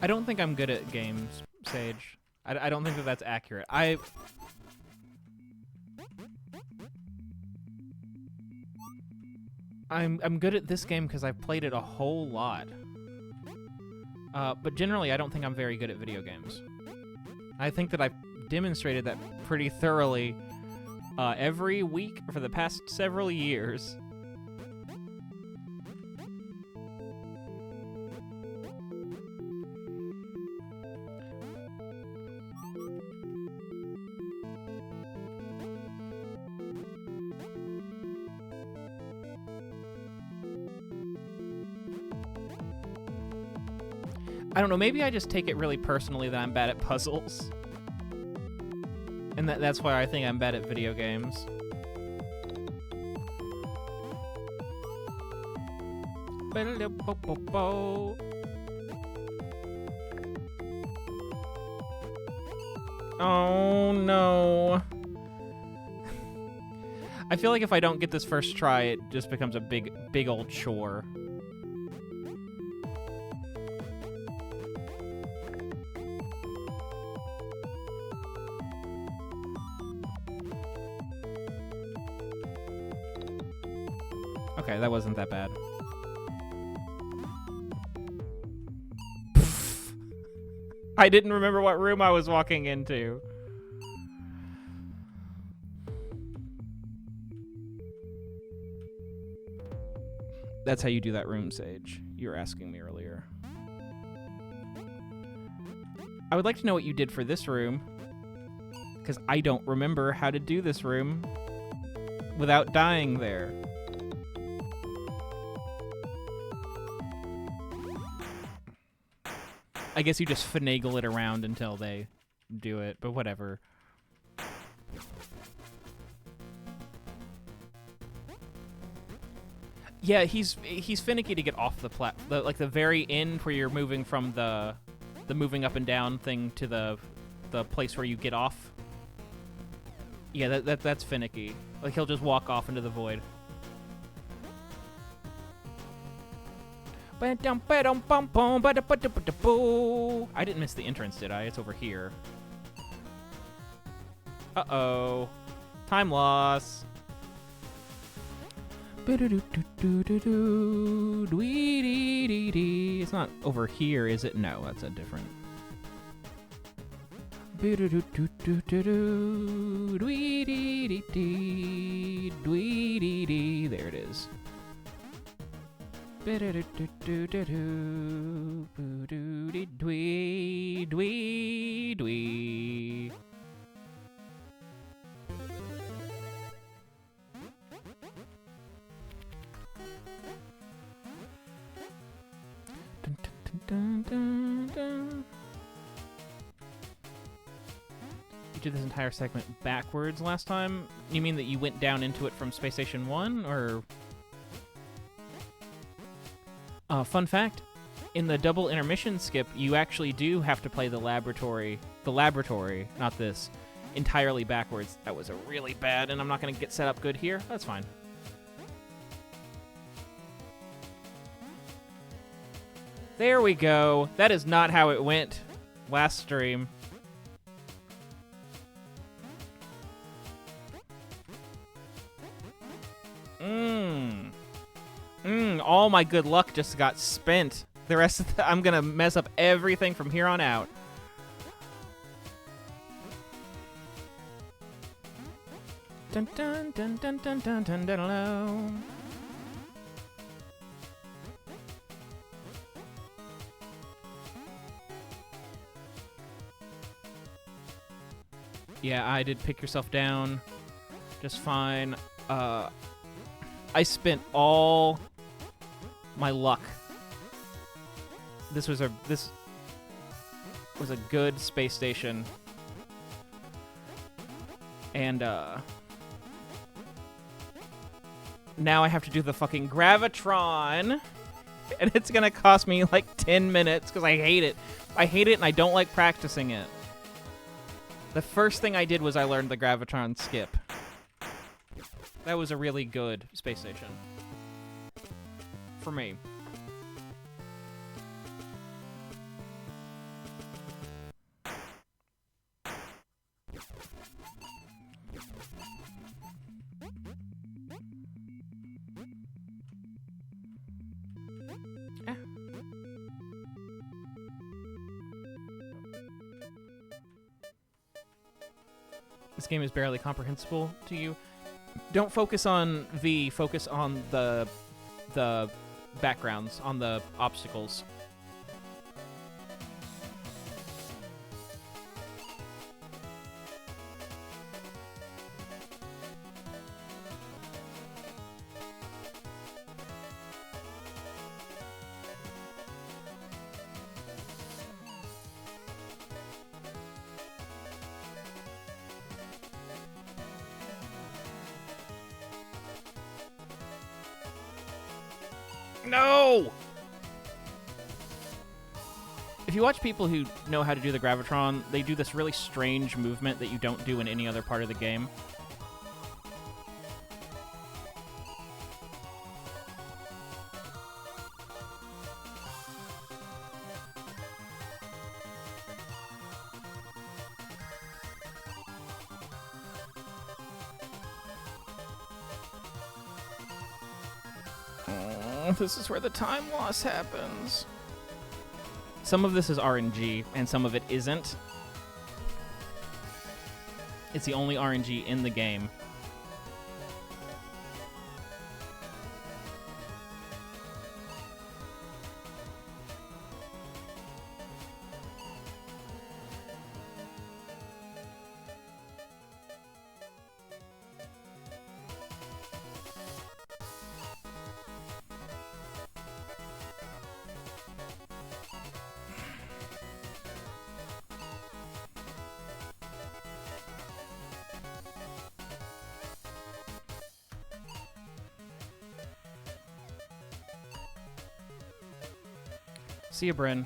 I don't think I'm good at games, Sage. I don't think that that's accurate. I'm good at this game because I've played it a whole lot. But generally, I don't think I'm very good at video games. I think that I've demonstrated that pretty thoroughly every week for the past several years. I don't know, maybe I just take it really personally that I'm bad at puzzles. And that's why I think I'm bad at video games. Oh no. I feel like if I don't get this first try, it just becomes a big old chore. Okay, that wasn't that bad. I didn't remember what room I was walking into. That's how you do that room, Sage. You were asking me earlier. I would like to know what you did for this room, because I don't remember how to do this room without dying there. I guess you just finagle it around until they do it, but whatever. Yeah, he's finicky to get off the like the very end where you're moving from the moving up and down thing to the place where you get off. Yeah, that's finicky. Like he'll just walk off into the void. I didn't miss the entrance, did I? It's over here. Uh-oh. Time loss. It's not over here, is it? No, that's a different. There it is. You did this entire segment backwards last time? You mean that you went down into it from Space Station 1, or...? Fun fact, in the double intermission skip, you actually do have to play the laboratory, not this, entirely backwards. That was a really bad, and I'm not going to get set up good here. That's fine. There we go. That is not how it went last stream. All my good luck just got spent. The rest of I'm gonna mess up everything from here on out. Dun dun dun dun dun dun dun dun dun. Yeah, I did pick yourself down just fine. I spent all my luck. This was a good space station. And now I have to do the fucking gravitron. And it's gonna cost me like 10 minutes because I hate it. I hate it and I don't like practicing it. The first thing I did was I learned the gravitron skip. That was a really good space station. For me. This game is barely comprehensible to you. Don't focus on V, focus on the backgrounds, on the obstacles. No! If you watch people who know how to do the gravitron, they do this really strange movement that you don't do in any other part of the game. This is where the time loss happens. Some of this is RNG, and some of it isn't. It's the only RNG in the game. See you, Bryn.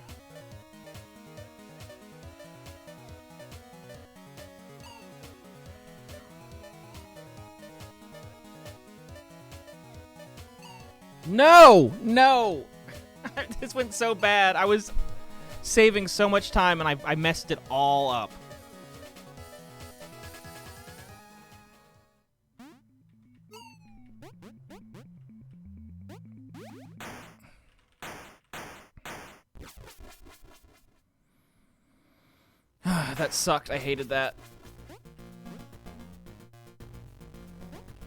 No! No! This went so bad. I was saving so much time, and I messed it all up. That sucked. I hated that.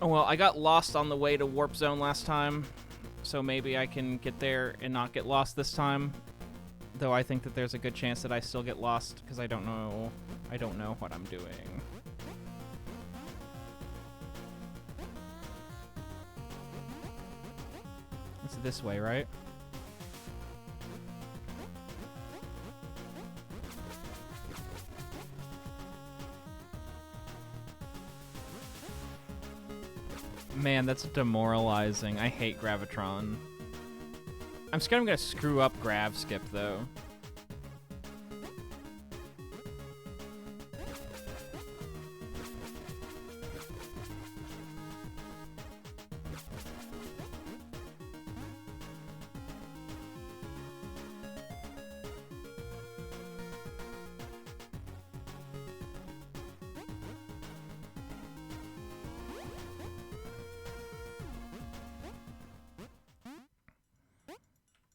Oh well, I got lost on the way to Warp Zone last time, so maybe I can get there and not get lost this time. Though I think that there's a good chance that I still get lost because I don't know what I'm doing. It's this way, right? Man, that's demoralizing. I hate Gravitron. I'm scared I'm gonna screw up Grav Skip, though.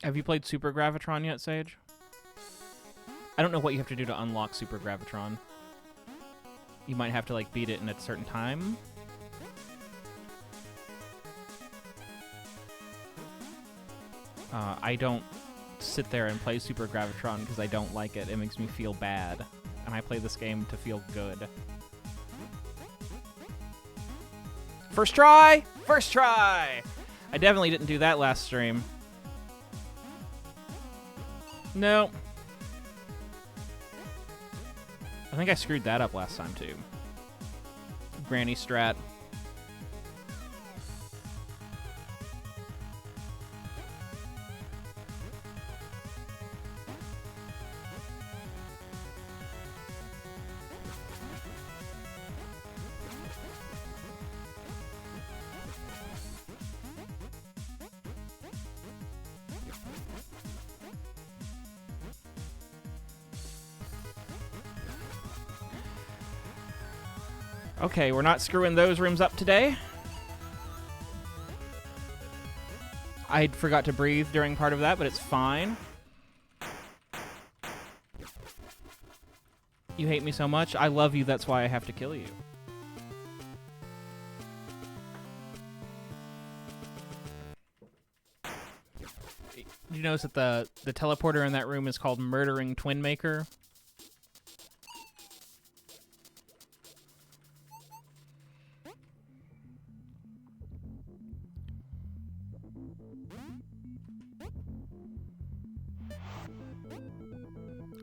Have you played Super Gravitron yet, Sage? I don't know what you have to do to unlock Super Gravitron. You might have to, like, beat it in a certain time. I don't sit there and play Super Gravitron because I don't like it. It makes me feel bad. And I play this game to feel good. First try! First try! I definitely didn't do that last stream. No. I think I screwed that up last time, too. Granny strat. Okay, we're not screwing those rooms up today. I forgot to breathe during part of that, but it's fine. You hate me so much? I love you, that's why I have to kill you. You notice that the teleporter in that room is called Murdering Twin Maker?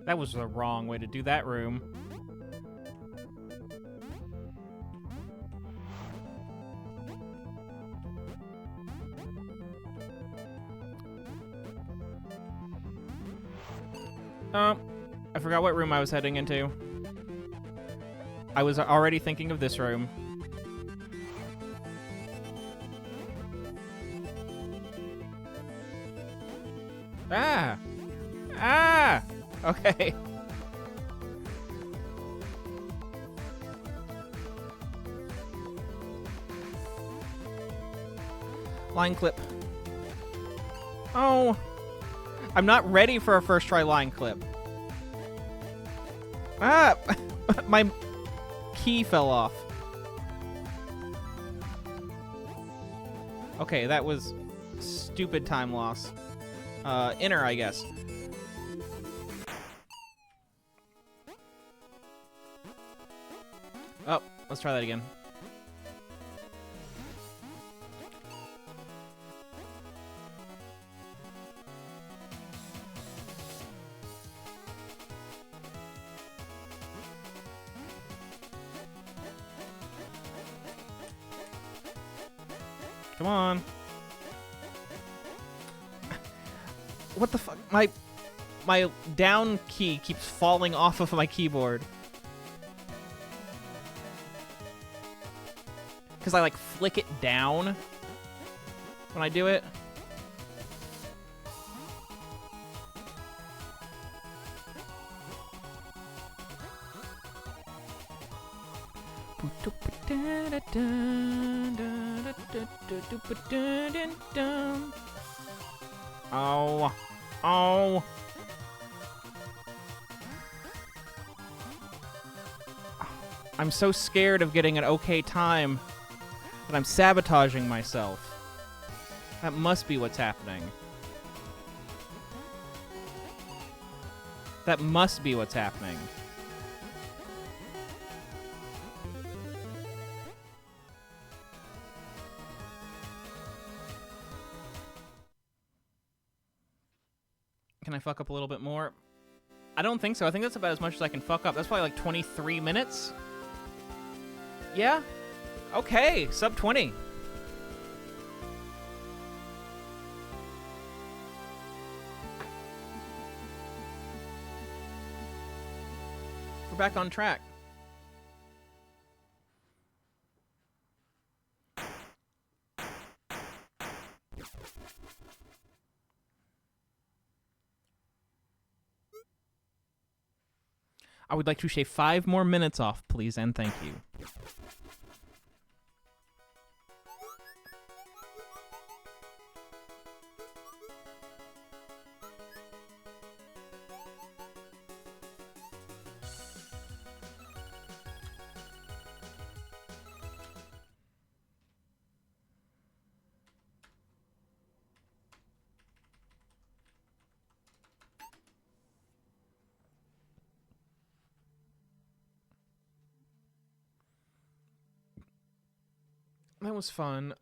That was the wrong way to do that room. I forgot what room I was heading into. I was already thinking of this room. Ah! Ah! Okay. Line clip. Oh. I'm not ready for a first try line clip. Ah! My key fell off. Okay, that was stupid time loss. Inner, I guess. Oh, let's try that again. Come on. What the fuck? My down key keeps falling off of my keyboard. Because I, like, flick it down when I do it. Oh. Oh. I'm so scared of getting an okay time that I'm sabotaging myself. That must be what's happening. That must be what's happening. Can I fuck up a little bit more? I don't think so. I think that's about as much as I can fuck up. That's probably like 23 minutes. Yeah? Okay, sub 20. We're back on track. I would like to shave 5 more minutes off, please, and thank you. That was fun.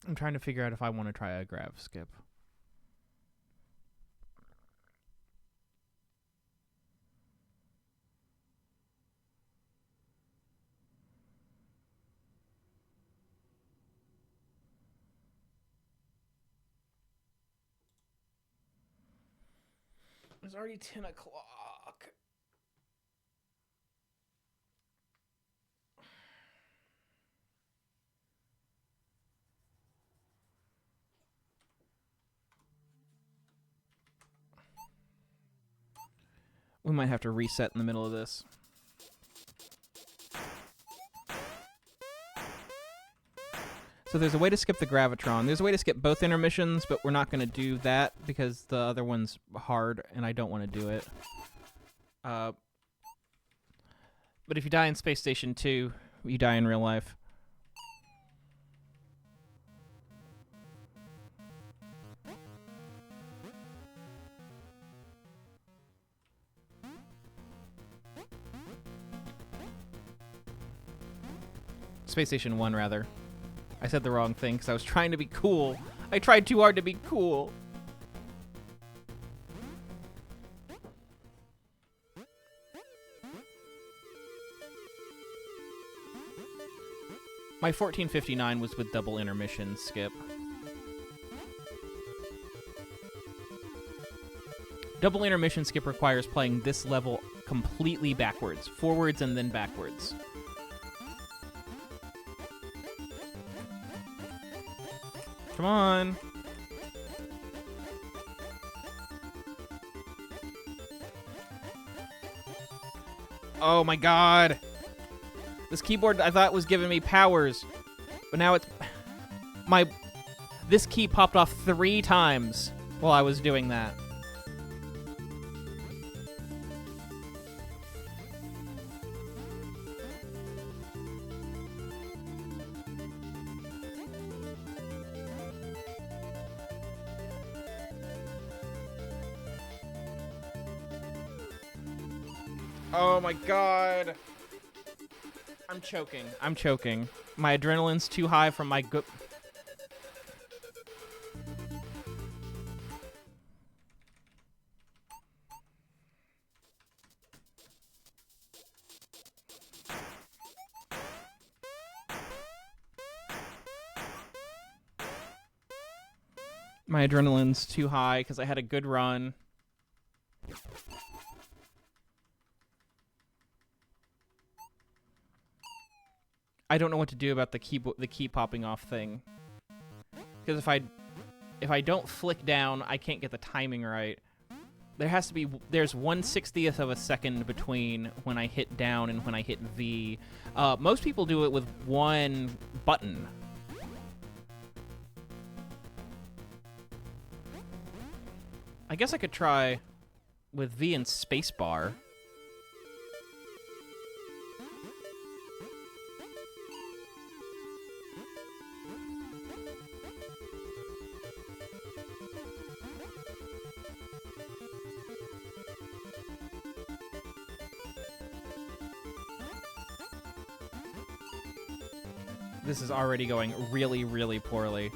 I'm trying to figure out if I want to try a grav skip. It's already 10 o'clock. We might have to reset in the middle of this. So there's a way to skip the Gravitron. There's a way to skip both intermissions, but we're not going to do that because the other one's hard, and I don't want to do it. But if you die in Space Station 2, you die in real life. Space Station 1, rather. I said the wrong thing because I was trying to be cool. I tried too hard to be cool. My 1459 was with double intermission skip. Double intermission skip requires playing this level completely backwards. Forwards and then backwards. Come on. Oh my god. This keyboard I thought was giving me powers, but now it's this key popped off 3 times while I was doing that. Oh my god. I'm choking. I'm choking. My adrenaline's too high from my My adrenaline's too high because I had a good run. I don't know what to do about the key popping off thing. Because if I don't flick down, I can't get the timing right. There's 1/60th of a second between when I hit down and when I hit V. Most people do it with one button. I guess I could try with V and spacebar. This is already going really, really poorly.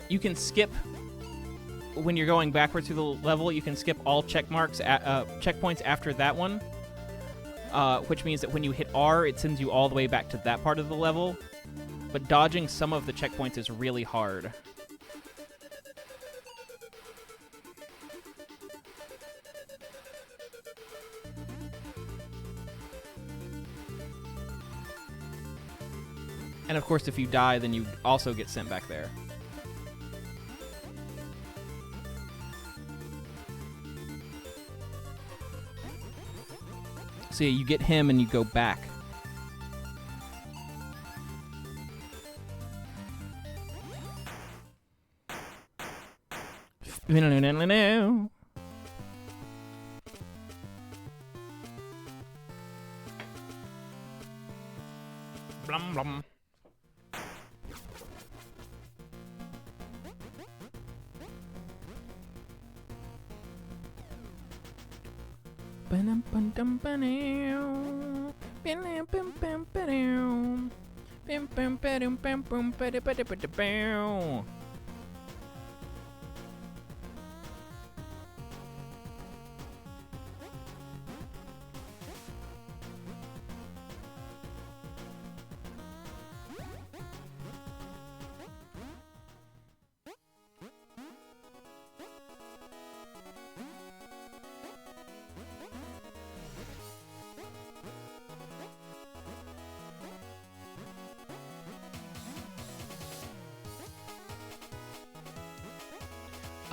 You can skip when you're going backwards through the level. You can skip all checkpoints after that one, which means that when you hit R, it sends you all the way back to that part of the level. but dodging some of the checkpoints is really hard. And of course, if you die, then you also get sent back there. So yeah, you get him and you go back. No. Blum blum.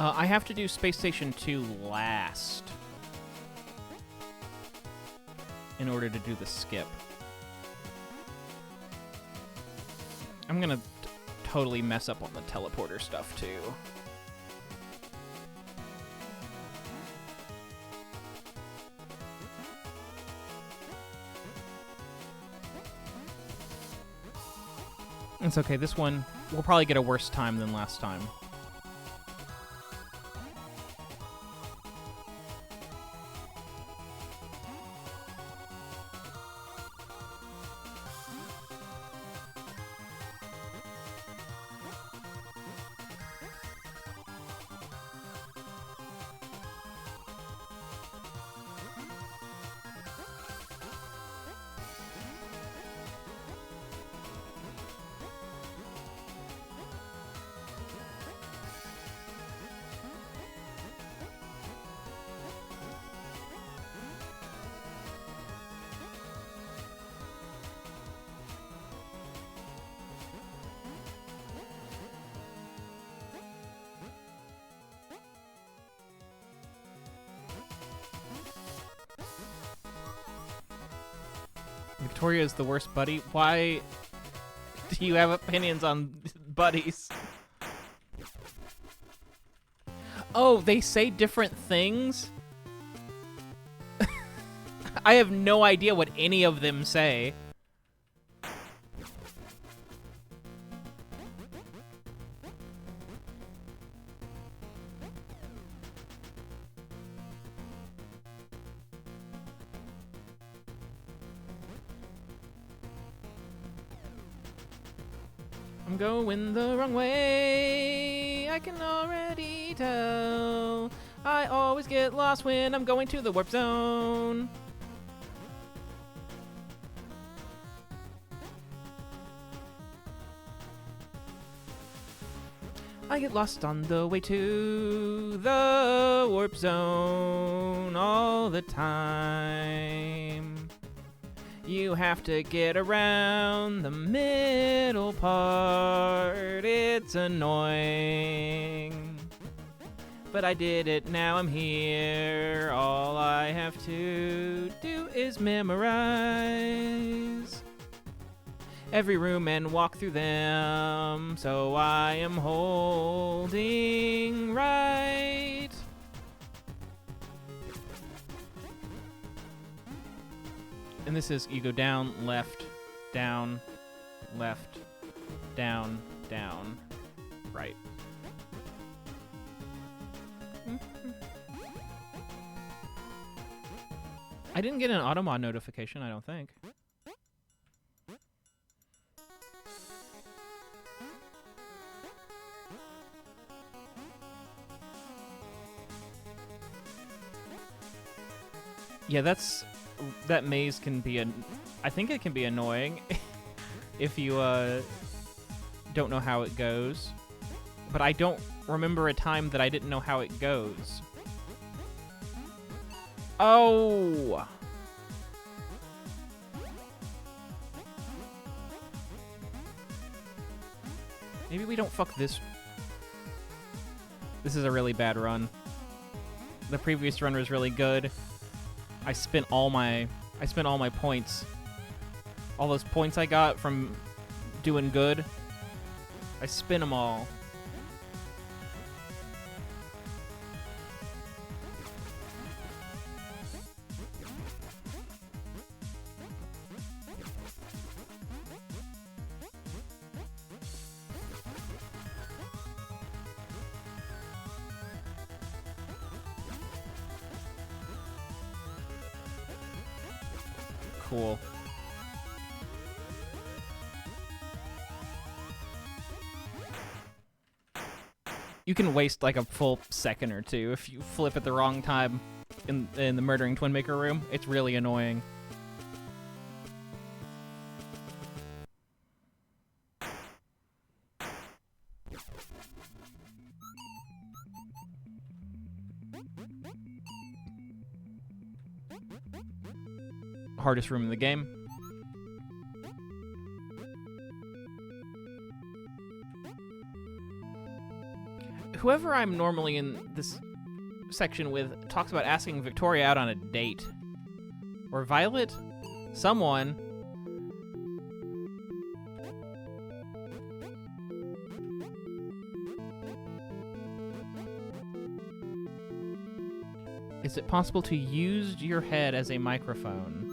I have to do Space Station 2 last in order to do the skip. I'm gonna totally mess up on the teleporter stuff too. It's okay, this one, we'll probably get a worse time than last time. Victoria is the worst buddy. Why do you have opinions on buddies? Oh, they say different things? I have no idea what any of them say. I'm going the wrong way, I can already tell. I always get lost when I'm going to the warp zone. I get lost on the way to the warp zone all the time. You have to get around the middle part, it's annoying. But I did it, now I'm here. All I have to do is memorize every room and walk through them, so I am holding right. And this is, you go down, left, down, left, down, down, right. I didn't get an automod notification, I don't think. Yeah, that maze can be I think it can be annoying if you don't know how it goes. But I don't remember a time that I didn't know how it goes. Oh! Maybe we don't fuck this. This is a really bad run. The previous run was really good. I spent all my points. All those points I got from doing good. I spent them all. Cool. You can waste like a full second or two if you flip at the wrong time in the Murdering Twin Maker room. It's really annoying. Hardest room in the game. Whoever I'm normally in this section with talks about asking Victoria out on a date. Or Violet? Someone. Is it possible to use your head as a microphone?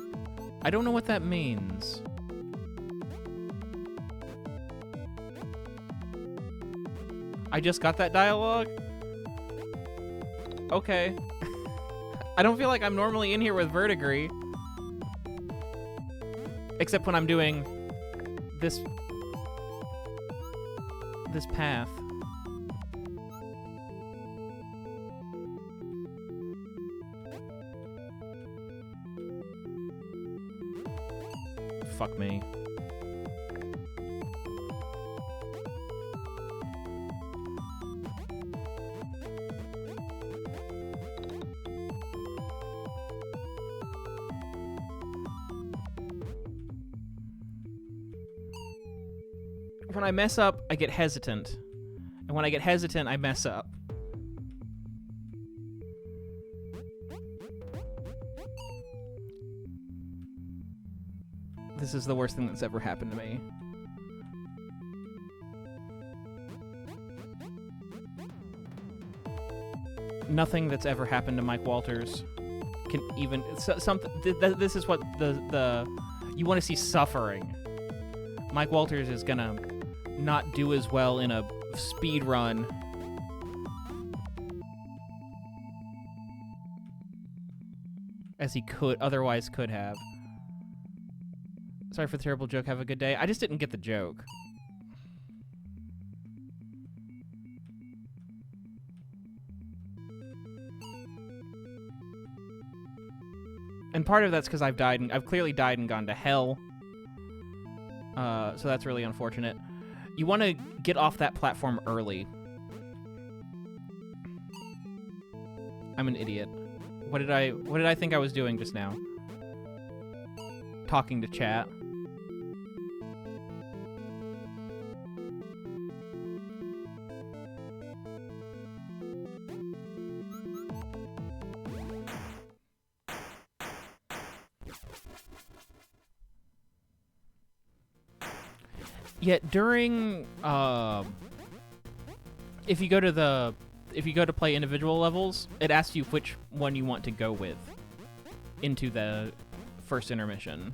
I don't know what that means. I just got that dialogue? Okay. I don't feel like I'm normally in here with verdigris. Except when I'm doing this path. Fuck me. When I mess up, I get hesitant. And when I get hesitant, I mess up. This is the worst thing that's ever happened to me. Nothing that's ever happened to Mike Walters can even something. This is what the you want to see suffering. Mike Walters is gonna not do as well in a speed run as he otherwise could have. Sorry for the terrible joke. Have a good day. I just didn't get the joke. And part of that's because I've clearly died and gone to hell. So that's really unfortunate. You want to get off that platform early. I'm an idiot. What did I think I was doing just now? Talking to chat. Yet during if you go to play individual levels, it asks you which one you want to go with into the first intermission.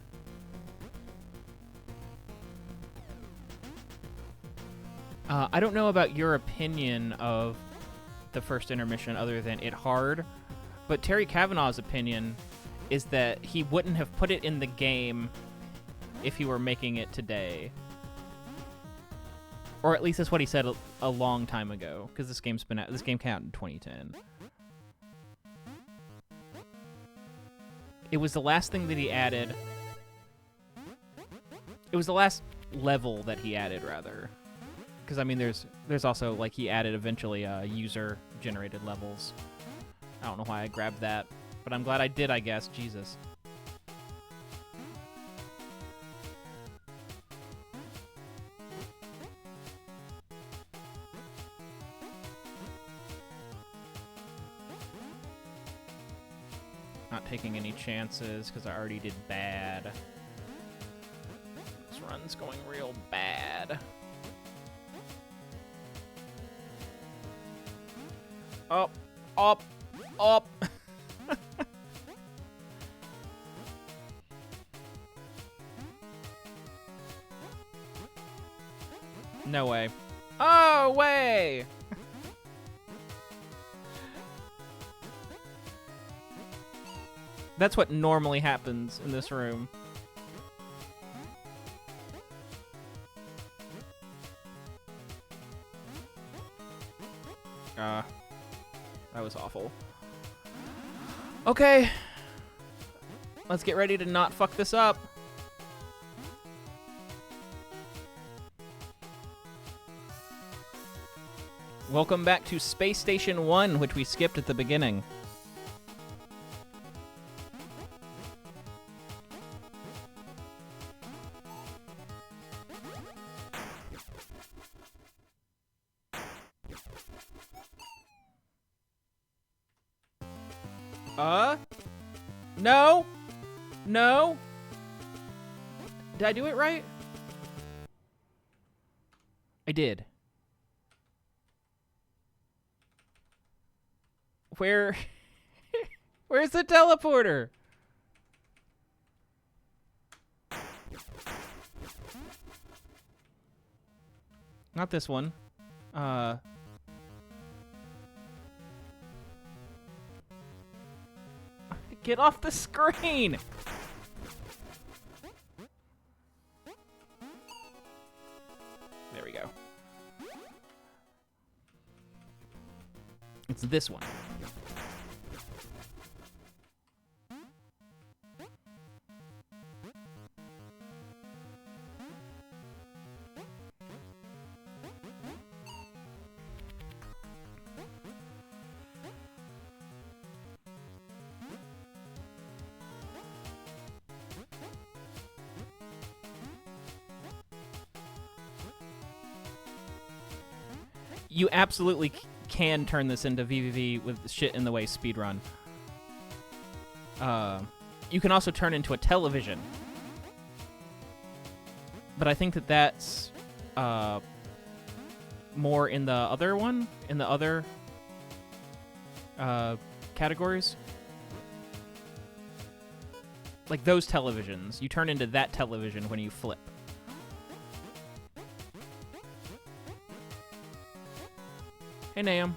I don't know about your opinion of the first intermission other than it hard, but Terry Kavanaugh's opinion is that he wouldn't have put it in the game if he were making it today. Or at least that's what he said a long time ago, because this game came out in 2010. It was the last thing that he added. It was the last level that he added, rather. Because, I mean, there's also, like, he added eventually user-generated levels. I don't know why I grabbed that, but I'm glad I did, I guess. Jesus. Not taking any chances, because I already did bad. This run's going real bad. Up, up, up. No way. Oh, way! That's what normally happens in this room. That was awful. Okay. Let's get ready to not fuck this up. Welcome back to Space Station 1, which we skipped at the beginning. No? No? Did I do it right? I did. Where's the teleporter? Not this one. Get off the screen! There we go. It's this one. You absolutely can turn this into VVV with shit in the way speedrun. You can also turn into a television. But I think that that's more in the other one, in the other categories. Like those televisions. You turn into that television when you flip. Hey, Nam.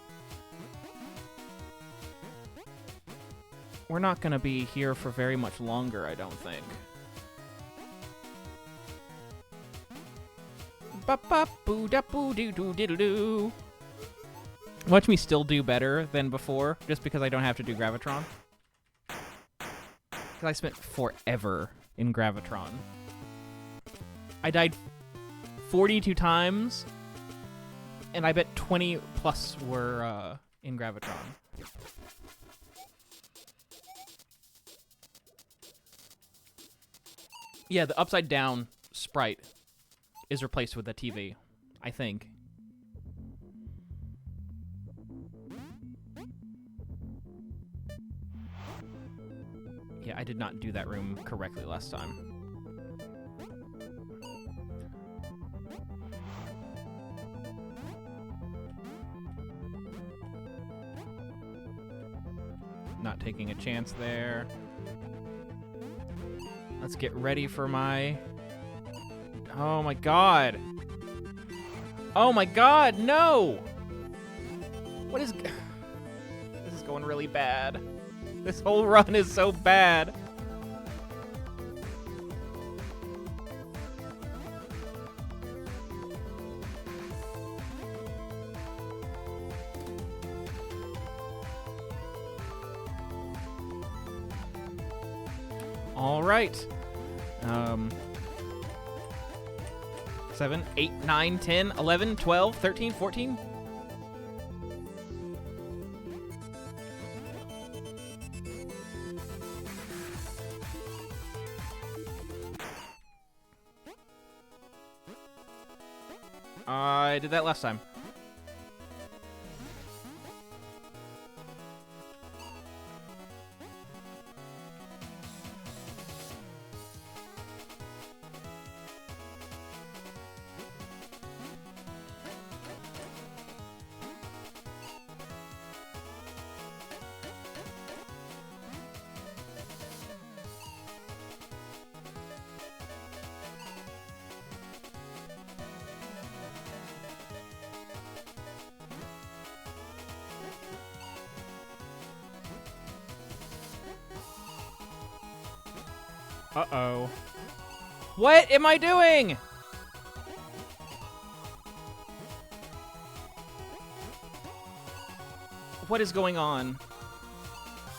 We're not gonna be here for very much longer, I don't think. Ba-ba-boo-da-boo-doo-doo-diddle-doo. Watch me still do better than before, just because I don't have to do Gravitron. Because I spent forever in Gravitron. I died 42 times. And I bet 20 plus were in Gravitron. Yeah, the upside down sprite is replaced with a TV, I think. Yeah, I did not do that room correctly last time. Not taking a chance there. Let's get ready for my... Oh my god! Oh my god, no! What is... This is going really bad. This whole run is so bad. All right. 7, 8, 9, 10, 11, 12, 13, 14. I did that last time. Uh-oh. What am I doing? What is going on?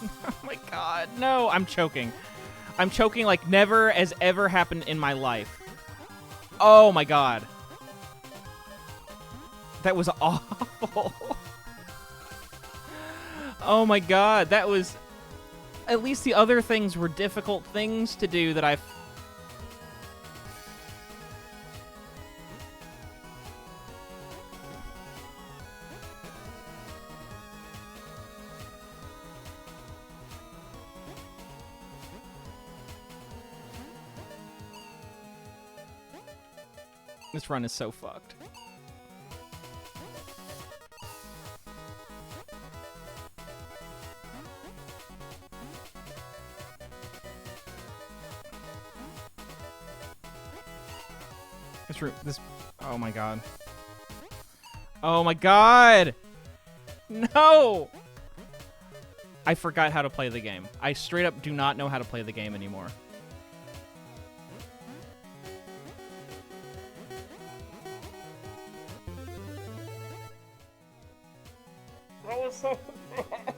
Oh my god, no, I'm choking. I'm choking like never has ever happened in my life. Oh my god. That was awful. Oh my god, that was... At least the other things were difficult things to do that I've... This run is so fucked. This, oh my god. Oh my god! No! I forgot how to play the game. I straight up do not know how to play the game anymore. That was so bad.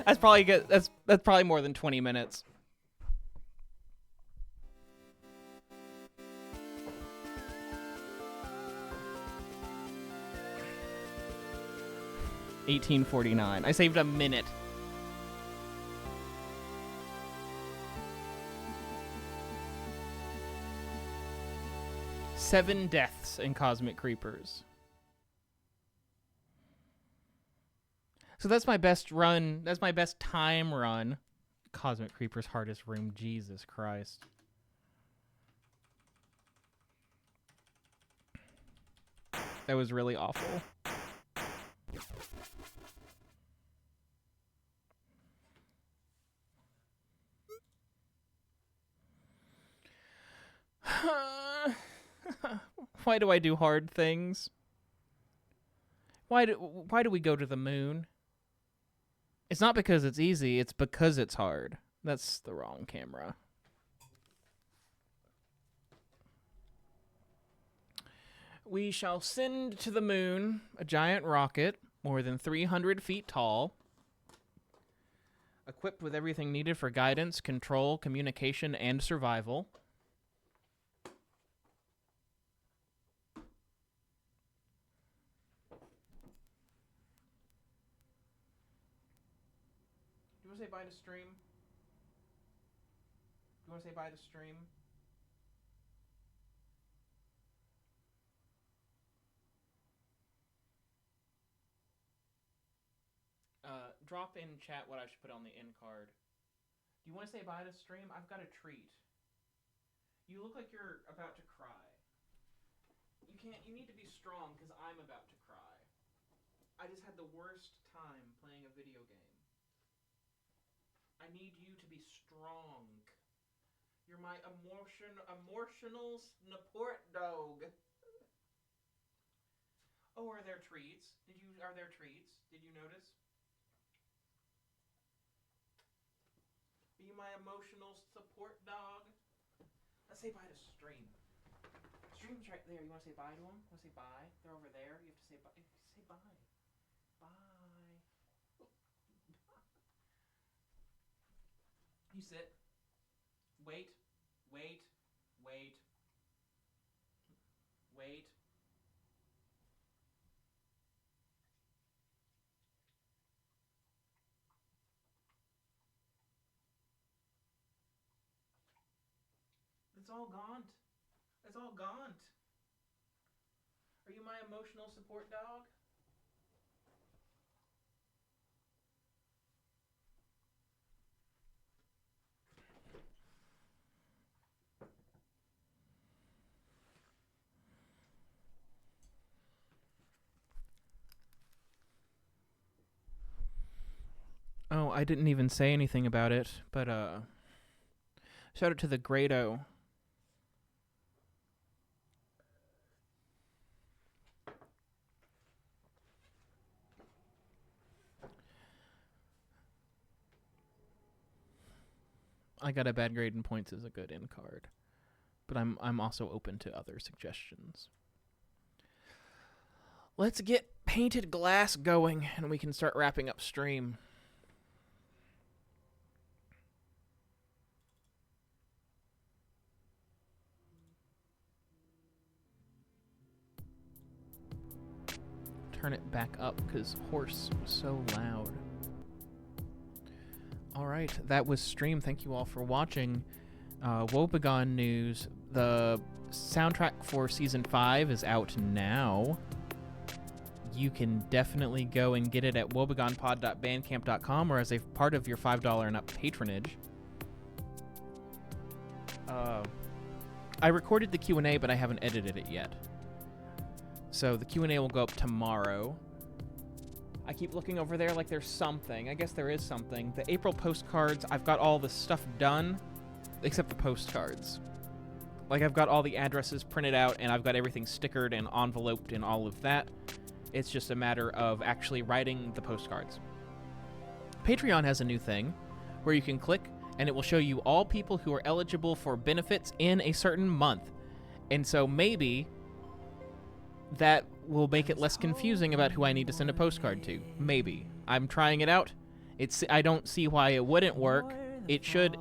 That's probably good. That's probably more than 20 minutes. $18.49. I saved a minute. Seven deaths in Cosmic Creepers. So that's my best run. That's my best time run. Cosmic Creepers hardest room. Jesus Christ. That was really awful. Why do I do hard things? Why do we go to the moon? It's not because it's easy, it's because it's hard. That's the wrong camera. We shall send to the moon a giant rocket, more than 300 feet tall, equipped with everything needed for guidance, control, communication, and survival. Do you want to say bye to stream? Do you want to say bye to stream? Drop in chat what I should put on the end card. Do you want to say bye to stream? I've got a treat. You look like you're about to cry. You need to be strong because I'm about to cry. I just had the worst time playing a video game. I need you to be strong. You're my emotional support dog. Oh, are there treats? Are there treats? Did you notice? Are you my emotional support dog? Let's say bye to Stream. Stream's right there. You want to say bye to him? Want to say bye? They're over there. You have to say bye. Say bye. Bye. You sit. Wait. Wait. Wait. Wait. It's all gone. It's all gone. Are you my emotional support dog? Oh, I didn't even say anything about it, but shout out to the Grado. I got a bad grade in points as a good in card, but I'm also open to other suggestions. Let's get painted glass going, and we can start wrapping up stream. Turn it back up because horse was so loud. Alright, that was stream. Thank you all for watching. WOE.BEGONE news. The soundtrack for Season 5 is out now. You can definitely go and get it at woebegonepod.bandcamp.com or as a part of your $5 and up patronage. I recorded the Q&A, but I haven't edited it yet. So the Q&A will go up tomorrow. I keep looking over there like there's something. I guess there is something. The April postcards, I've got all the stuff done, except the postcards. Like, I've got all the addresses printed out, and I've got everything stickered and enveloped and all of that. It's just a matter of actually writing the postcards. Patreon has a new thing where you can click, and it will show you all people who are eligible for benefits in a certain month. And so maybe that will make it less confusing about who I need to send a postcard to. Maybe. I'm trying it out. I don't see why it wouldn't work. It should.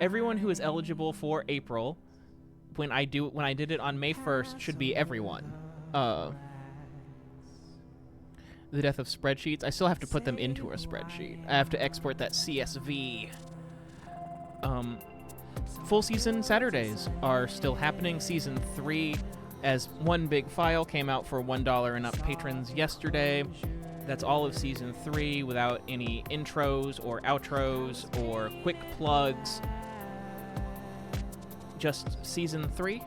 Everyone who is eligible for April, when I did it on May 1st, should be everyone. The death of spreadsheets. I still have to put them into a spreadsheet. I have to export that CSV. Full season Saturdays are still happening. Season 3 as one big file came out for $1 and up patrons yesterday. That's all of Season 3 without any intros or outros or quick plugs. Just Season 3.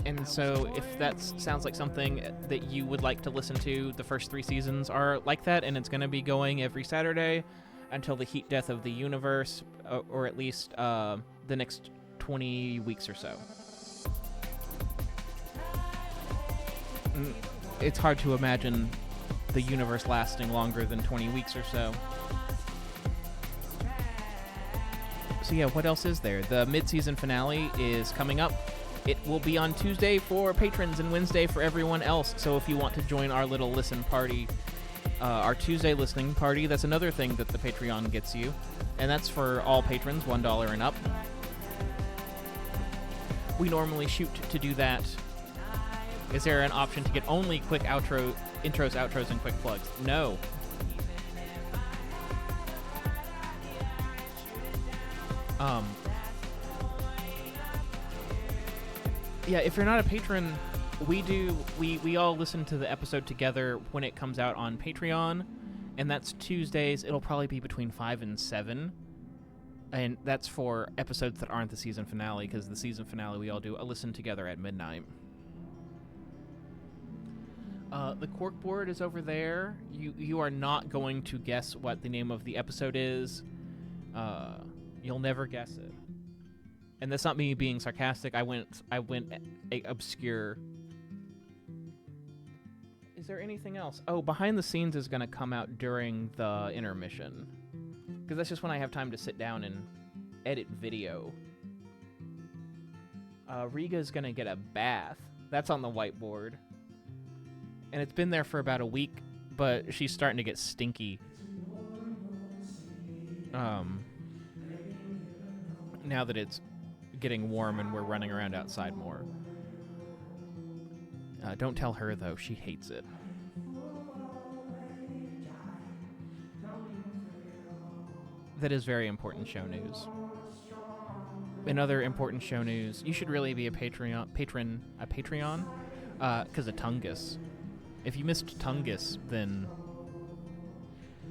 And so if that sounds like something that you would like to listen to, the first 3 seasons are like that, and it's going to be going every Saturday until the heat death of the universe, or at least the next 20 weeks or so. It's hard to imagine the universe lasting longer than 20 weeks or so. So yeah, what else is there? The mid-season finale is coming up. It will be on Tuesday for patrons and Wednesday for everyone else. So if you want to join our little listen party, our Tuesday listening party, that's another thing that the Patreon gets you. And that's for all patrons, $1 and up. We normally shoot to do that. Is there an option to get only quick intros, outros, and quick plugs? No. Yeah, if you're not a patron, we all listen to the episode together when it comes out on Patreon, and that's Tuesdays. It'll probably be between 5 and 7. And that's for episodes that aren't the season finale, because the season finale we all do a listen together at midnight. The corkboard is over there. You are not going to guess what the name of the episode is. You'll never guess it. And that's not me being sarcastic. I went obscure. Is there anything else? Oh, behind the scenes is going to come out during the intermission, because that's just when I have time to sit down and edit video. Riga's going to get a bath. That's on the whiteboard. And it's been there for about a week, but she's starting to get stinky. Now that it's getting warm and we're running around outside more. Don't tell her, though. She hates it. That is very important show news. in other important show news, you should really be a Patreon, because of Tungus. If you missed Tungus, then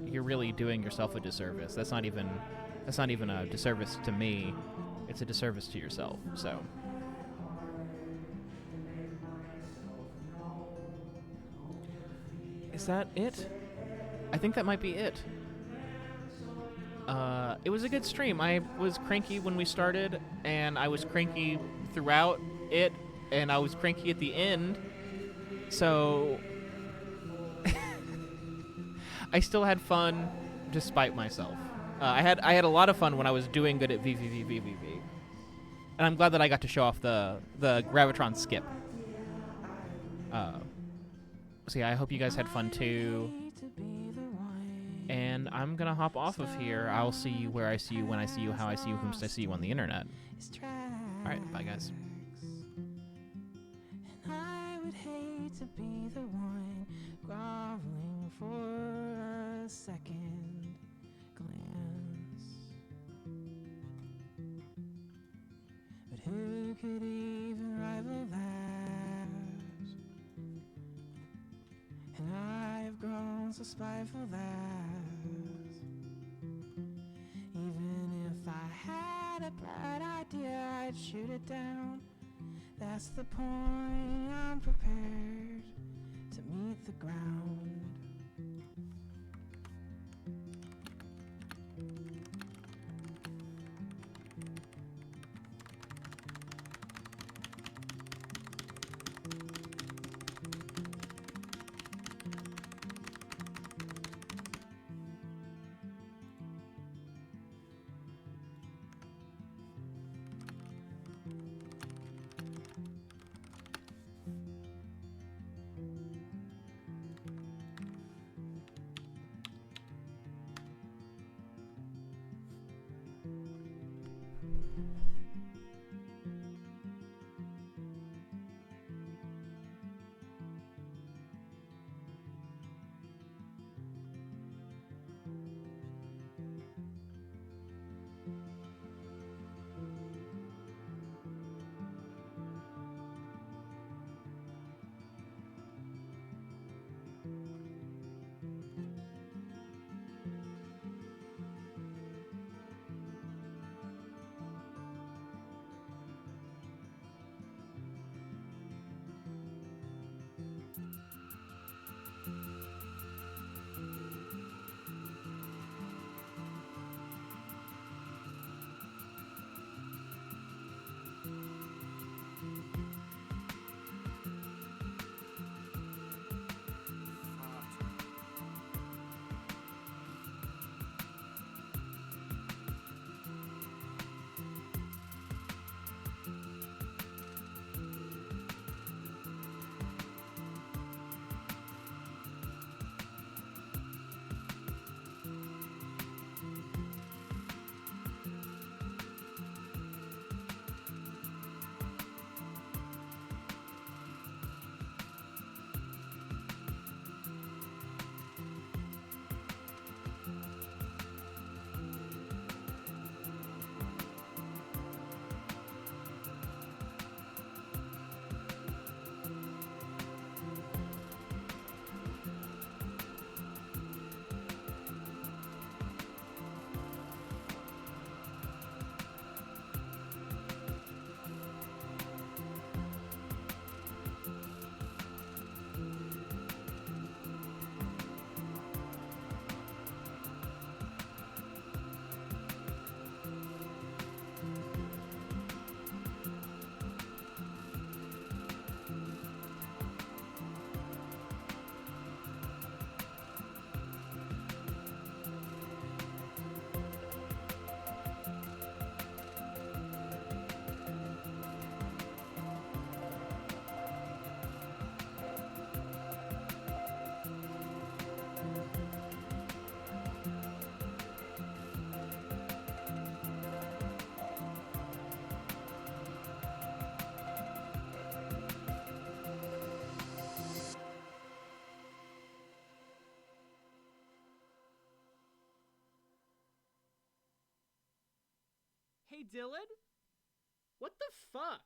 you're really doing yourself a disservice. That's not even a disservice to me. It's a disservice to yourself. So. Is that it? I think that might be it. It was a good stream. I was cranky when we started, and I was cranky throughout it, and I was cranky at the end. So I still had fun despite myself. I had a lot of fun when I was doing good at VVVVVV. And I'm glad that I got to show off the Gravitron skip. So yeah, I hope you guys had fun too. And I'm gonna hop off of here. I'll see you where I see you, when I see you, how I see you, whom I see you on the internet. Alright, bye guys. And I would hate to be the one groveling for a second glance. But who could even rival that? And I have grown so spiteful that even if I had a bright idea, I'd shoot it down. That's the point, I'm prepared to meet the ground. Hey, Dylan? What the fuck?